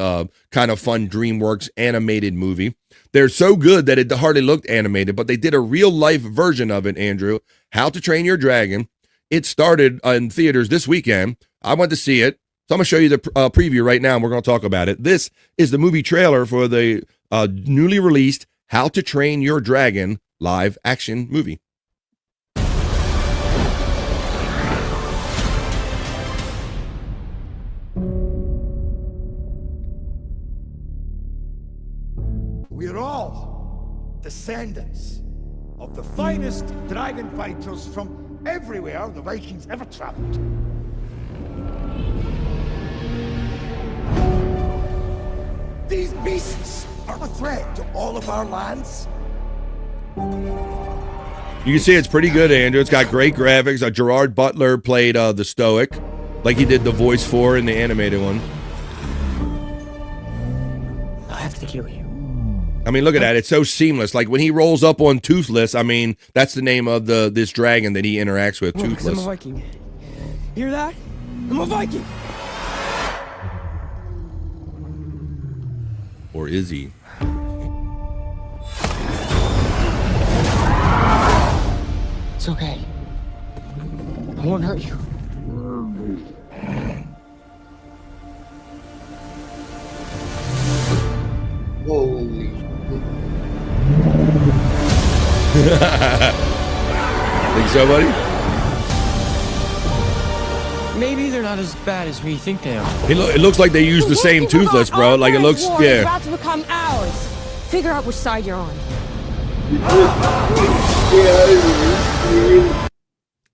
kind of fun DreamWorks animated movie. They're so good that it hardly looked animated, but they did a real life version of it, Andrew. How to Train Your Dragon. It started in theaters this weekend. I went to see it. So I'm going to show you the preview right now, and we're going to talk about it. This is the movie trailer for the newly released How to Train Your Dragon live action movie. We're all descendants of the finest dragon fighters from everywhere the Vikings ever traveled. These beasts are a threat to all of our lands. You can see it's pretty good, Andrew. It's got great graphics. Gerard Butler played the Stoic, like he did the voice for in the animated one. I have to kill you. I mean, look at that. It's so seamless. Like when he rolls up on Toothless, I mean, that's the name of this dragon that he interacts with, Toothless. I'm a Viking. Hear that? I'm a Viking. Or is he? It's okay. I won't hurt you. Holy. Think so, buddy? Maybe they're not as bad as we think they are. It looks like they use the same Toothless, bro. Like it looks, It's yeah. about to become ours. Figure out which side you're on.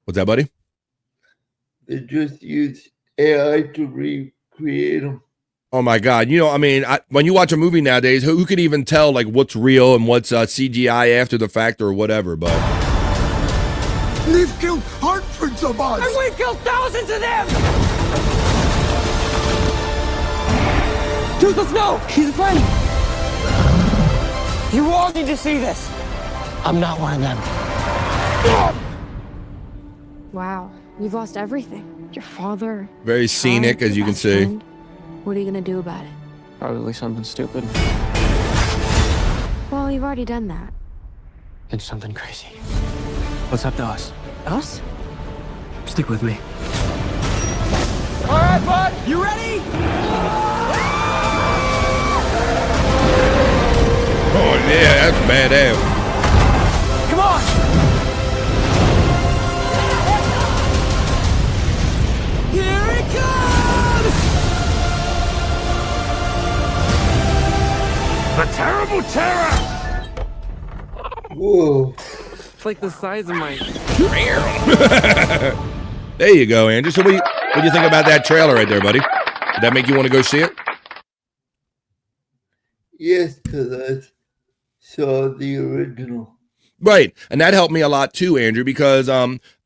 What's that, buddy? They just use AI to recreate them. Oh my God! You know, I mean, when you watch a movie nowadays, who can even tell like what's real and what's CGI after the fact or whatever? But They've killed hundreds of us! And we've killed thousands of them! Toothless, no! He's a friend! You all need to see this. I'm not one of them. Wow, you've lost everything. Your father. very scenic, as you can see. friend. What are you gonna do about it? Probably something stupid. Well, you've already done that. It's something crazy. What's up to us? Us? Stick with me. All right, bud. You ready? Oh yeah, that's badass. Come on! Here it comes! The terrible terror! Whoa. It's like the size of my... There you go, Andrew. So what do you think about that trailer right there, buddy? Did that make you want to go see it? Yes, because I saw the original. Right. And that helped me a lot too, Andrew, because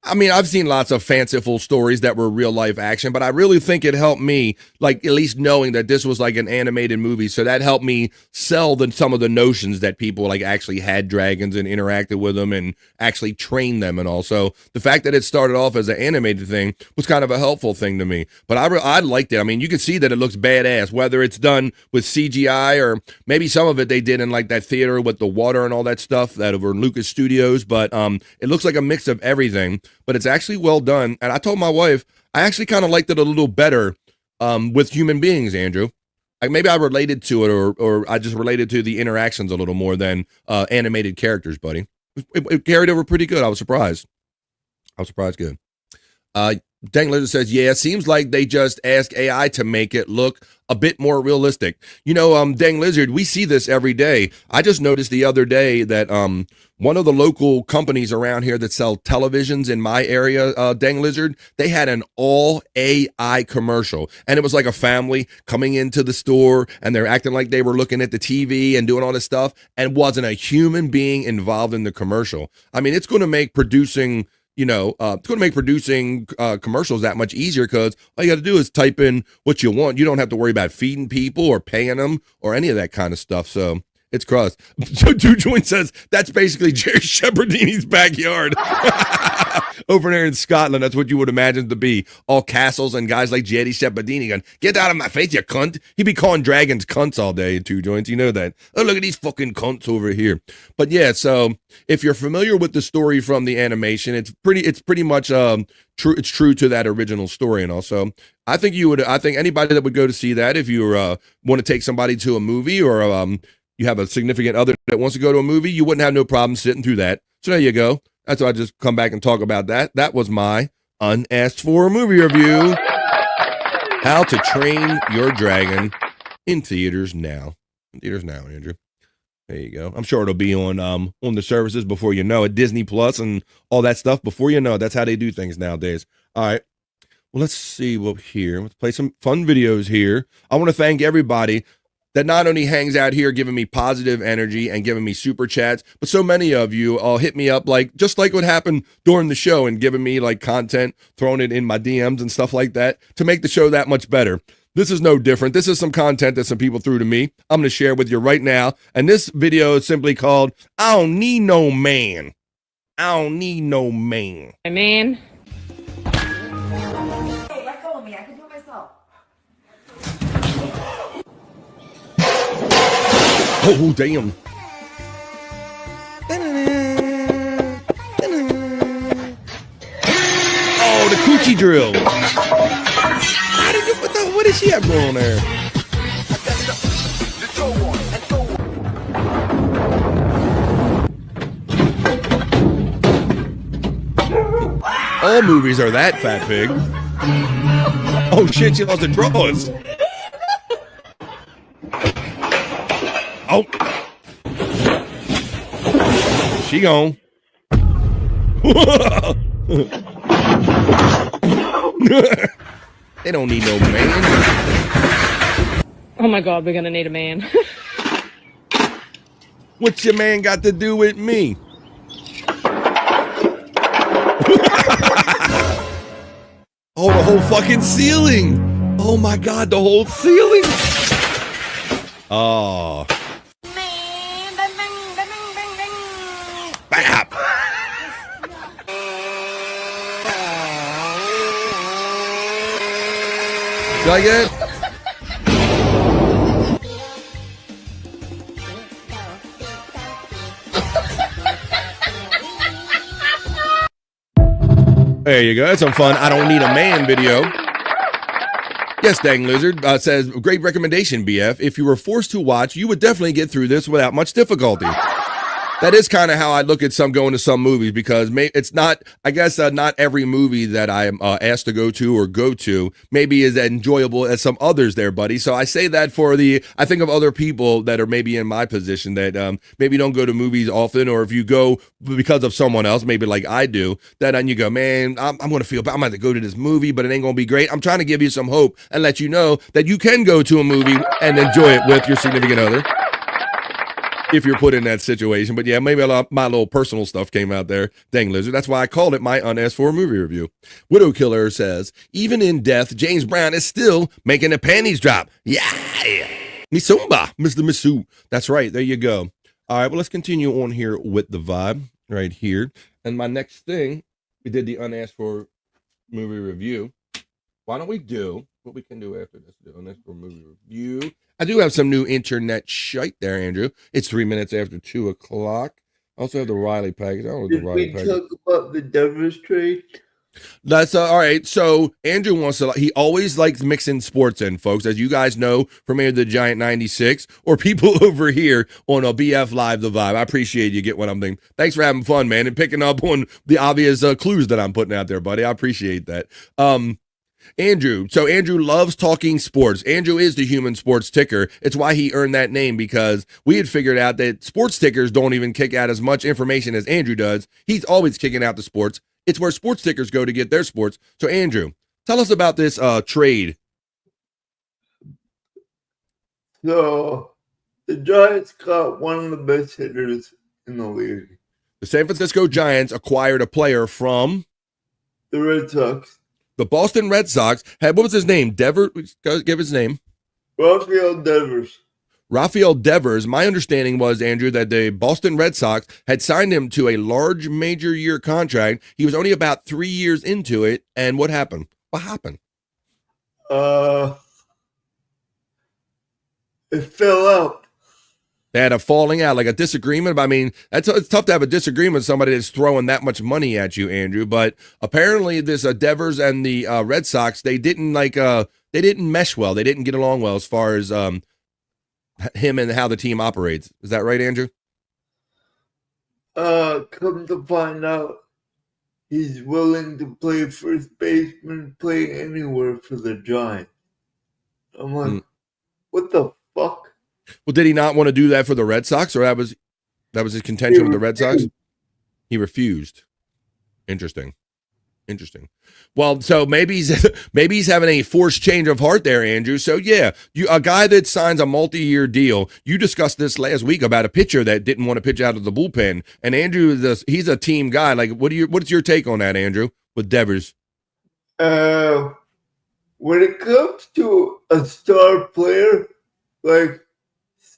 I mean, I've seen lots of fanciful stories that were real life action, but I really think it helped me, like at least knowing that this was like an animated movie. So that helped me sell some of the notions that people like actually had dragons and interacted with them and actually trained them and all. So the fact that it started off as an animated thing was kind of a helpful thing to me. But I liked it. I mean, you can see that it looks badass, whether it's done with CGI or maybe some of it they did in like that theater with the water and all that stuff that over in Lucas Studios. But it looks like a mix of everything. But it's actually well done. And I told my wife, I actually kind of liked it a little better with human beings, Andrew. Like maybe I related to it or I just related to the interactions a little more than animated characters, buddy. It carried over pretty good. I was surprised. Good. Dang Lizard says, yeah, it seems like they just ask AI to make it look a bit more realistic. Dang Lizard, we see this every day. I just noticed the other day that one of the local companies around here that sell televisions in my area, Dang Lizard, they had an all AI commercial. And it was like a family coming into the store and they're acting like they were looking at the TV and doing all this stuff, and wasn't a human being involved in the commercial. I mean, it's going to make producing commercials that much easier, because all you got to do is type in what you want. You don't have to worry about feeding people or paying them or any of that kind of stuff. So it's crust. So Two Joint says that's basically Jerry Shepherdini's backyard. Over there in Scotland, that's what you would imagine to be. All castles and guys like Jerry Shepherdini going, get out of my face, you cunt. He'd be calling dragons cunts all day, Two Joints. You know that. Oh, look at these fucking cunts over here. But yeah, so if you're familiar with the story from the animation, it's pretty much true. It's true to that original story. And also, I think anybody that would go to see that, if you want to take somebody to a movie, or you have a significant other that wants to go to a movie, you wouldn't have no problem sitting through that. So there you go. That's why I just come back and talk about that. That was my unasked for movie review. How to Train Your Dragon in theaters now. Andrew. There you go. I'm sure it'll be on the services before you know it. Disney Plus and all that stuff before you know it. That's how they do things nowadays. All right. Well, let's see what here. Let's play some fun videos here. I want to thank everybody that not only hangs out here giving me positive energy and giving me super chats, but so many of you all hit me up just like what happened during the show, and giving me like content, throwing it in my DMs and stuff like that to make the show that much better. This is no different. This is some content that some people threw to me. I'm going to share with you right now. And this video is simply called, I Don't Need No Man. I Don't Need No Man. I mean... Hey, let go of me. I can do it myself. Oh, damn. Oh, the coochie drill. What does she have going on there? All movies are that, fat pig. Oh shit, she lost her drawers. Oh. She gone. They don't need no man. Oh my god, we're gonna need a man. What's your man got to do with me? Oh, the whole fucking ceiling. Oh my god, the whole ceiling. Oh. Bap. Do I get it? There you go. That's some fun I Don't Need a Man video. Yes, Dang Lizard says, great recommendation, BF. If you were forced to watch, you would definitely get through this without much difficulty. That is kind of how I look at going to some movies, because it's not, I guess, not every movie that I'm asked to go to maybe is as enjoyable as some others there, buddy. So I say that I think of other people that are maybe in my position that maybe don't go to movies often, or if you go because of someone else, maybe like I do, then you go, man, I'm going to feel bad. I'm going to go to this movie, but it ain't going to be great. I'm trying to give you some hope and let you know that you can go to a movie and enjoy it with your significant other, if you're put in that situation. But yeah, maybe my little personal stuff came out there. Dang Lizard. That's why I called it my unasked for movie review. Widow Killer says, even in death, James Brown is still making the panties drop. Yeah. Misumba, Mr. Misu. That's right. There you go. All right, well, let's continue on here with the vibe right here. And my next thing, we did the unasked for movie review. Why don't we do what we can do after this? The unasked for movie review. I do have some new internet shite there, Andrew. It's 3 minutes after 2 o'clock. I also have the Riley package. I don't know what the Riley package. Did we talk about the Devers trade? That's all right. So Andrew wants to. He always likes mixing sports in, folks, as you guys know from either the Giant 96 or people over here on a BF Live the Vibe. I appreciate you. Get what I'm thinking. Thanks for having fun, man, and picking up on the obvious clues that I'm putting out there, buddy. I appreciate that. Andrew. So Andrew loves talking sports. Andrew is the human sports ticker. It's why he earned that name, because we had figured out that sports tickers don't even kick out as much information as Andrew does. He's always kicking out the sports. It's where sports tickers go to get their sports. So Andrew, tell us about this trade. So the Giants got one of the best hitters in the league. The San Francisco Giants acquired a player from the Red Sox. The Boston Red Sox had, what was his name? Devers? Give his name. Rafael Devers. Rafael Devers. My understanding was, Andrew, that the Boston Red Sox had signed him to a large major year contract. He was only about 3 years into it. And what happened? What happened? It fell out. They had a falling out, like a disagreement. I mean, it's tough to have a disagreement with somebody that's throwing that much money at you, Andrew. But apparently, this Devers and the Red Sox, they didn't mesh well. They didn't get along well as far as him and how the team operates. Is that right, Andrew? Come to find out, he's willing to play first baseman, play anywhere for the Giants. I'm like, what the fuck? Well, did he not want to do that for the Red Sox, or that was his contention with the Red Sox? He refused. Interesting. Well, so maybe he's having a forced change of heart there, Andrew. So yeah, a guy that signs a multi-year deal. You discussed this last week about a pitcher that didn't want to pitch out of the bullpen, and Andrew, he's a team guy. Like, what's your take on that, Andrew, with Devers? When it comes to a star player, like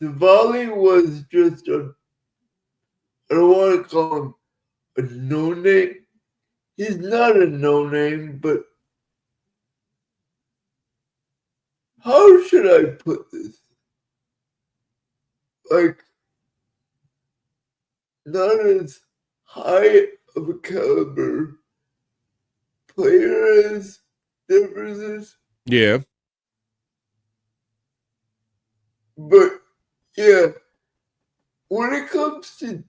Savali was just I don't want to call him a no-name. He's not a no-name, but how should I put this? Like, not as high of a caliber player as Devers is. Yeah. But, yeah, when it comes to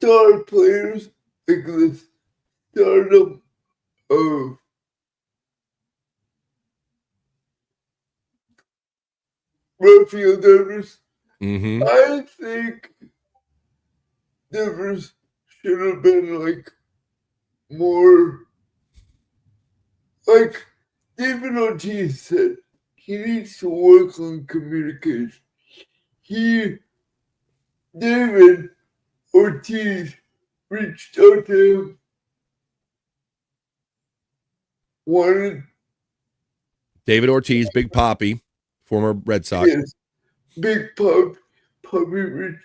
star players, like the stardom of Rafael Devers, I think Devers should have been, like, more, like David Ortiz said, he needs to work on communication. David Ortiz reached out to him. David Ortiz, Big Papi, former Red Sox. Yes, Big Papi reached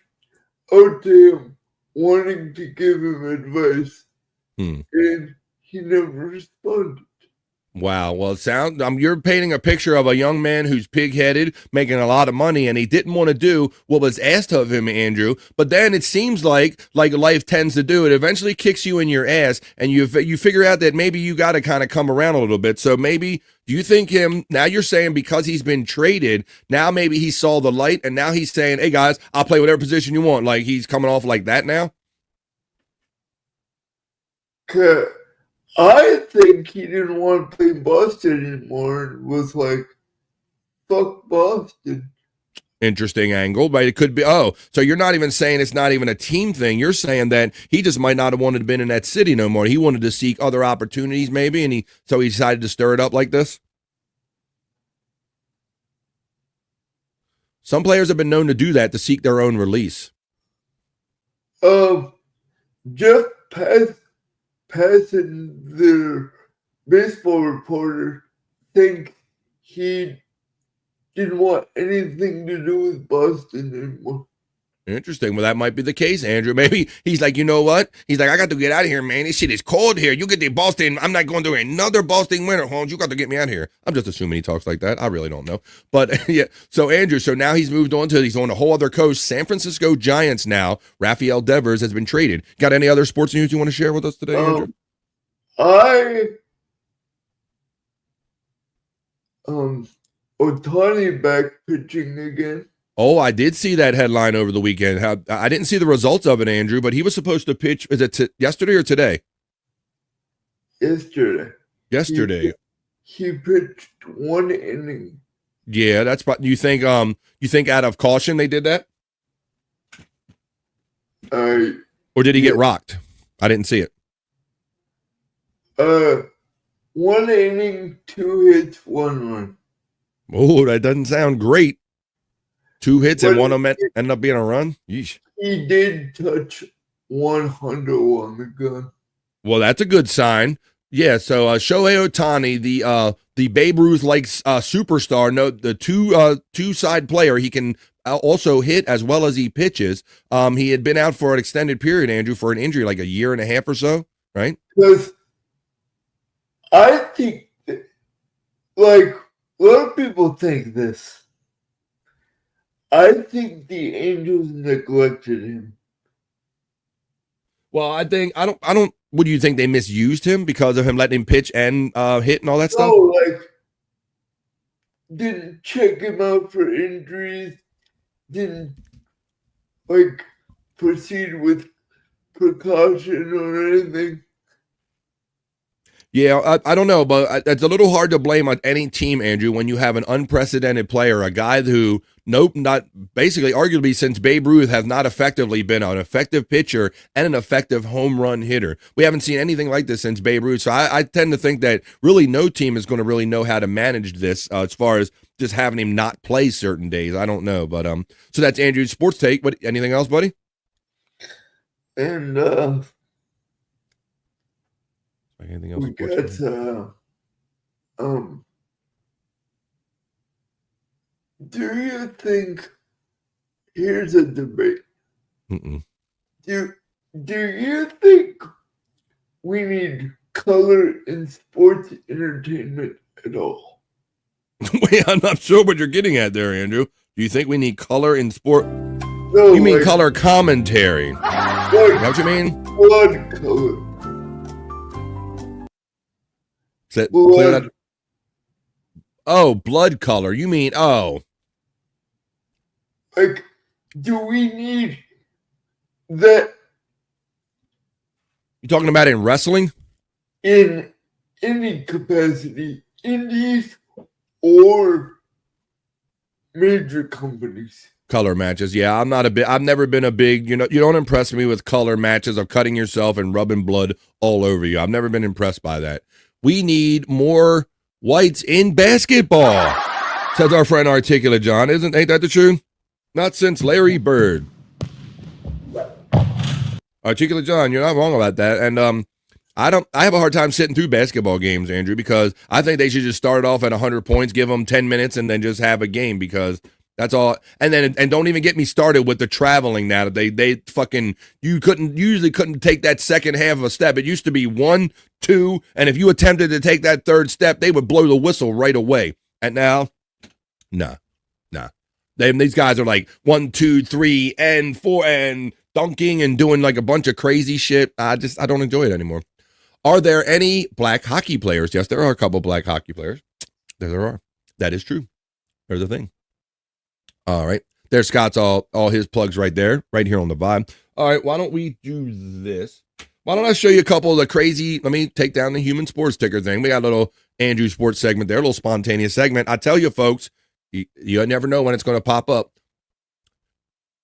out to him, wanting to give him advice, and he never responded. Wow. Well, you're painting a picture of a young man who's pig-headed, making a lot of money, and he didn't want to do what was asked of him, Andrew. But then it seems like life tends to do, it eventually kicks you in your ass, and you figure out that maybe you got to kind of come around a little bit. So maybe, do you think now you're saying because he's been traded, now maybe he saw the light, and now he's saying, hey, guys, I'll play whatever position you want. Like, he's coming off like that now? I think he didn't want to play Boston anymore and was like, fuck Boston. Interesting angle, but it could be, so you're not even saying it's not even a team thing. You're saying that he just might not have wanted to been in that city no more. He wanted to seek other opportunities maybe, and so he decided to stir it up like this? Some players have been known to do that, to seek their own release. Jeff Passan, the baseball reporter, think he didn't want anything to do with Boston anymore. Interesting. Well, that might be the case, Andrew. Maybe he's like, you know what? He's like, I got to get out of here, man. This shit is cold here. You get to Boston. I'm not going to another Boston winter, Holmes. You got to get me out of here. I'm just assuming he talks like that. I really don't know. But yeah. So Andrew, now he's moved on he's on a whole other coast. San Francisco Giants now. Rafael Devers has been traded. Got any other sports news you want to share with us today, Andrew? Otani back pitching again. Oh, I did see that headline over the weekend. I didn't see the results of it, Andrew, but he was supposed to pitch. Is it yesterday or today? Yesterday. Yesterday. He pitched 1 inning. Yeah, that's. You think out of caution they did that? Or did he get rocked? I didn't see it. 1 inning, 2 hits, 1 run. Oh, that doesn't sound great. 2 hits and one of them ended up being a run? Yeesh. He did touch 100 on the gun. Well, that's a good sign. Yeah, so Shohei Ohtani, the Babe Ruth-like superstar, the two-side player, he can also hit as well as he pitches. He had been out for an extended period, Andrew, for an injury, like a year and a half or so, right? Because I think, like, a lot of people think this. I think the Angels neglected him. Well, I don't. What do you think? They misused him because of him letting him pitch and hit and all that stuff? No, like, didn't check him out for injuries. Didn't, like, proceed with precaution or anything. Yeah, I don't know, but it's a little hard to blame on any team, Andrew, when you have an unprecedented player, a guy who, not basically, arguably, since Babe Ruth has not effectively been an effective pitcher and an effective home run hitter. We haven't seen anything like this since Babe Ruth. So I tend to think that really no team is going to really know how to manage this as far as just having him not play certain days. I don't know, but so that's Andrew's sports take. What? Anything else, buddy? And anything else? We got, do you think, here's a debate. Mm-mm. Do you think we need color in sports entertainment at all? Wait, I'm not sure what you're getting at there, Andrew. Do you think we need color in sport? No, you mean like, color commentary? Is that what you mean? Blood color. Blood. Oh, blood color. You mean, like, do we need that? You talking about in wrestling? In any capacity, indies or major companies. Color matches. Yeah, I've never been a big, you don't impress me with color matches of cutting yourself and rubbing blood all over you. I've never been impressed by that. We need more whites in basketball, says our friend Articulate John. Ain't that the truth? Not since Larry Bird. Articulate John, you're not wrong about that. And I have a hard time sitting through basketball games, Andrew, because I think they should just start off at 100 points, give them 10 minutes, and then just have a game because that's all. And don't even get me started with the traveling now. They fucking, you usually couldn't take that second half of a step. It used to be 1, 2, and if you attempted to take that third step, they would blow the whistle right away. And now, nah. These guys are like 1, 2, 3, and 4, and dunking and doing like a bunch of crazy shit. I don't enjoy it anymore. Are there any black hockey players? Yes, there are a couple black hockey players. There are. That is true. There's a thing. All right. There's Scott's all his plugs right there, right here on the Vibe. All right. Why don't we do this? Why don't I show you a couple of the crazy, let me take down the human sports ticker thing. We got a little Andrew sports segment there, a little spontaneous segment. I tell you, folks, you never know when it's going to pop up.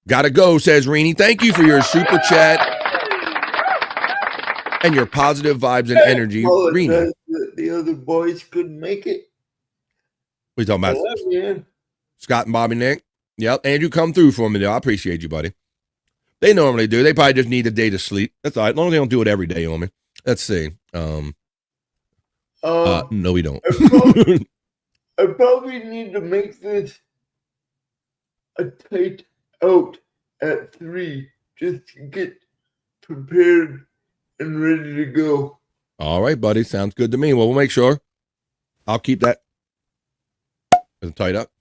Gotta go, says Reenie. Thank you for your super chat and your positive vibes and energy. Reenie. The other boys couldn't make it. What are you talking about? Scott and Bobby Nick. Yep. Andrew, come through for me, though. I appreciate you, buddy. They normally do. They probably just need a day to sleep. That's all right. As long as they don't do it every day on me. Let's see. No, we don't. I probably need to make this a tight out at 3 just to get prepared and ready to go. All right, buddy. Sounds good to me. Well, we'll make sure. I'll keep that tight up.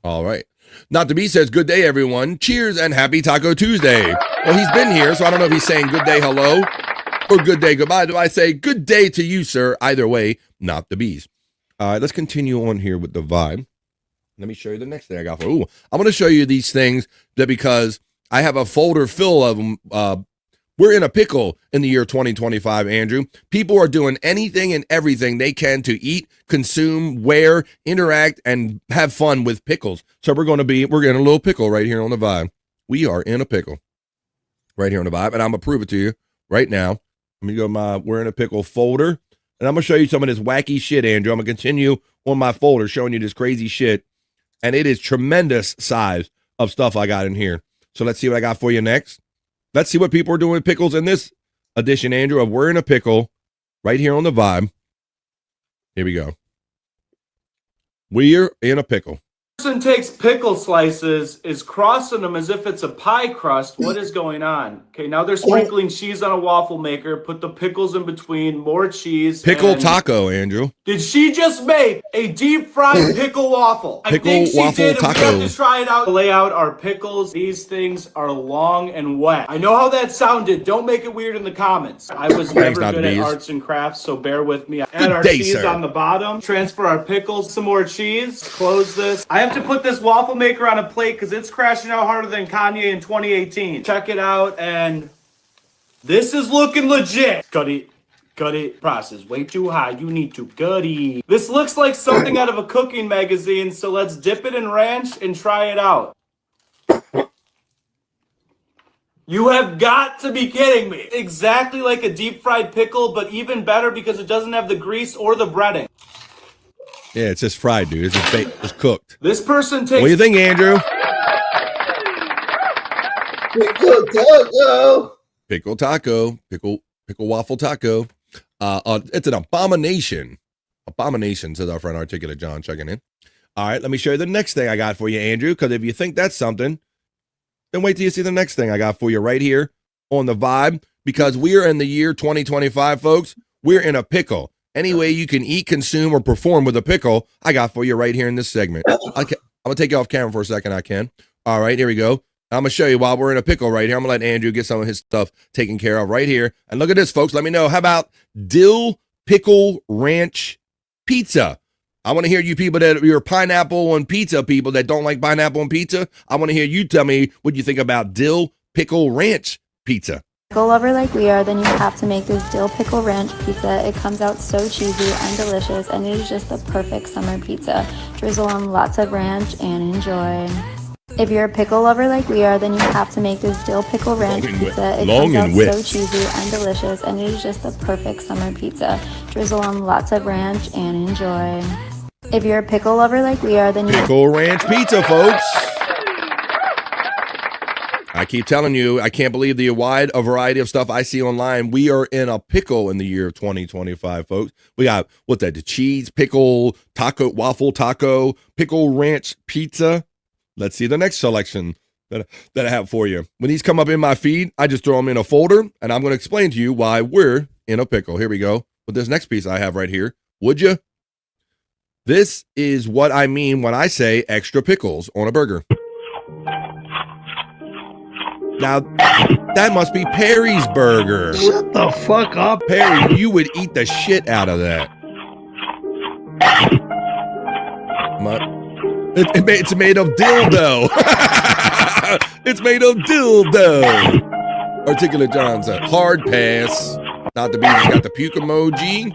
All right. Not to be says, good day, everyone. Cheers and happy Taco Tuesday. Well, he's been here, so I don't know if he's saying good day, hello. or good day, goodbye? Do I say good day to you, sir? Either way, not the bees. All right, let's continue on here with the vibe. Let me show you the next thing I got for you. I'm going to show you these things that because I have a folder full of them. We're in a pickle in the year 2025, Andrew. People are doing anything and everything they can to eat, consume, wear, interact, and have fun with pickles. So we're in a little pickle right here on the vibe. We are in a pickle right here on the vibe, and I'm going to prove it to you right now. Let me go to my We're in a Pickle folder, and I'm going to show you some of this wacky shit, Andrew. I'm going to continue on my folder showing you this crazy shit, and it is tremendous size of stuff I got in here. So let's see what I got for you next. Let's see what people are doing with pickles in this edition, Andrew, of We're in a Pickle right here on the vibe. Here we go. We're in a pickle. Person takes pickle slices, is crossing them as if it's a pie crust. What is going on? Okay, now they're sprinkling cheese on a waffle maker. Put the pickles in between, more cheese. Pickle taco, Andrew. Did she just make a deep fried pickle waffle? I think she waffle did. taco. We have to try it out. Lay out our pickles. These things are long and wet. I know how that sounded. Don't make it weird in the comments. I was never good at arts and crafts, so bear with me. Add our cheese on the bottom. Transfer our pickles. Some more cheese. Close this. I have to put this waffle maker on a plate because it's crashing out harder than Kanye in 2018. Check it out, and this is looking legit. Cut it. Process way too high. You need to cut it. This looks like something out of a cooking magazine, so let's dip it in ranch and try it out. You have got to be kidding me. Exactly like a deep fried pickle, but even better because it doesn't have the grease or the breading. Yeah, it's just fried, dude. It's just baked. It's cooked. This person takes... What do you think, Andrew? Pickle taco. Pickle taco. Pickle waffle taco. It's an abomination. Abomination, says our friend Articulate John checking in. All right, let me show you the next thing I got for you, Andrew, because if you think that's something, then wait till you see the next thing I got for you right here on the vibe, because we're in the year 2025, folks. We're in a pickle. Any way you can eat, consume, or perform with a pickle, I got for you right here in this segment. I'm going to take you off camera for a second. I can. All right, here we go. I'm going to show you while we're in a pickle right here. I'm going to let Andrew get some of his stuff taken care of right here. And look at this, folks. Let me know. How about dill pickle ranch pizza? I want to hear you people that you're pineapple on pizza people that don't like pineapple on pizza. I want to hear you tell me what you think about dill pickle ranch pizza. Pickle lover like we are, then you have to make this dill pickle ranch pizza. It comes out so cheesy and delicious, and it is just the perfect summer pizza. Drizzle on lots of ranch and enjoy. If you're a pickle lover like we are, then you have to make this dill pickle ranch pizza. It comes out so cheesy and delicious, and it is just the perfect summer pizza. Drizzle on lots of ranch and enjoy. If you're a pickle lover like we are, then you pickle ranch pizza, folks. I keep telling you, I can't believe the wide variety of stuff I see online. We are in a pickle in the year of 2025, folks. We got, the cheese, pickle, taco, waffle taco, pickle ranch pizza. Let's see the next selection that I have for you. When these come up in my feed, I just throw them in a folder, and I'm going to explain to you why we're in a pickle. Here we go. With this next piece I have right here. Would you? This is what I mean when I say extra pickles on a burger. Now, that must be Perry's burger. Shut the fuck up. Perry, you would eat the shit out of that. It's made of dildo. It's made of dildo. Articulate John said, hard pass. Not the beat, he's got the puke emoji.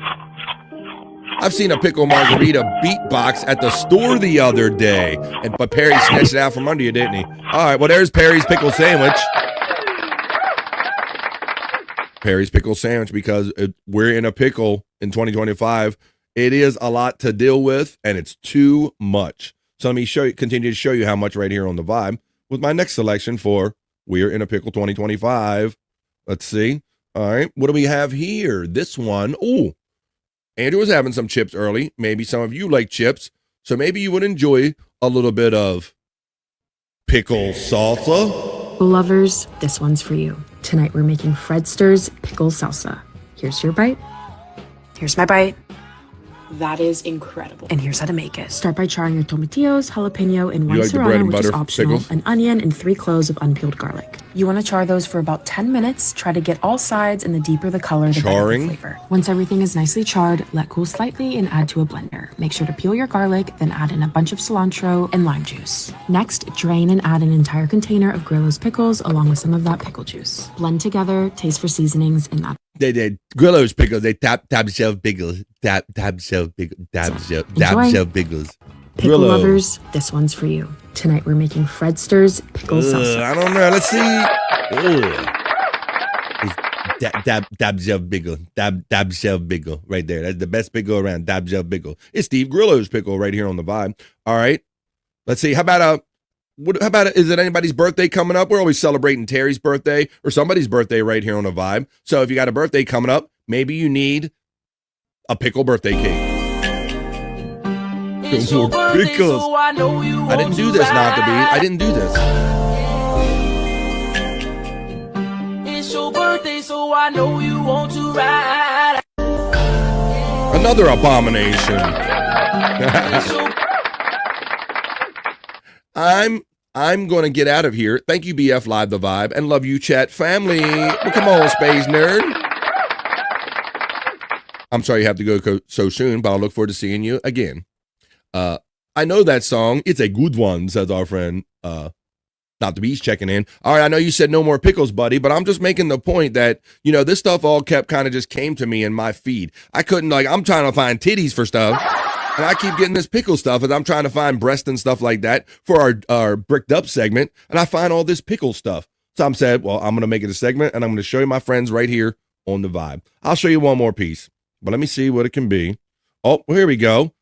I've seen a pickle margarita beatbox at the store the other day, but Perry snatched it out from under you, didn't he? All right, well, there's Perry's pickle sandwich. Perry's pickle sandwich, because we're in a pickle in 2025. It is a lot to deal with, and it's too much. So let me continue to show you how much right here on the vibe with my next selection for We're in a Pickle 2025. Let's see. All right, what do we have here? This one. Oh, Andrew was having some chips early. Maybe some of you like chips, so maybe you would enjoy a little bit of pickle salsa. Lovers, this one's for you. Tonight we're making Fredster's pickle salsa. Here's your bite. Here's my bite. That is incredible. And here's how to make it. Start by charring your tomatillos, jalapeno, and one like the bread serrano, and which is butter optional, pickles? an onion, and 3 cloves of unpeeled garlic. You want to char those for about 10 minutes. Try to get all sides, and the deeper the color, the better the flavor. Once everything is nicely charred, let cool slightly and add to a blender. Make sure to peel your garlic, then add in a bunch of cilantro and lime juice. Next, drain and add an entire container of Grillo's pickles along with some of that pickle juice. Blend together, taste for seasonings, and that. They did Grillo's pickles. They tap shelf pickles. Tap shelf pickles. Tap shelf pickles. Pickle lovers, this one's for you. Tonight we're making Fredster's pickle salsa. I don't know. Let's see. Dab shelf pickle. Dab shelf pickle right there. That's the best pickle around. Dab shelf pickle. It's Steve Grillo's pickle right here on the Vibe. All right. Let's see. How about is it anybody's birthday coming up? We're always celebrating Terry's birthday or somebody's birthday right here on the Vibe. So if you got a birthday coming up, maybe you need a pickle birthday cake. It's your birthday, pickles. so I know you want I didn't do this, not to be. I didn't do this. It's your birthday, so I know you want to ride. Another abomination. I'm going to get out of here. Thank you, BF Live The Vibe, and love you, chat family. Well, come on, Space Nerd. I'm sorry you have to go so soon, but I'll look forward to seeing you again. I know that song. It's a good one, says our friend. Not the Beast checking in. All right, I know you said no more pickles, buddy, but I'm just making the point that, this stuff all kind of just came to me in my feed. I couldn't, I'm trying to find titties for stuff. And I keep getting this pickle stuff as I'm trying to find breast and stuff like that for our bricked up segment. And I find all this pickle stuff. So I'm said, well, I'm going to make it a segment and I'm going to show you my friends right here on the Vibe. I'll show you one more piece, but let me see what it can be. Oh, well, here we go.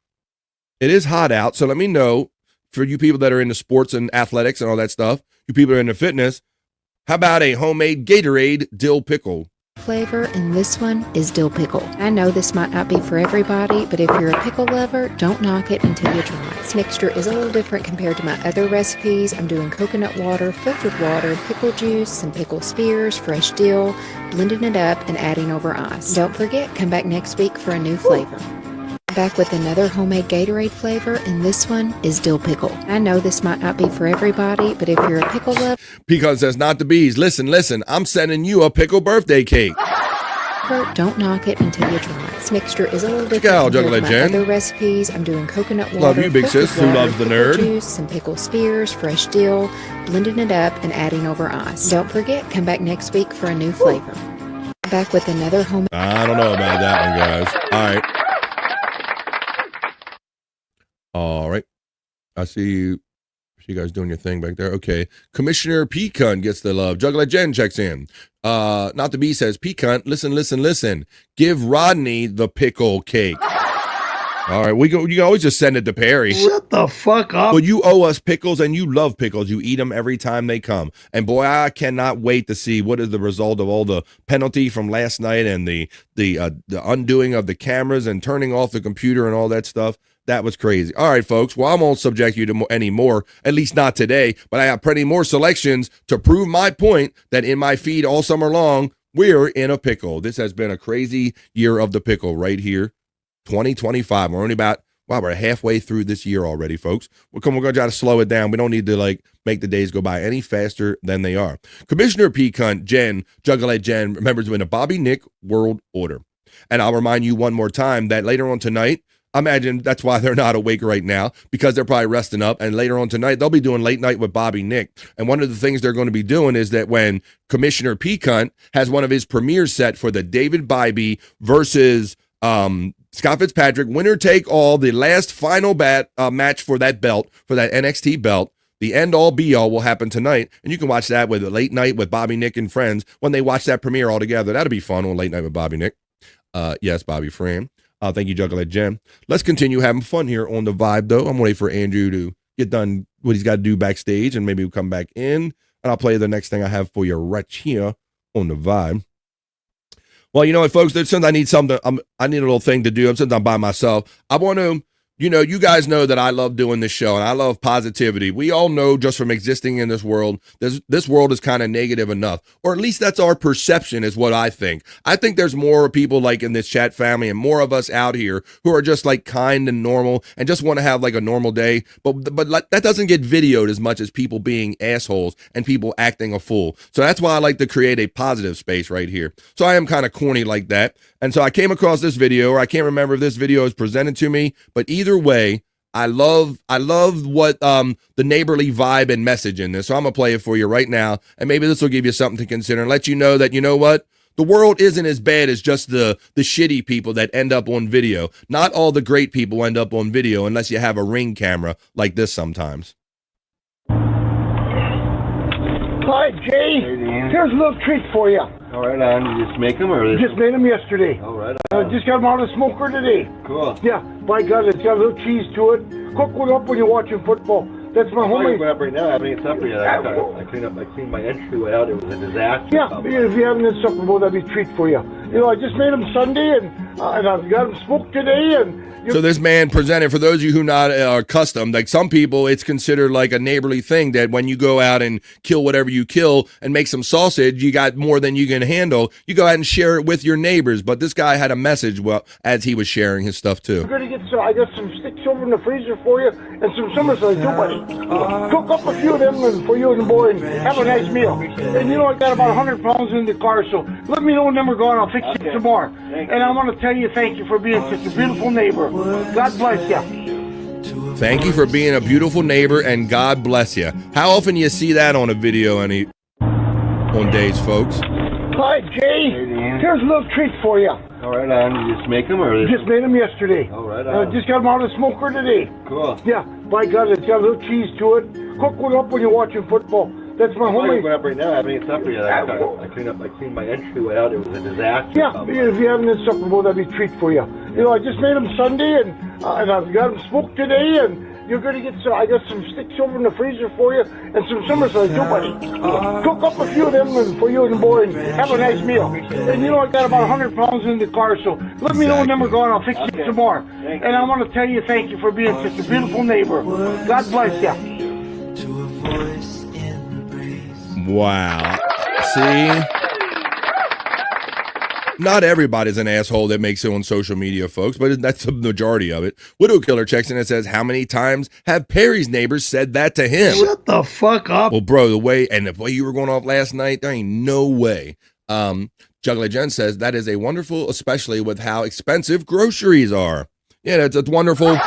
It is hot out. So let me know for you people that are into sports and athletics and all that stuff, you people that are into fitness, how about a homemade Gatorade dill pickle? Flavor, and this one is dill pickle. I know this might not be for everybody, but if you're a pickle lover, don't knock it until you try it. This mixture is a little different compared to my other recipes. I'm doing coconut water, filtered water, pickle juice, some pickle spears, fresh dill, blending it up and adding over ice. Don't forget, come back next week for a new flavor. Back with another homemade Gatorade flavor, and this one is dill pickle. I know this might not be for everybody, but if you're a pickle lover, because that's not the bees. Listen, I'm sending you a pickle birthday cake. don't knock it until you try it. This mixture is a little different Go, compared Juggler to my Jen. other recipes. I'm doing coconut water, Love you, big filtered sis, who water, loves the pickle nerd. juice, some pickle spears, fresh dill, blending it up and adding over ice. Don't forget, come back next week for a new flavor. Back with another homemade. I don't know about that one, guys. All right. All right. I see you. You guys doing your thing back there. Okay. Commissioner P-Cunt gets the love. Juggler Jen checks in. Not the B says, P-Cunt, listen. Give Rodney the pickle cake. All right. You can always just send it to Perry. Shut the fuck up. Well, you owe us pickles and you love pickles. You eat them every time they come. And boy, I cannot wait to see what is the result of all the penalty from last night and the undoing of the cameras and turning off the computer and all that stuff. That was crazy. All right, folks. Well, I won't subject you to any more, at least not today, but I have plenty more selections to prove my point that in my feed all summer long, we're in a pickle. This has been a crazy year of the pickle right here. 2025. We're only we're halfway through this year already, folks. We're going to try to slow it down. We don't need to make the days go by any faster than they are. Commissioner P-Cunt, Jen, Juggalette Jen, remembers to win a Bobby Nick World Order. And I'll remind you one more time that later on tonight, I imagine that's why they're not awake right now, because they're probably resting up. And later on tonight, they'll be doing late night with Bobby Nick. And one of the things they're going to be doing is that when Commissioner P-Cunt has one of his premieres set for the David Bybee versus Scott Fitzpatrick, winner take all, the last final match for that belt, for that NXT belt. The end all be all will happen tonight. And you can watch that with a late night with Bobby Nick and friends when they watch that premiere all together. That'll be fun on late night with Bobby Nick. Yes, Bobby Fran. Thank you, Juggalette Jen. Let's continue having fun here on the Vibe, though. I'm waiting for Andrew to get done what he's got to do backstage, and maybe we'll come back in, and I'll play the next thing I have for you right here on the Vibe. Well, you know what, folks? Since I need something, I need a little thing to do. Since I'm by myself, I want to You know, you guys know that I love doing this show and I love positivity. We all know just from existing in this world, this world is kind of negative enough, or at least that's our perception is what I think. I think there's more people like in this chat family and more of us out here who are just like kind and normal and just want to have like a normal day. But that doesn't get videoed as much as people being assholes and people acting a fool. So that's why I like to create a positive space right here. So I am kind of corny like that. And so I came across this video, or I can't remember if this video is presented to me, but either way, I love what the neighborly vibe and message in this. So I'm gonna play it for you right now, and maybe this will give you something to consider and let you know that, you know what? The world isn't as bad as just the shitty people that end up on video. Not all the great people end up on video unless you have a Ring camera like this sometimes. Hi, Jay. Here's a little treat for you. All right, on. You just make them, or Just made them yesterday. All right. Just got them out of the smoker today. Cool. Yeah, by God, it's got a little cheese to it. Cook one up when you're watching football. That's my I'm homemade. going up right now. I haven't eaten supper yet. I cleaned my entryway out. It was a disaster. Yeah, if you haven't had supper, well, that'd be a treat for you. You know, I just made them Sunday, and I've got them smoked today, and. So this man presented, for those of you who not are accustomed, like some people, it's considered like a neighborly thing that when you go out and kill whatever you kill and make some sausage, you got more than you can handle. You go out and share it with your neighbors. But this guy had a message, well, as he was sharing his stuff too. I'm gonna get some. I got some sticks over in the freezer for you, and some summer size too, buddy. Cook up a few of them for you and the boy, and have a nice meal. And you know, I got about 100 pounds in the car, so let me know when them are gone. I'll fix it tomorrow. And I want to tell you, thank you for being such a beautiful neighbor. God bless you. Thank you for being a beautiful neighbor, and God bless you. How often you see that on a video on days, folks? Hi, Jay. Here's a little treat for you. All right, on. You just make them, or Just made them yesterday. All right. Just got them out of the smoker today. Cool. Yeah, by God, it's got a little cheese to it. Cook one up when you're watching football. That's my I'm homemade. going up right now. I haven't eaten supper yet. I cleaned my entryway out. It was a disaster. Yeah, if you haven't had supper, well, that'd be a treat for you. You know, I just made them Sunday, and I've got them smoked today, and you're gonna get some. I got some sticks over in the freezer for you, and some summer size too, buddy. Cook up a few of them for you and the boy, and have a nice meal. And you know, I got about 100 pounds in the car, so let me know when them are gone. I'll fix it tomorrow. And I want to tell you, thank you for being such a beautiful neighbor. God bless you. Wow. See? Not everybody's an asshole that makes it on social media, folks, but that's the majority of it. Widow Killer checks in and says, how many times have Perry's neighbors said that to him? Shut the fuck up. Well, bro, the way you were going off last night, there ain't no way. Juggler Jen says, that is a wonderful, especially with how expensive groceries are. Yeah, that's wonderful.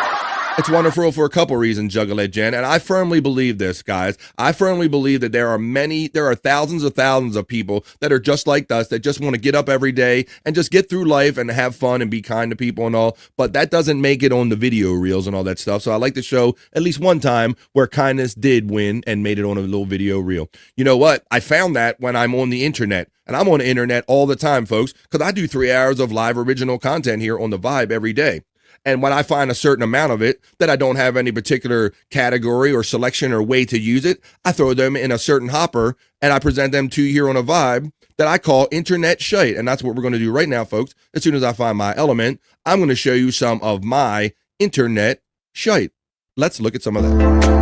It's wonderful for a couple reasons, Juggler Jen, and I firmly believe this, guys. I firmly believe that there are thousands of people that are just like us, that just want to get up every day and just get through life and have fun and be kind to people and all, but that doesn't make it on the video reels and all that stuff. So I like to show at least one time where kindness did win and made it on a little video reel. You know what? I found that when I'm on the internet, and I'm on the internet all the time, folks, because I do 3 hours of live original content here on The Vibe every day. And when I find a certain amount of it that I don't have any particular category or selection or way to use it, I throw them in a certain hopper and I present them to you here on a Vibe that I call Internet Shyt. And that's what we're going to do right now, folks. As soon as I find my element, I'm going to show you some of my Internet Shyt. Let's look at some of that.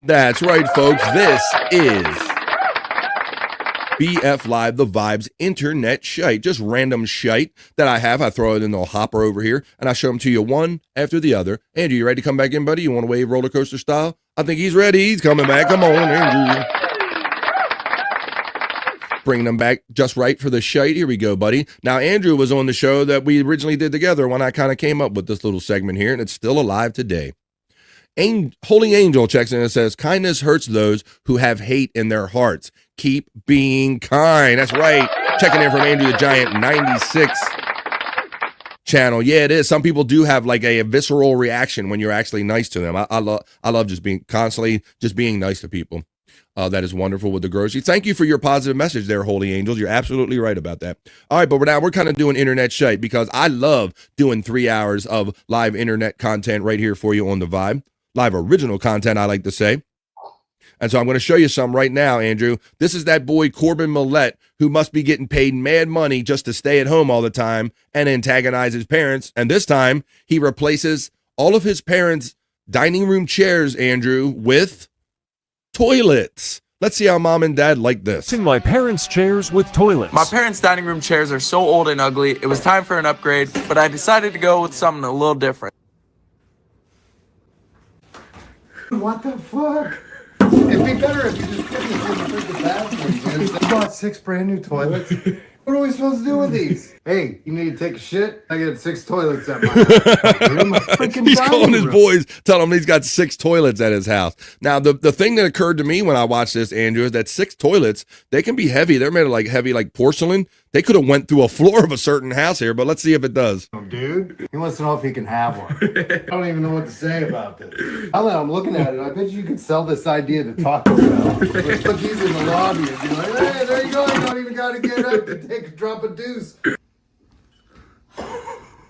That's right, folks. This is BF Live, The Vibe's Internet Shyt. Just random Shyt that I have. I throw it in the hopper over here, and I show them to you one after the other. Andrew, you ready to come back in, buddy? You want to wave roller coaster style? I think he's ready. He's coming back. Come on, Andrew. Bringing them back just right for the Shyt. Here we go, buddy. Now, Andrew was on the show that we originally did together when I kind of came up with this little segment here, and it's still alive today. Holy Angel checks in and says, kindness hurts those who have hate in their hearts. Keep being kind. That's right. Checking in from Andrew the Giant 96 channel. Yeah, it is. Some people do have like a visceral reaction when you're actually nice to them. I love just being constantly just being nice to people. That is wonderful with the groceries. Thank you for your positive message there, Holy Angels. You're absolutely right about that. All right, but we're kind of doing internet shite because I love doing 3 hours of live internet content right here for you on the Vibe. Live original content, I like to say. And so I'm going to show you some right now, Andrew. This is that boy Corbin Millette, who must be getting paid mad money just to stay at home all the time and antagonize his parents. And this time, he replaces all of his parents' dining room chairs, Andrew, with toilets. Let's see how mom and dad like this. In my parents' chairs with toilets. My parents' dining room chairs are so old and ugly, it was time for an upgrade, but I decided to go with something a little different. What the fuck? It'd be better if you just put these in the bathroom. You bought 6 brand new toilets. What are we supposed to do with these? Hey, you need to take a shit? I got 6 toilets at my house. He's calling his boys, telling them he's got 6 toilets at his house. Now, the thing that occurred to me when I watched this, Andrew, is that 6 toilets, they can be heavy. They're made of like heavy, like porcelain. They could have went through a floor of a certain house here, but let's see if it does. Dude, he wants to know if he can have one. I don't even know what to say about this. I'm looking at it. I bet you could sell this idea to Taco Bell. Let's put these in the lobby and be like, hey, there you go. You don't even got to get up to take a drop of deuce.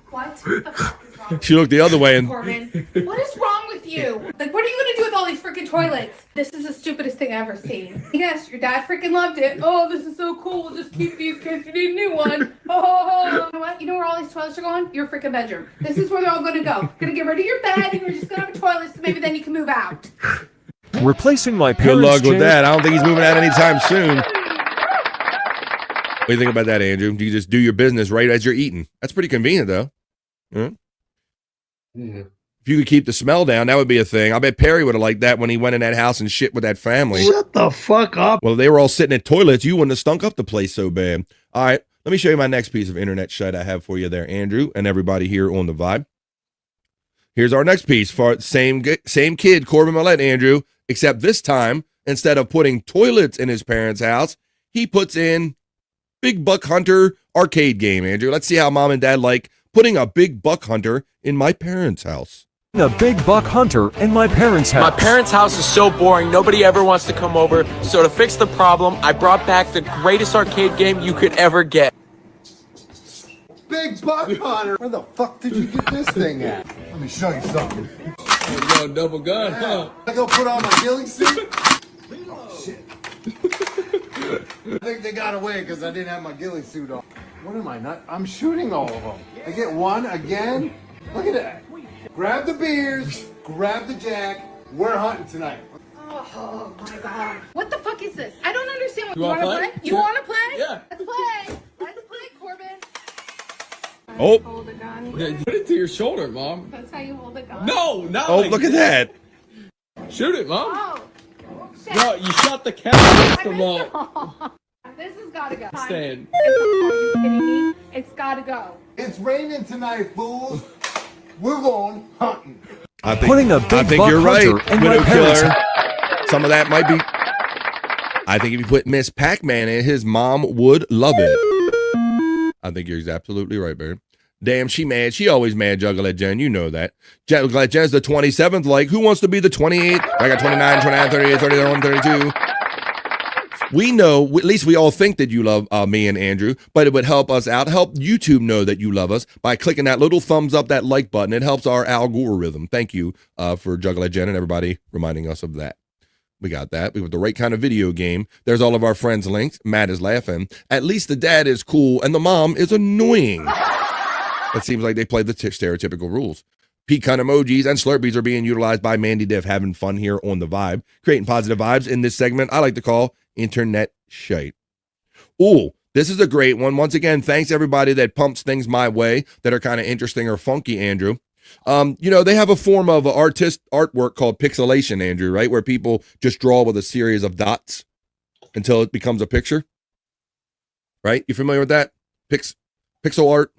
What the fuck is wrong? She looked the other way and... Corbin, what is wrong with you? Like, what are you gonna do with all these freaking toilets? This is the stupidest thing I've ever seen. Yes, your dad freaking loved it. Oh, this is so cool. We'll just keep these in case you need a new one. Oh, you know what? You know where all these toilets are going? Your freaking bedroom. This is where they're all gonna go. You're gonna get rid of your bed and you're just gonna have a toilet so maybe then you can move out. Replacing my parents' Good luck with chairs. that. I don't think he's moving out anytime soon. What do you think about that, Andrew? Do you just do your business right as you're eating? That's pretty convenient, though. Yeah. If you could keep the smell down, that would be a thing. I bet Perry would have liked that when he went in that house and shit with that family. Shut the fuck up. Well, they were all sitting at toilets. You wouldn't have stunk up the place so bad. All right, let me show you my next piece of internet shit I have for you there, Andrew, and everybody here on the Vibe. Here's our next piece for same kid, Corbin Millette, Andrew, except this time, instead of putting toilets in his parents' house, he puts in Big Buck Hunter arcade game, Andrew. Let's see how mom and dad like putting a Big Buck Hunter in my parents' house. A Big Buck Hunter in my parents' house. My parents' house is so boring, nobody ever wants to come over, so to fix the problem, I brought back the greatest arcade game you could ever get. Big Buck Hunter! Where the fuck did you get this thing at? Let me show you something. Oh, double gun, huh? I go put on my ghillie suit. Oh, shit. I think they got away because I didn't have my ghillie suit on. What am I not? I'm shooting all of them. I get one again. Look at that. Grab the beers, grab the jack. We're hunting tonight. Oh my god. What the fuck is this? I don't understand what You you wanna wanna play? play? You Sure. wanna play? Yeah. Let's play. Let's play, Corbin. Oh. Hold a gun. Put it to your shoulder, Mom. That's how you hold a gun. No, not Oh, like look at that. Shoot it, Mom. Oh. Shit. No, you shot the cat against the I wall. missed- This has gotta go. Stand. Are you kidding me? It's gotta go. It's raining tonight, fools. We're going hunting. I Putting a Big think Buck you're right, Hunter in my Widow parents' Killer. house. Some of that might be. I think if you put Miss Pac-Man in, his mom would love it. I think you're absolutely right, Barry. Damn, she mad. She always mad, Juggalette Jen. You know that. Juggalette Jen's the 27th. Like, who wants to be the 28th? I got 29, 29, 38, 31, 32. We know, at least we all think that you love me and Andrew, but it would help us out, help YouTube know that you love us by clicking that little thumbs up, that like button. It helps our algorithm. Thank you for Juggalette Jen and everybody reminding us of that. We got that. We got the right kind of video game. There's all of our friends' links. Matt is laughing. At least the dad is cool and the mom is annoying. It seems like they play the stereotypical rules. Pecan emojis and Slurpees are being utilized by Mandy Div, having fun here on the Vibe, creating positive vibes in this segment I like to call internet shite. Ooh, this is a great one. Once again, thanks everybody that pumps things my way that are kind of interesting or funky, Andrew. You know, they have a form of artwork called pixelation, Andrew, right? Where people just draw with a series of dots until it becomes a picture. Right? You familiar with that? Pixel art?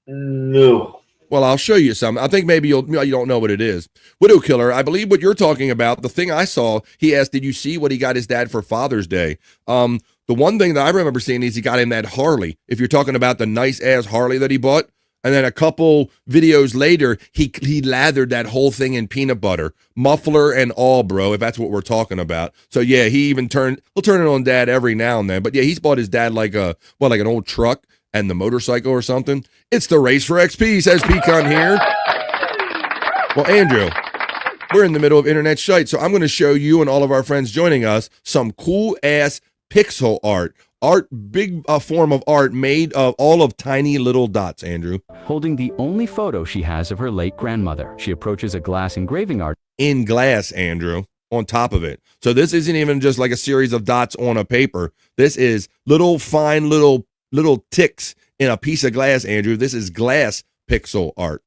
No. Well, I'll show you some. I think maybe you don't know what it is. Widow Killer, I believe what you're talking about, the thing I saw, he asked, did you see what he got his dad for Father's Day? The one thing that I remember seeing is he got him that Harley. If you're talking about the nice-ass Harley that he bought, And then a couple videos later, he lathered that whole thing in peanut butter, muffler and all, bro, if that's what we're talking about. So yeah, he'll turn it on dad every now and then. But yeah, he's bought his dad like an old truck and the motorcycle or something. It's the race for XP, says Pecan here. Well, Andrew, we're in the middle of internet shite, so I'm going to show you and all of our friends joining us some cool ass pixel art. Big form of art made of all of tiny little dots, Andrew. Holding the only photo she has of her late grandmother, she approaches a glass engraving art. In glass, Andrew, on top of it. So this isn't even just like a series of dots on a paper. This is fine little ticks in a piece of glass, Andrew. This is glass pixel art.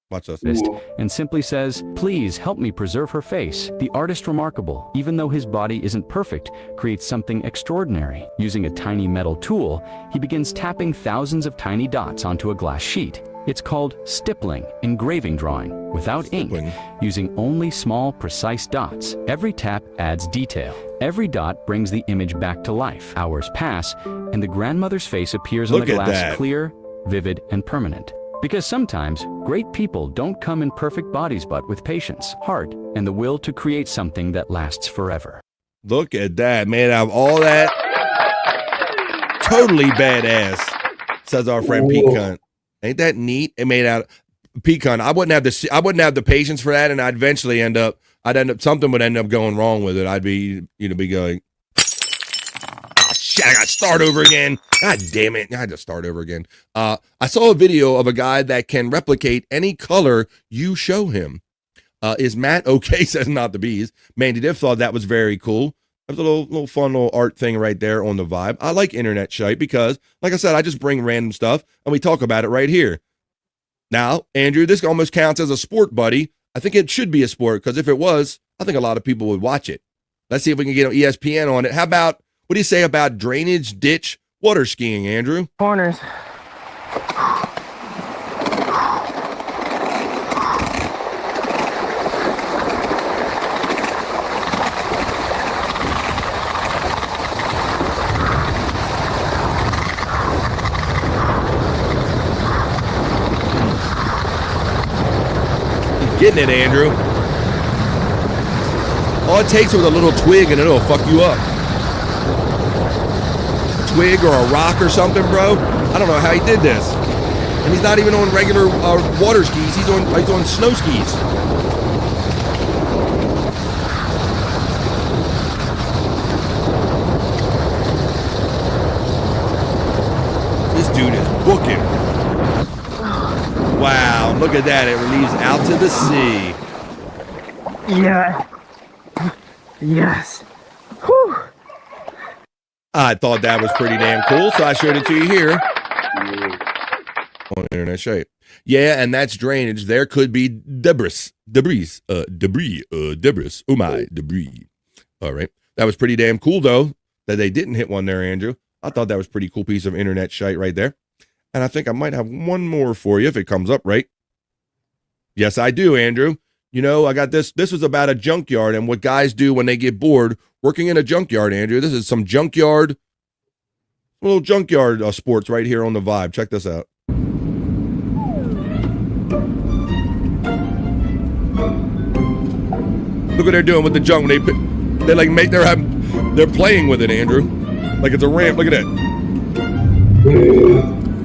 Watch this. And simply says, "Please help me preserve her face." The artist, remarkable, even though his body isn't perfect, creates something extraordinary. Using a tiny metal tool, he begins tapping thousands of tiny dots onto a glass sheet. It's called stippling, engraving drawing, without ink, using only small, precise dots. Every tap adds detail. Every dot brings the image back to life. Hours pass, and the grandmother's face appears on the glass, clear, vivid, and permanent. Because sometimes, great people don't come in perfect bodies, but with patience, heart, and the will to create something that lasts forever. Look at that, made out of all that. Totally badass, says our friend Pecan. Ain't that neat? It made out of Pecan. I wouldn't have the patience for that, and something would end up going wrong with it. I'd be going, shit, I gotta start over again. God damn it. I had to start over again. I saw a video of a guy that can replicate any color you show him. Is Matt okay? Says not the bees. Mandy Diff thought that was very cool. That was a little fun little art thing right there on the vibe. I like internet shite because, like I said, I just bring random stuff and we talk about it right here. Now, Andrew, this almost counts as a sport, buddy. I think it should be a sport because if it was, I think a lot of people would watch it. Let's see if we can get ESPN on it. How about, what do you say about drainage ditch water skiing, Andrew? Corners. Getting it, Andrew. All it takes is a little twig and it'll fuck you up. A twig or a rock or something, bro. I don't know how he did this. And he's not even on regular water skis. He's on snow skis. This dude is booking. Wow, look at that. It leads out to the sea. Yeah. Yes. Whew. I thought that was pretty damn cool, so I showed it to you here on Internet Shite. Yeah, and that's drainage. There could be debris. Oh my, debris. All right. That was pretty damn cool, though, that they didn't hit one there, Andrew. I thought that was a pretty cool piece of Internet Shite right there. And I think I might have one more for you if it comes up right. Yes, I do, Andrew. You know, I got this. This was about a junkyard and what guys do when they get bored working in a junkyard, Andrew. This is some little junkyard sports right here on the vibe. Check this out. Look what they're doing with the junk. They're playing with it, Andrew. Like it's a ramp. Look at that.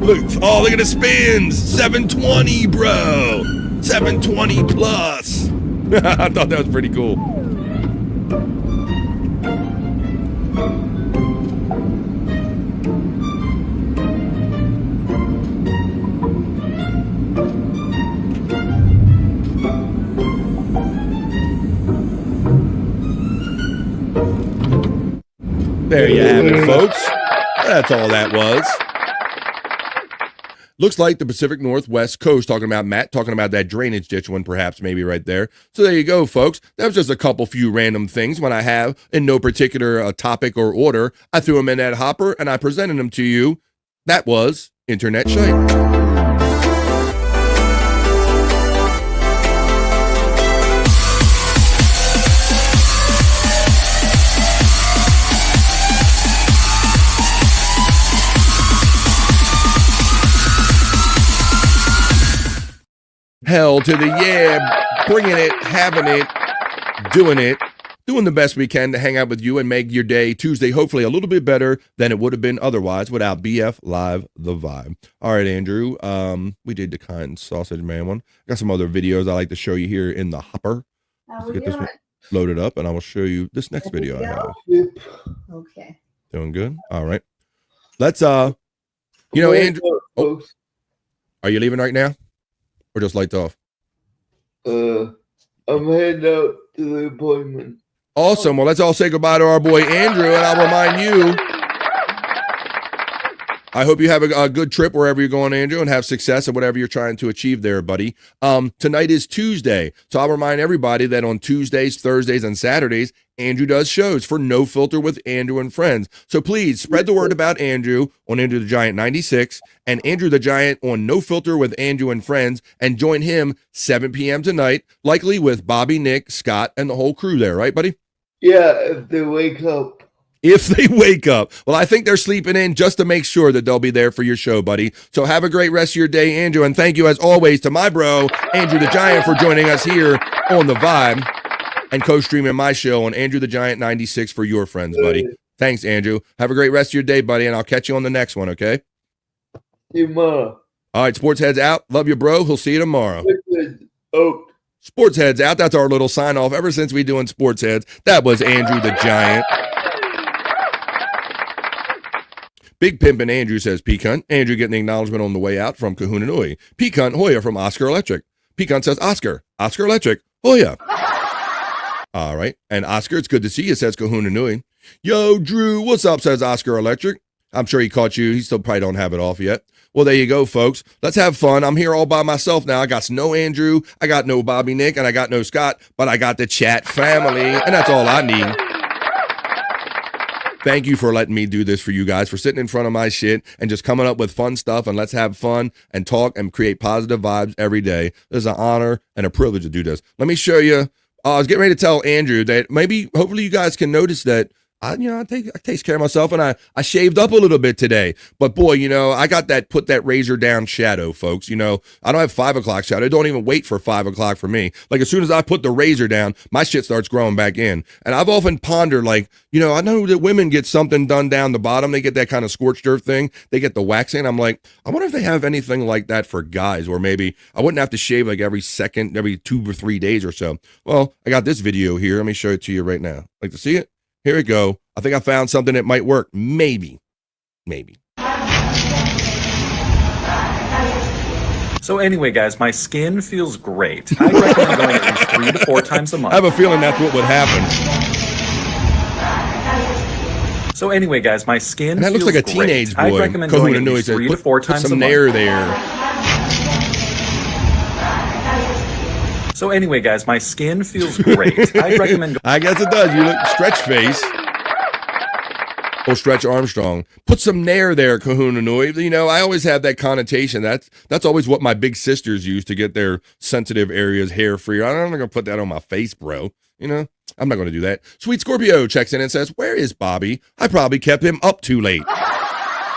Look at the spins. 720, bro. 720 plus. I thought that was pretty cool. There you have it, folks. That's all that was. Looks like the Pacific Northwest coast, talking about Matt, talking about that drainage ditch one, perhaps, maybe right there. So there you go, folks. That was just a few random things when I have, in no particular topic or order, I threw them in that hopper and I presented them to you. That was Internet Shite. hell to the yeah, bringing it, having it, doing the best we can to hang out with you and make your day Tuesday hopefully a little bit better than it would have been otherwise without BF Live the Vibe. All right, Andrew, we did the kind sausage man one. Got some other videos I like to show you here in the hopper. Let's get this one loaded up, and I will show you this next video I have. Okay. Doing good? All right. Let's, Andrew, are you leaving right now? Or just lights off? I'm heading out to the appointment. Awesome. Well, let's all say goodbye to our boy Andrew, and I'll remind you, I hope you have a good trip wherever you're going, Andrew, and have success at whatever you're trying to achieve there, buddy. Tonight is Tuesday, so I'll remind everybody that on Tuesdays, Thursdays, and Saturdays, Andrew does shows for No Filter with Andrew and Friends. So please spread the word about Andrew on Andrew the Giant 96 and Andrew the Giant on No Filter with Andrew and Friends, and join him 7 p.m. tonight, likely with Bobby, Nick, Scott, and the whole crew there, right, buddy? Yeah, if they wake up. If they wake up. Well, I think they're sleeping in just to make sure that they'll be there for your show, buddy. So have a great rest of your day, Andrew. And thank you, as always, to my bro, Andrew the Giant, for joining us here on The Vibe and co-streaming my show on Andrew the Giant 96 for your friends, buddy. Thanks, Andrew. Have a great rest of your day, buddy, and I'll catch you on the next one, okay? See you tomorrow. All right, Sports Heads out. Love you, bro. He'll see you tomorrow. Oh. Sports Heads out. That's our little sign-off ever since we doing Sports Heads. That was Andrew the Giant. Big Pimpin' Andrew says P-Cunt. Andrew getting the acknowledgement on the way out from Kahuna Nui. P-Cunt Hoya from Oscar Electric. P-Cunt says Oscar Electric, Hoya. All right. And Oscar, it's good to see you, says Kahuna Nui. Yo, Drew, what's up, says Oscar Electric. I'm sure he caught you. He still probably don't have it off yet. Well, there you go, folks. Let's have fun. I'm here all by myself now. I got no Andrew, I got no Bobby Nick, and I got no Scott, but I got the chat family, and that's all I need. Thank you for letting me do this for you guys, for sitting in front of my shit and just coming up with fun stuff, and let's have fun and talk and create positive vibes every day. It's an honor and a privilege to do this. Let me show you. I was getting ready to tell Andrew that hopefully you guys can notice that I take care of myself, and I shaved up a little bit today. But boy, I got put that razor down shadow, folks. I don't have 5 o'clock shadow. Don't even wait for 5 o'clock for me. Like, as soon as I put the razor down, my shit starts growing back in. And I've often pondered, I know that women get something done down the bottom. They get that kind of scorched earth thing. They get the waxing. I'm like, I wonder if they have anything like that for guys, where maybe I wouldn't have to shave like every 2 or 3 days or so. Well, I got this video here. Let me show it to you right now. Like to see it? Here we go. I think I found something that might work. Maybe. So anyway, guys, my skin feels great. I recommend going at least 3 to 4 times a month. I have a feeling that's what would happen. So anyway, guys, my skin and that looks feels like a teenage boy. I recommend going at least 3 to 4 times a month. Put some nair there. So anyway, guys, my skin feels great. I recommend. I guess it does. You look stretch face. Or Stretch Armstrong. Put some nair there, Kahuna Nui. I always have that connotation. That's always what my big sisters use to get their sensitive areas hair free. I'm not going to put that on my face, bro. I'm not going to do that. Sweet Scorpio checks in and says, where is Bobby? I probably kept him up too late.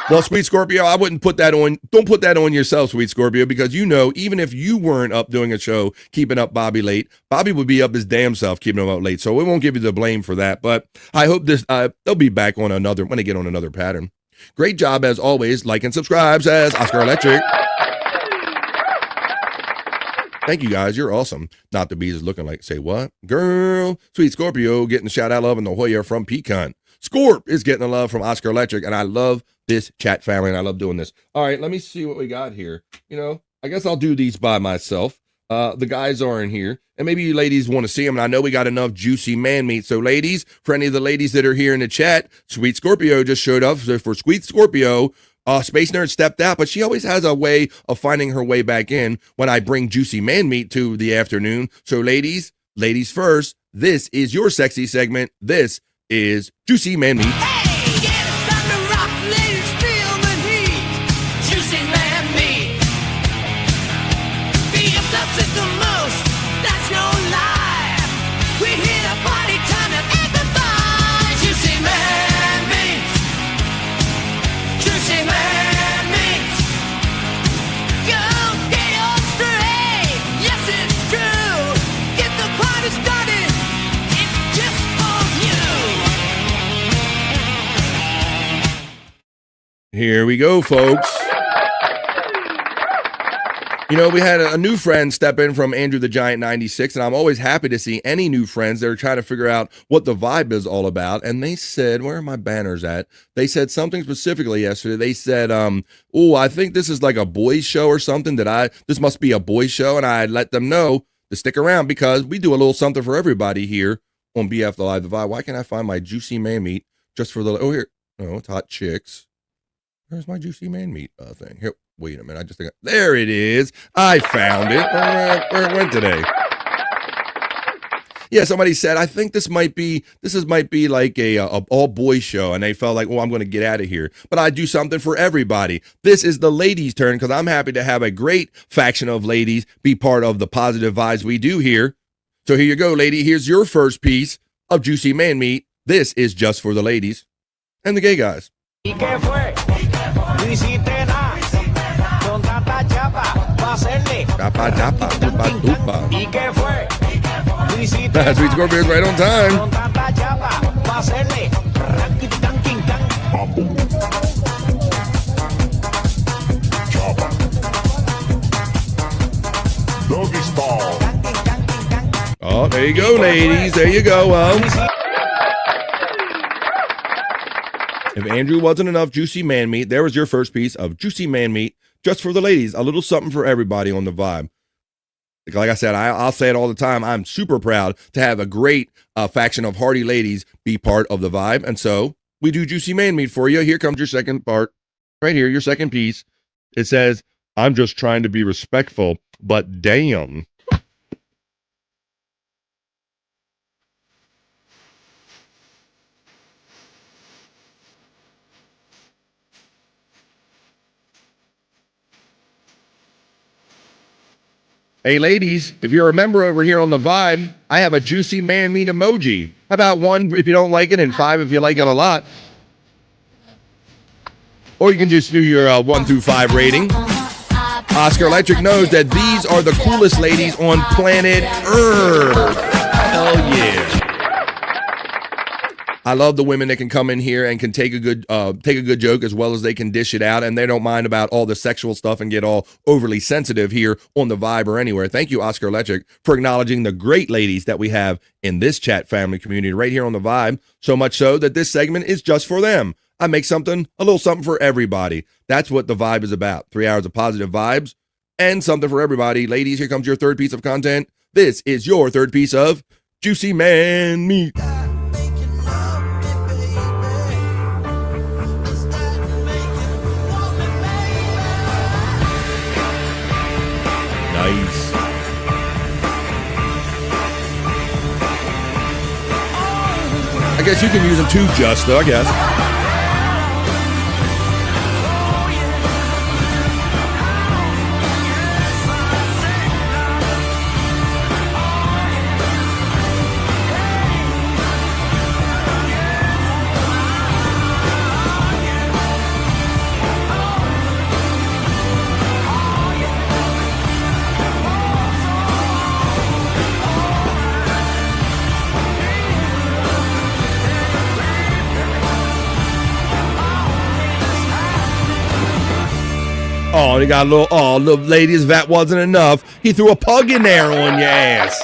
Well, Sweet Scorpio, I wouldn't put that on. Don't put that on yourself, Sweet Scorpio, because even if you weren't up doing a show, keeping up Bobby late, Bobby would be up his damn self keeping him up late. So we won't give you the blame for that. But I hope they'll be back on when they get on another pattern. Great job as always. Like and subscribe, says Oscar Electric. Thank you guys. You're awesome. Not the Bees is looking like, say what? Girl. Sweet Scorpio getting the shout out love in the Hoya from Pecan. Scorp is getting the love from Oscar Electric, and I love this chat family, and I love doing this. All right, let me see what we got here. I guess I'll do these by myself. The guys are in here, and maybe you ladies want to see them, and I know we got enough juicy man meat. So ladies, for any of the ladies that are here in the chat, Sweet Scorpio just showed up. So for Sweet Scorpio, Space Nerd stepped out, but she always has a way of finding her way back in when I bring juicy man meat to the afternoon. So ladies first, this is your sexy segment. This is Juicy Man Meat. Yeah! Here we go, folks. You know, we had a new friend step in from Andrew the Giant 96, and I'm always happy to see any new friends that are trying to figure out what the vibe is all about. And they said, where are my banners at? They said something specifically yesterday. They said, oh, I think this is like a boys show or something this must be a boys show. And I let them know to stick around because we do a little something for everybody here on BF the Live the Vibe. Why can't I find my juicy man meat just for the, it's hot chicks. Where's my juicy man meat thing? Here, wait a minute. I just think, there it is. I found it. Where it went today. Yeah, somebody said, I think this might be like a all boys show. And they felt like, well, I'm going to get out of here. But I do something for everybody. This is the ladies' turn because I'm happy to have a great faction of ladies be part of the positive vibes we do here. So here you go, lady. Here's your first piece of juicy man meat. This is just for the ladies and the gay guys. Sweet Scorpion's right on time. Doggy style. Oh, there you go, ladies. There you go. If Andrew wasn't enough juicy man meat, there was your first piece of juicy man meat just for the ladies. A little something for everybody on the vibe. Like I said, I'll say it all the time. I'm super proud to have a great faction of hardy ladies be part of the vibe. And so we do juicy man meat for you. Here comes your second part. Right here, your second piece. It says, I'm just trying to be respectful, but damn. Hey, ladies, if you're a member over here on the Vibe, I have a juicy man meat emoji. How about 1 if you don't like it and 5 if you like it a lot? Or you can just do your 1 through 5 rating. Oscar Electric knows that these are the coolest ladies on planet Earth. Hell yeah. I love the women that can come in here and can take a good joke as well as they can dish it out, and they don't mind about all the sexual stuff and get all overly sensitive here on the Vibe or anywhere. Thank you, Oscar Electric, for acknowledging the great ladies that we have in this chat family community right here on the Vibe, so much so that this segment is just for them. I make a little something for everybody. That's what the Vibe is about. 3 hours of positive vibes and something for everybody. Ladies, here comes your third piece of content. This is your third piece of juicy man meat. Nice. I guess you can use them too, just though, I guess. Oh, they got a little, little ladies, if that wasn't enough, he threw a pug in there on your ass.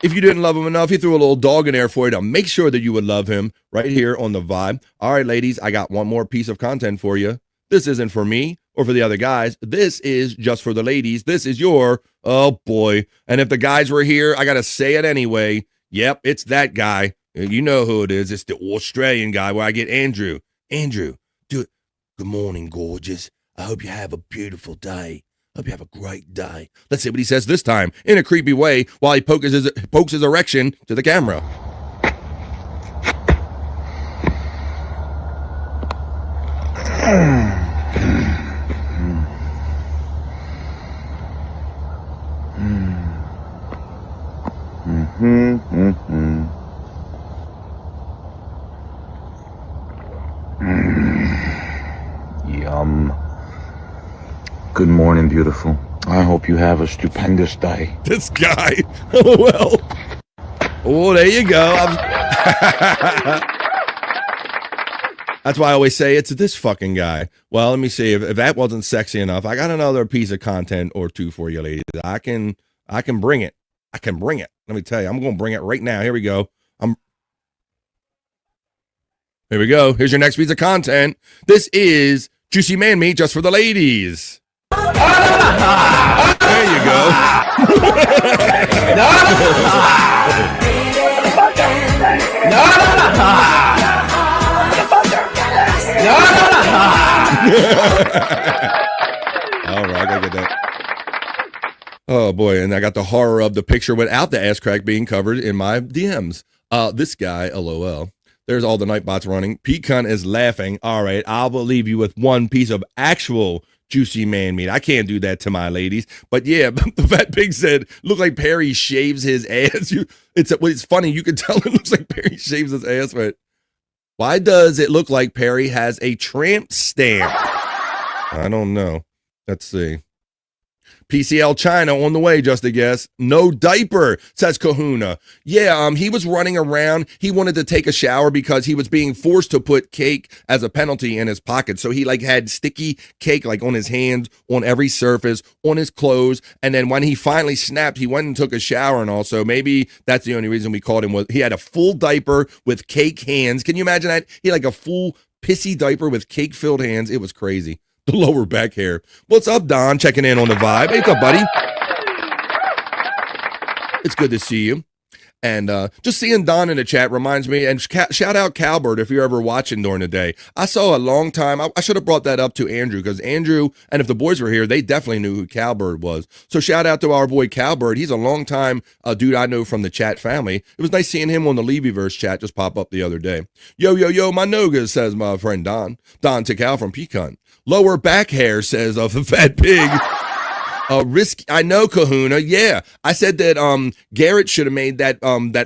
If you didn't love him enough, he threw a little dog in there for you to make sure that you would love him right here on the Vibe. All right, ladies, I got one more piece of content for you. This isn't for me or for the other guys. This is just for the ladies. This is your, oh boy. And if the guys were here, I got to say it anyway. Yep, it's that guy. You know who it is. It's the Australian guy where I get Andrew. Andrew, do it. Good morning, gorgeous. I hope you have a beautiful day. Hope you have a great day. Let's see what he says this time in a creepy way while he pokes his erection to the camera. Yum. Good morning, beautiful. I hope you have a stupendous day. This guy. Well. Oh, there you go. That's why I always say it's this fucking guy. Well, let me see if that wasn't sexy enough. I got another piece of content or two for you, ladies. I can bring it. I can bring it. Let me tell you, I'm going to bring it right now. Here we go. Here we go. Here's your next piece of content. This is Juicy Man Meat just for the ladies. There you go. All right, I gotta get that. Oh boy, and I got the horror of the picture without the ass crack being covered in my DMs. This guy, LOL. There's all the Nightbots running. Pete Cunt is laughing. All right, I'll leave you with one piece of actual juicy man meat. I can't do that to my ladies. But yeah, the fat pig said, look like Perry shaves his ass. It's funny. You can tell it looks like Perry shaves his ass, but why does it look like Perry has a tramp stamp? I don't know. Let's see. PCL China on the way, just a guess. No diaper, says Kahuna. Yeah, he was running around. He wanted to take a shower because he was being forced to put cake as a penalty in his pocket. So he had sticky cake on his hands, on every surface, on his clothes. And then when he finally snapped, he went and took a shower and all. So maybe that's the only reason we called him. Was he had a full diaper with cake hands. Can you imagine that? He had a full pissy diaper with cake-filled hands. It was crazy. The lower back hair. What's up, Don? Checking in on the vibe. Hey, what's up, buddy? It's good to see you. And just seeing Don in the chat reminds me, and shout out Calbert if you're ever watching during the day. I saw a long time, I should have brought that up to Andrew, because Andrew, and if the boys were here, they definitely knew who Calbert was. So shout out to our boy Calbert. He's a long time dude I know from the chat family. It was nice seeing him on the Levyverse chat just pop up the other day. Yo, my noga, says my friend Don. Don Tikal from Pecan. Lower back hair, says of the fat pig. I know, Kahuna. Yeah, I said that Garrett should have made that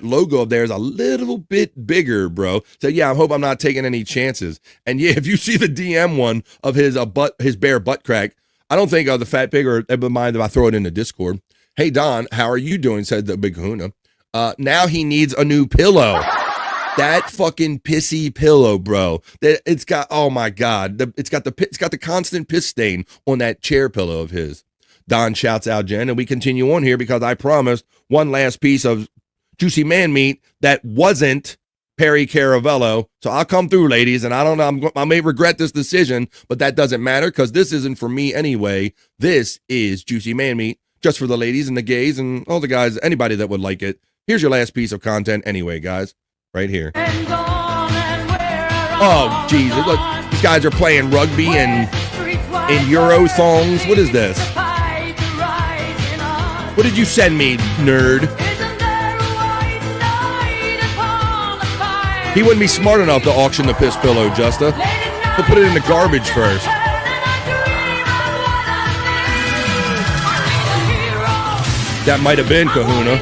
logo of theirs a little bit bigger, bro. So yeah, I hope I'm not taking any chances. And yeah, if you see the DM one of his bare butt crack, I don't think the fat pig or ever mind if I throw it in the Discord. Hey Don, how are you doing? Said the big Kahuna. Now he needs a new pillow. That fucking pissy pillow, bro. It's got, oh my god, it's got the constant piss stain on that chair pillow of his. Don shouts out Jen, and we continue on here because I promised one last piece of juicy man meat that wasn't Perry Caravello. So I'll come through, ladies, and I don't know, I may regret this decision, but that doesn't matter because this isn't for me anyway. This is juicy man meat, just for the ladies and the gays and all the guys, anybody that would like it. Here's your last piece of content anyway, guys. Right here. Oh, Jesus. Look, these guys are playing rugby and in Euro songs. What is this? What did you send me, nerd? He wouldn't be smart enough to auction the piss pillow, Justa. He'll put it in the garbage first. That might have been Kahuna.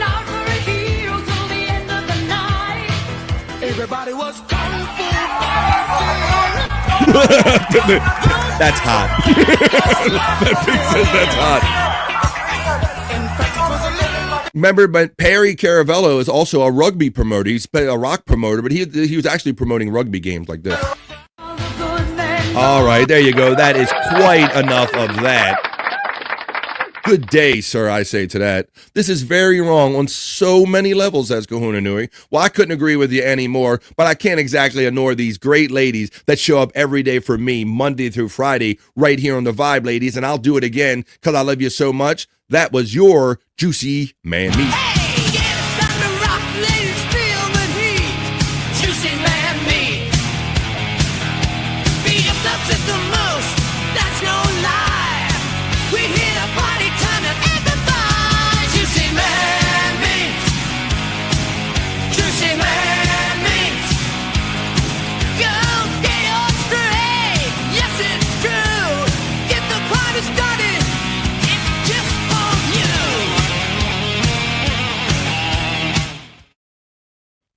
That's hot. That pig says that's hot. Remember, but Perry Caravello is also a rugby promoter. He's a rock promoter, but he was actually promoting rugby games like this. All right, there you go. That is quite enough of that. Good day, sir, I say to that. This is very wrong on so many levels, says Kahuna Nui. Well, I couldn't agree with you anymore, but I can't exactly ignore these great ladies that show up every day for me, Monday through Friday, right here on The Vibe, ladies, and I'll do it again because I love you so much. That was your Juicy Man Meat.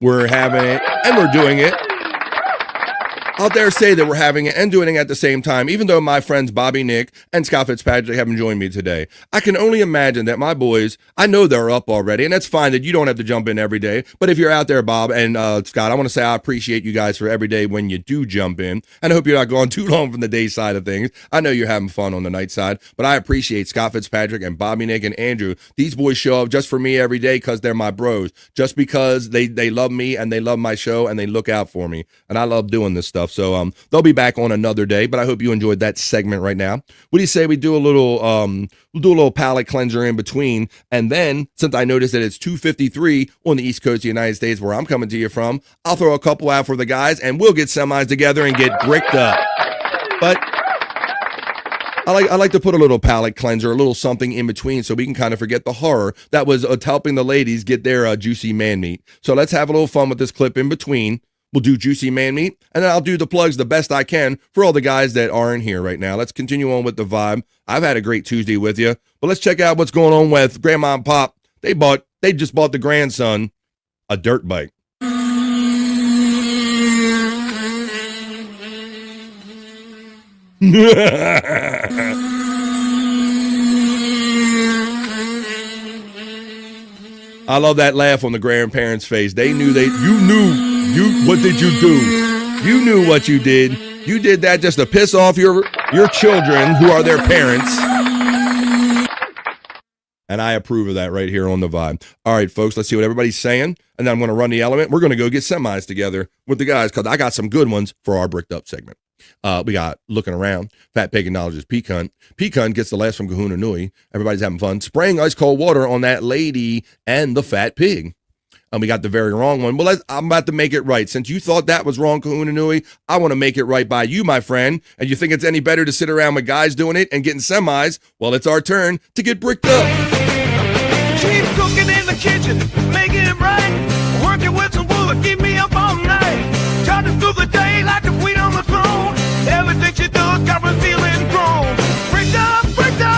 We're having it, and we're doing it I'll dare say that we're having it and doing it at the same time, even though my friends Bobby, Nick, and Scott Fitzpatrick haven't joined me today. I can only imagine that my boys, I know they're up already, and that's fine that you don't have to jump in every day. But if you're out there, Bob and Scott, I want to say I appreciate you guys for every day when you do jump in. And I hope you're not going too long from the day side of things. I know you're having fun on the night side, but I appreciate Scott Fitzpatrick and Bobby, Nick, and Andrew. These boys show up just for me every day because they're my bros, just because they love me and they love my show and they look out for me. And I love doing this stuff. So they'll be back on another day, but I hope you enjoyed that segment right now. What do you say we do a little palate cleanser in between, and then since I noticed that it's 2:53 on the East Coast of the United States where I'm coming to you from, I'll throw a couple out for the guys and we'll get semis together and get bricked up. But I like to put a little palate cleanser, a little something in between so we can kind of forget the horror that was helping the ladies get their juicy man meat. So let's have a little fun with this clip in between. We'll do juicy man meat, and then I'll do the plugs the best I can for all the guys that aren't here right now. Let's continue on with the vibe. I've had a great Tuesday with you, but let's check out what's going on with Grandma and Pop. They just bought the grandson a dirt bike. I love that laugh on the grandparents' face. They knew what did you do? You knew what you did. You did that just to piss off your children who are their parents. And I approve of that right here on the vibe. All right, folks, let's see what everybody's saying. And then I'm going to run the element. We're going to go get semis together with the guys because I got some good ones for our bricked up segment. We got looking around. Fat Pig acknowledges Pecan. Pecan gets the last from Kahuna Nui. Everybody's having fun. Spraying ice cold water on that lady and the fat pig. And we got the very wrong one. Well, I'm about to make it right. Since you thought that was wrong, Kahuna Nui, I want to make it right by you, my friend. And you think it's any better to sit around with guys doing it and getting semis? Well, it's our turn to get bricked up. Keep cooking in the kitchen, making it right. Working with some wood, keep me up all night. Charging through the day like a queen on the throne. Everything she does got me feeling grown. Bricked up,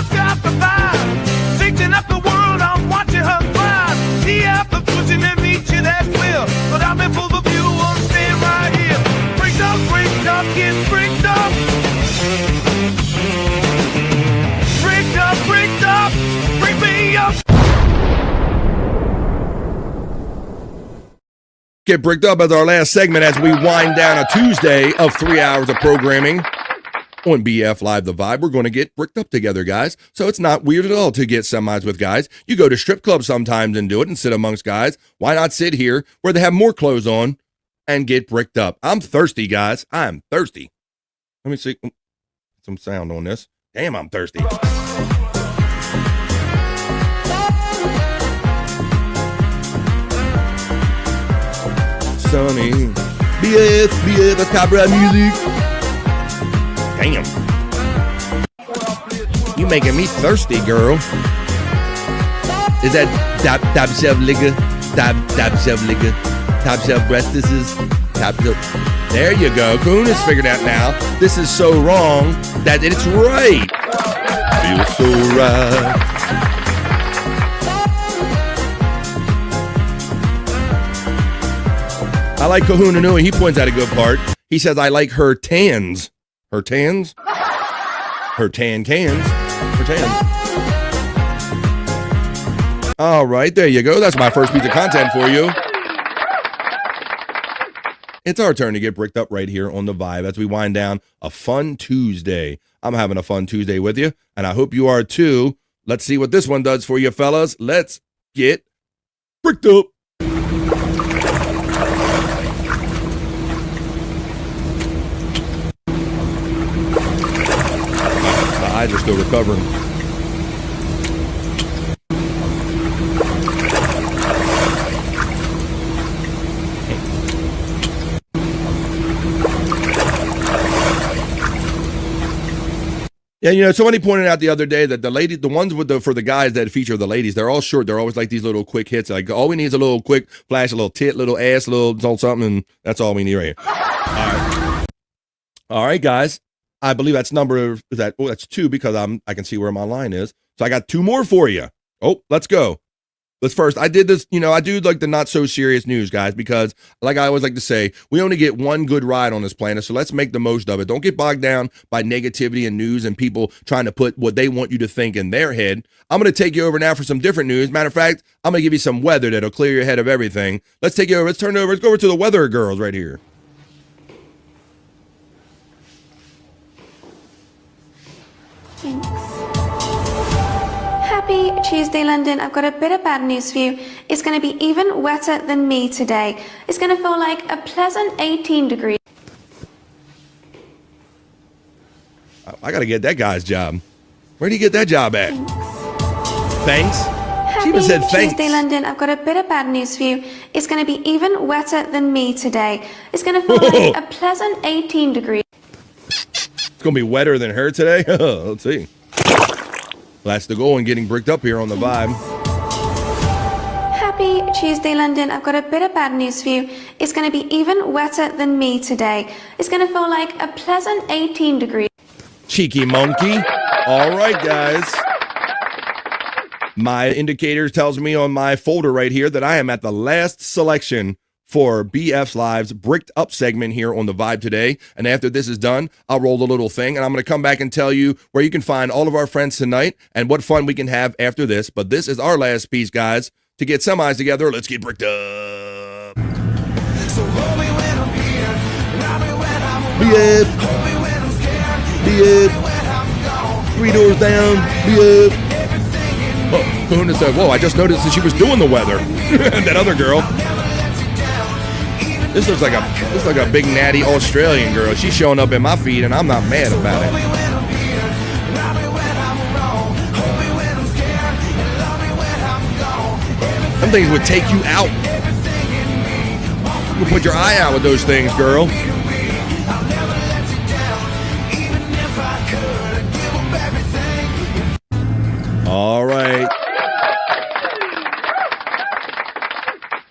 got the vibe. Fixing up the world, I'm watching her thrive. She out the pushing and meet you, that's clear. But I'm in full of view, I'm staying right here. Bricked up, get bricked up. Bricked up, break me up. Get bricked up as our last segment as we wind down a Tuesday of 3 hours of programming on BF Live The Vibe. We're going to get bricked up together, guys. So it's not weird at all to get semis with guys. You go to strip clubs sometimes and do it and sit amongst guys. Why not sit here where they have more clothes on and get bricked up? I'm thirsty, guys. I'm thirsty. Let me see some sound on this. Damn, I'm thirsty. Sunny. BF, that's copyright music. Damn. You making me thirsty, girl. Is that top shelf liquor? Top shelf liquor? Top shelf breastises? Top shelf. There you go. Coon has figured out now. This is so wrong that it's right. Feels so right. I like Kahuna Nui. He points out a good part. He says, I like her tans. Her tans? Her tan cans. Her tans. All right, there you go. That's my first piece of content for you. It's our turn to get bricked up right here on The Vibe as we wind down a fun Tuesday. I'm having a fun Tuesday with you, and I hope you are too. Let's see what this one does for you, fellas. Let's get bricked up. My eyes are still recovering. Yeah, you know, somebody pointed out the other day that the ones for the guys that feature the ladies, they're all short. They're always like these little quick hits. Like all we need is a little quick flash, a little tit, little ass, a little something, and that's all we need right here. All right, guys. I believe that's that's 2 because I can see where my line is. So I got 2 more for you. Oh, let's go. Let's first, I did this, I do like the not so serious news, guys, because like I always like to say, we only get one good ride on this planet, so let's make the most of it. Don't get bogged down by negativity and news and people trying to put what they want you to think in their head. I'm going to take you over now for some different news. Matter of fact, I'm going to give you some weather that'll clear your head of everything. Let's take you over. Let's go over to the weather girls right here. Thanks. Happy Tuesday, London. I've got a bit of bad news for you. It's going to be even wetter than me today. It's going to feel like a pleasant 18 degrees. I got to get that guy's job. Where do you get that job at? Thanks? She even said thanks. Tuesday, London. I've got a bit of bad news for you. It's going to be even wetter than me today. It's going to feel like a pleasant 18 degrees. It's going to be wetter than her today? Let's see. Well, that's the goal in getting bricked up here on the vibe. Happy Tuesday, London. I've got a bit of bad news for you. It's going to be even wetter than me today. It's going to feel like a pleasant 18 degrees. Cheeky monkey. All right, guys. My indicator tells me on my folder right here that I am at the last selection for BF's Live's Bricked Up segment here on The Vibe today. And after this is done, I'll roll a little thing, and I'm going to come back and tell you where you can find all of our friends tonight and what fun we can have after this. But this is our last piece, guys. To get some eyes together, let's get bricked up. BF. BF. 3 doors down. BF. Oh, Kahuna said, whoa, I just noticed that she was doing the weather. That other girl. This looks like a big natty Australian girl. She's showing up in my feed, and I'm not mad about it. Some things would take you out. You put your eye out with those things, girl. All right.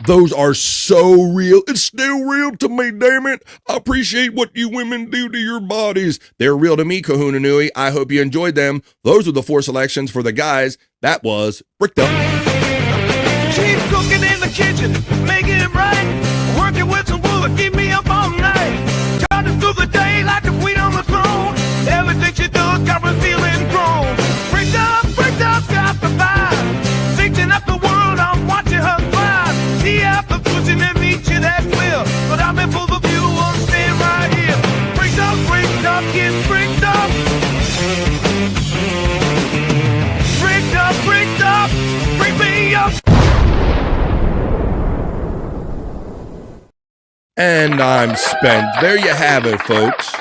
Those are so real. It's still real to me, damn it. I appreciate what you women do to your bodies. They're real to me, Kahuna Nui. I hope you enjoyed them. Those are the 4 selections for the guys. That was Bricked Up. She's cooking in the kitchen, making it right. Working with some wood, keep me up all night. Trying through the day like a queen on the throne. Everything she does got me feeling grown. Bricked up, got the vibe. Fixing up the world, I'm watching her thrive. Yeah, the pushing and reaching that will. But I'm in full of view, I'm staying right here. Bricked up, get bricked up. Bricked up, bring me up. And I'm spent. There you have it, folks.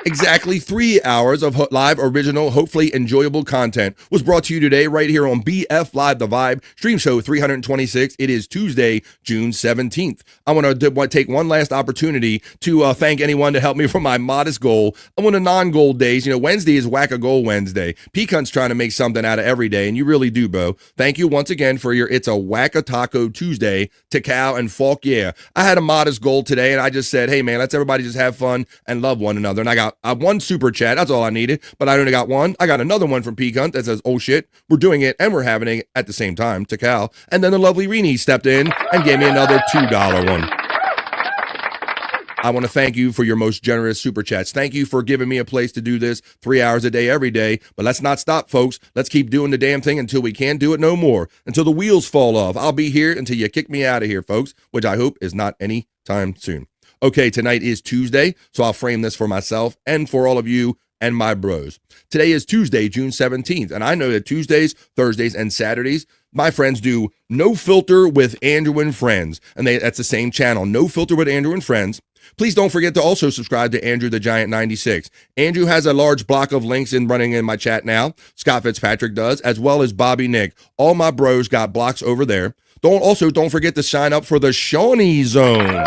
Exactly 3 hours of live, original, hopefully enjoyable content was brought to you today right here on BF Live The Vibe, Stream Show 326. It is Tuesday, June 17th. I want to take one last opportunity to thank anyone to help me for my modest goal. I want a non-goal days. Wednesday is Whack-A-Goal Wednesday. Peacunt's trying to make something out of every day, and you really do, Bo. Thank you once again for your It's a Whack-A-Taco Tuesday to Cal and Falk. Yeah, I had a modest goal today, and I just said, hey, man, let's everybody just have fun and love one another. And I got one super chat. That's all I needed, but I only got one. I got another one from Peacunt that says, oh shit, we're doing it and we're having it at the same time to Cal. And then the lovely Rini stepped in and gave me another $2 one. I want to thank you for your most generous super chats. Thank you for giving me a place to do this 3 hours a day, every day. But let's not stop, folks. Let's keep doing the damn thing until we can't do it no more, until the wheels fall off. I'll be here until you kick me out of here, folks, which I hope is not any time soon. Okay, tonight is Tuesday, so I'll frame this for myself and for all of you and my bros. Today is Tuesday, June 17th, and I know that Tuesdays, Thursdays, and Saturdays, my friends do No Filter with Andrew and Friends, and that's the same channel, No Filter with Andrew and Friends. Please don't forget to also subscribe to Andrew the Giant 96. Andrew has a large block of links running in my chat now. Scott Fitzpatrick does, as well as Bobby Nick. All my bros got blocks over there. Don't forget to sign up for the Shawnee Zone.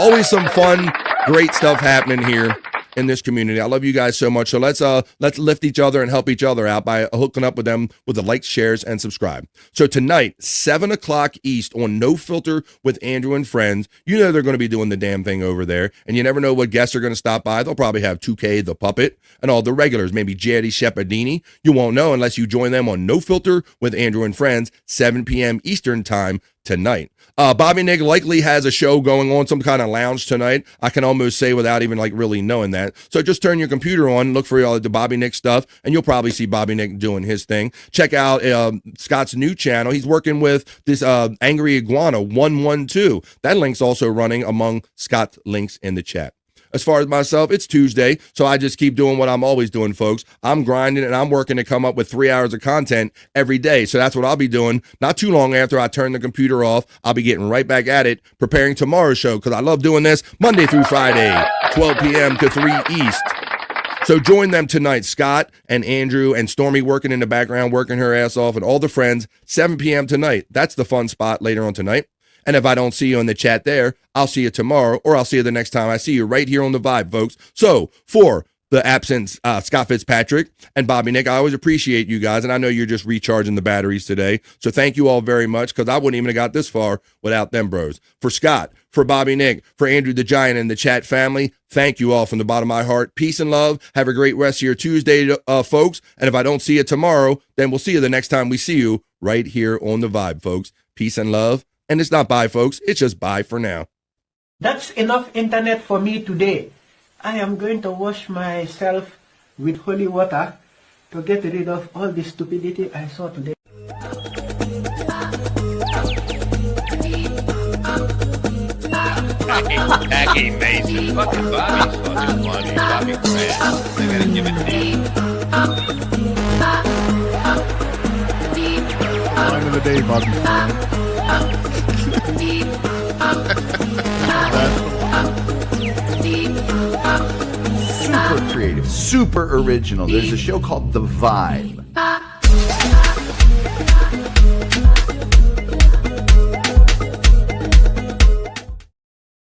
Always some fun, great stuff happening here. in this community. I love you guys so much. So let's lift each other and help each other out by hooking up with them with the likes, shares, and subscribe. So tonight, 7 o'clock East on No Filter with Andrew and Friends. You know they're going to be doing the damn thing over there, and you never know what guests are going to stop by. They'll probably have 2K the Puppet and all the regulars, maybe Jerry Shepardini. You won't know unless you join them on No Filter with Andrew and Friends, 7 p.m. Eastern time tonight. Bobby Nick likely has a show going on, some kind of lounge tonight. I can almost say without even like really knowing that. So just turn your computer on, look for all the Bobby Nick stuff, and you'll probably see Bobby Nick doing his thing. Check out Scott's new channel. He's working with this Angry Iguana 112. That link's also running among Scott's links in the chat. As far as myself, it's Tuesday, so I just keep doing what I'm always doing, folks. I'm grinding and I'm working to come up with 3 hours of content every day. So that's what I'll be doing. Not too long after I turn the computer off, I'll be getting right back at it, preparing tomorrow's show, because I love doing this Monday through Friday, 12 p.m. to 3 East. So join them tonight, Scott and Andrew and Stormy working in the background, working her ass off, and all the friends, 7 p.m. tonight. That's the fun spot later on tonight. And if I don't see you in the chat there, I'll see you tomorrow, or I'll see you the next time I see you right here on The Vibe, folks. So for the absent Scott Fitzpatrick and Bobby Nick, I always appreciate you guys, and I know you're just recharging the batteries today. So thank you all very much, because I wouldn't even have got this far without them bros. For Scott, for Bobby Nick, for Andrew the Giant and the chat family, thank you all from the bottom of my heart. Peace and love. Have a great rest of your Tuesday, folks. And if I don't see you tomorrow, then we'll see you the next time we see you right here on The Vibe, folks. Peace and love. And it's not bye, folks. It's just bye for now. That's enough internet for me today. I am going to wash myself with holy water to get rid of all the stupidity I saw today. Jackie Mason. Fucking Bobby's fucking funny. Bobby Grant. I gotta give it to you. Line of the day, Bobby. Super creative, super original. There's a show called The Vibe.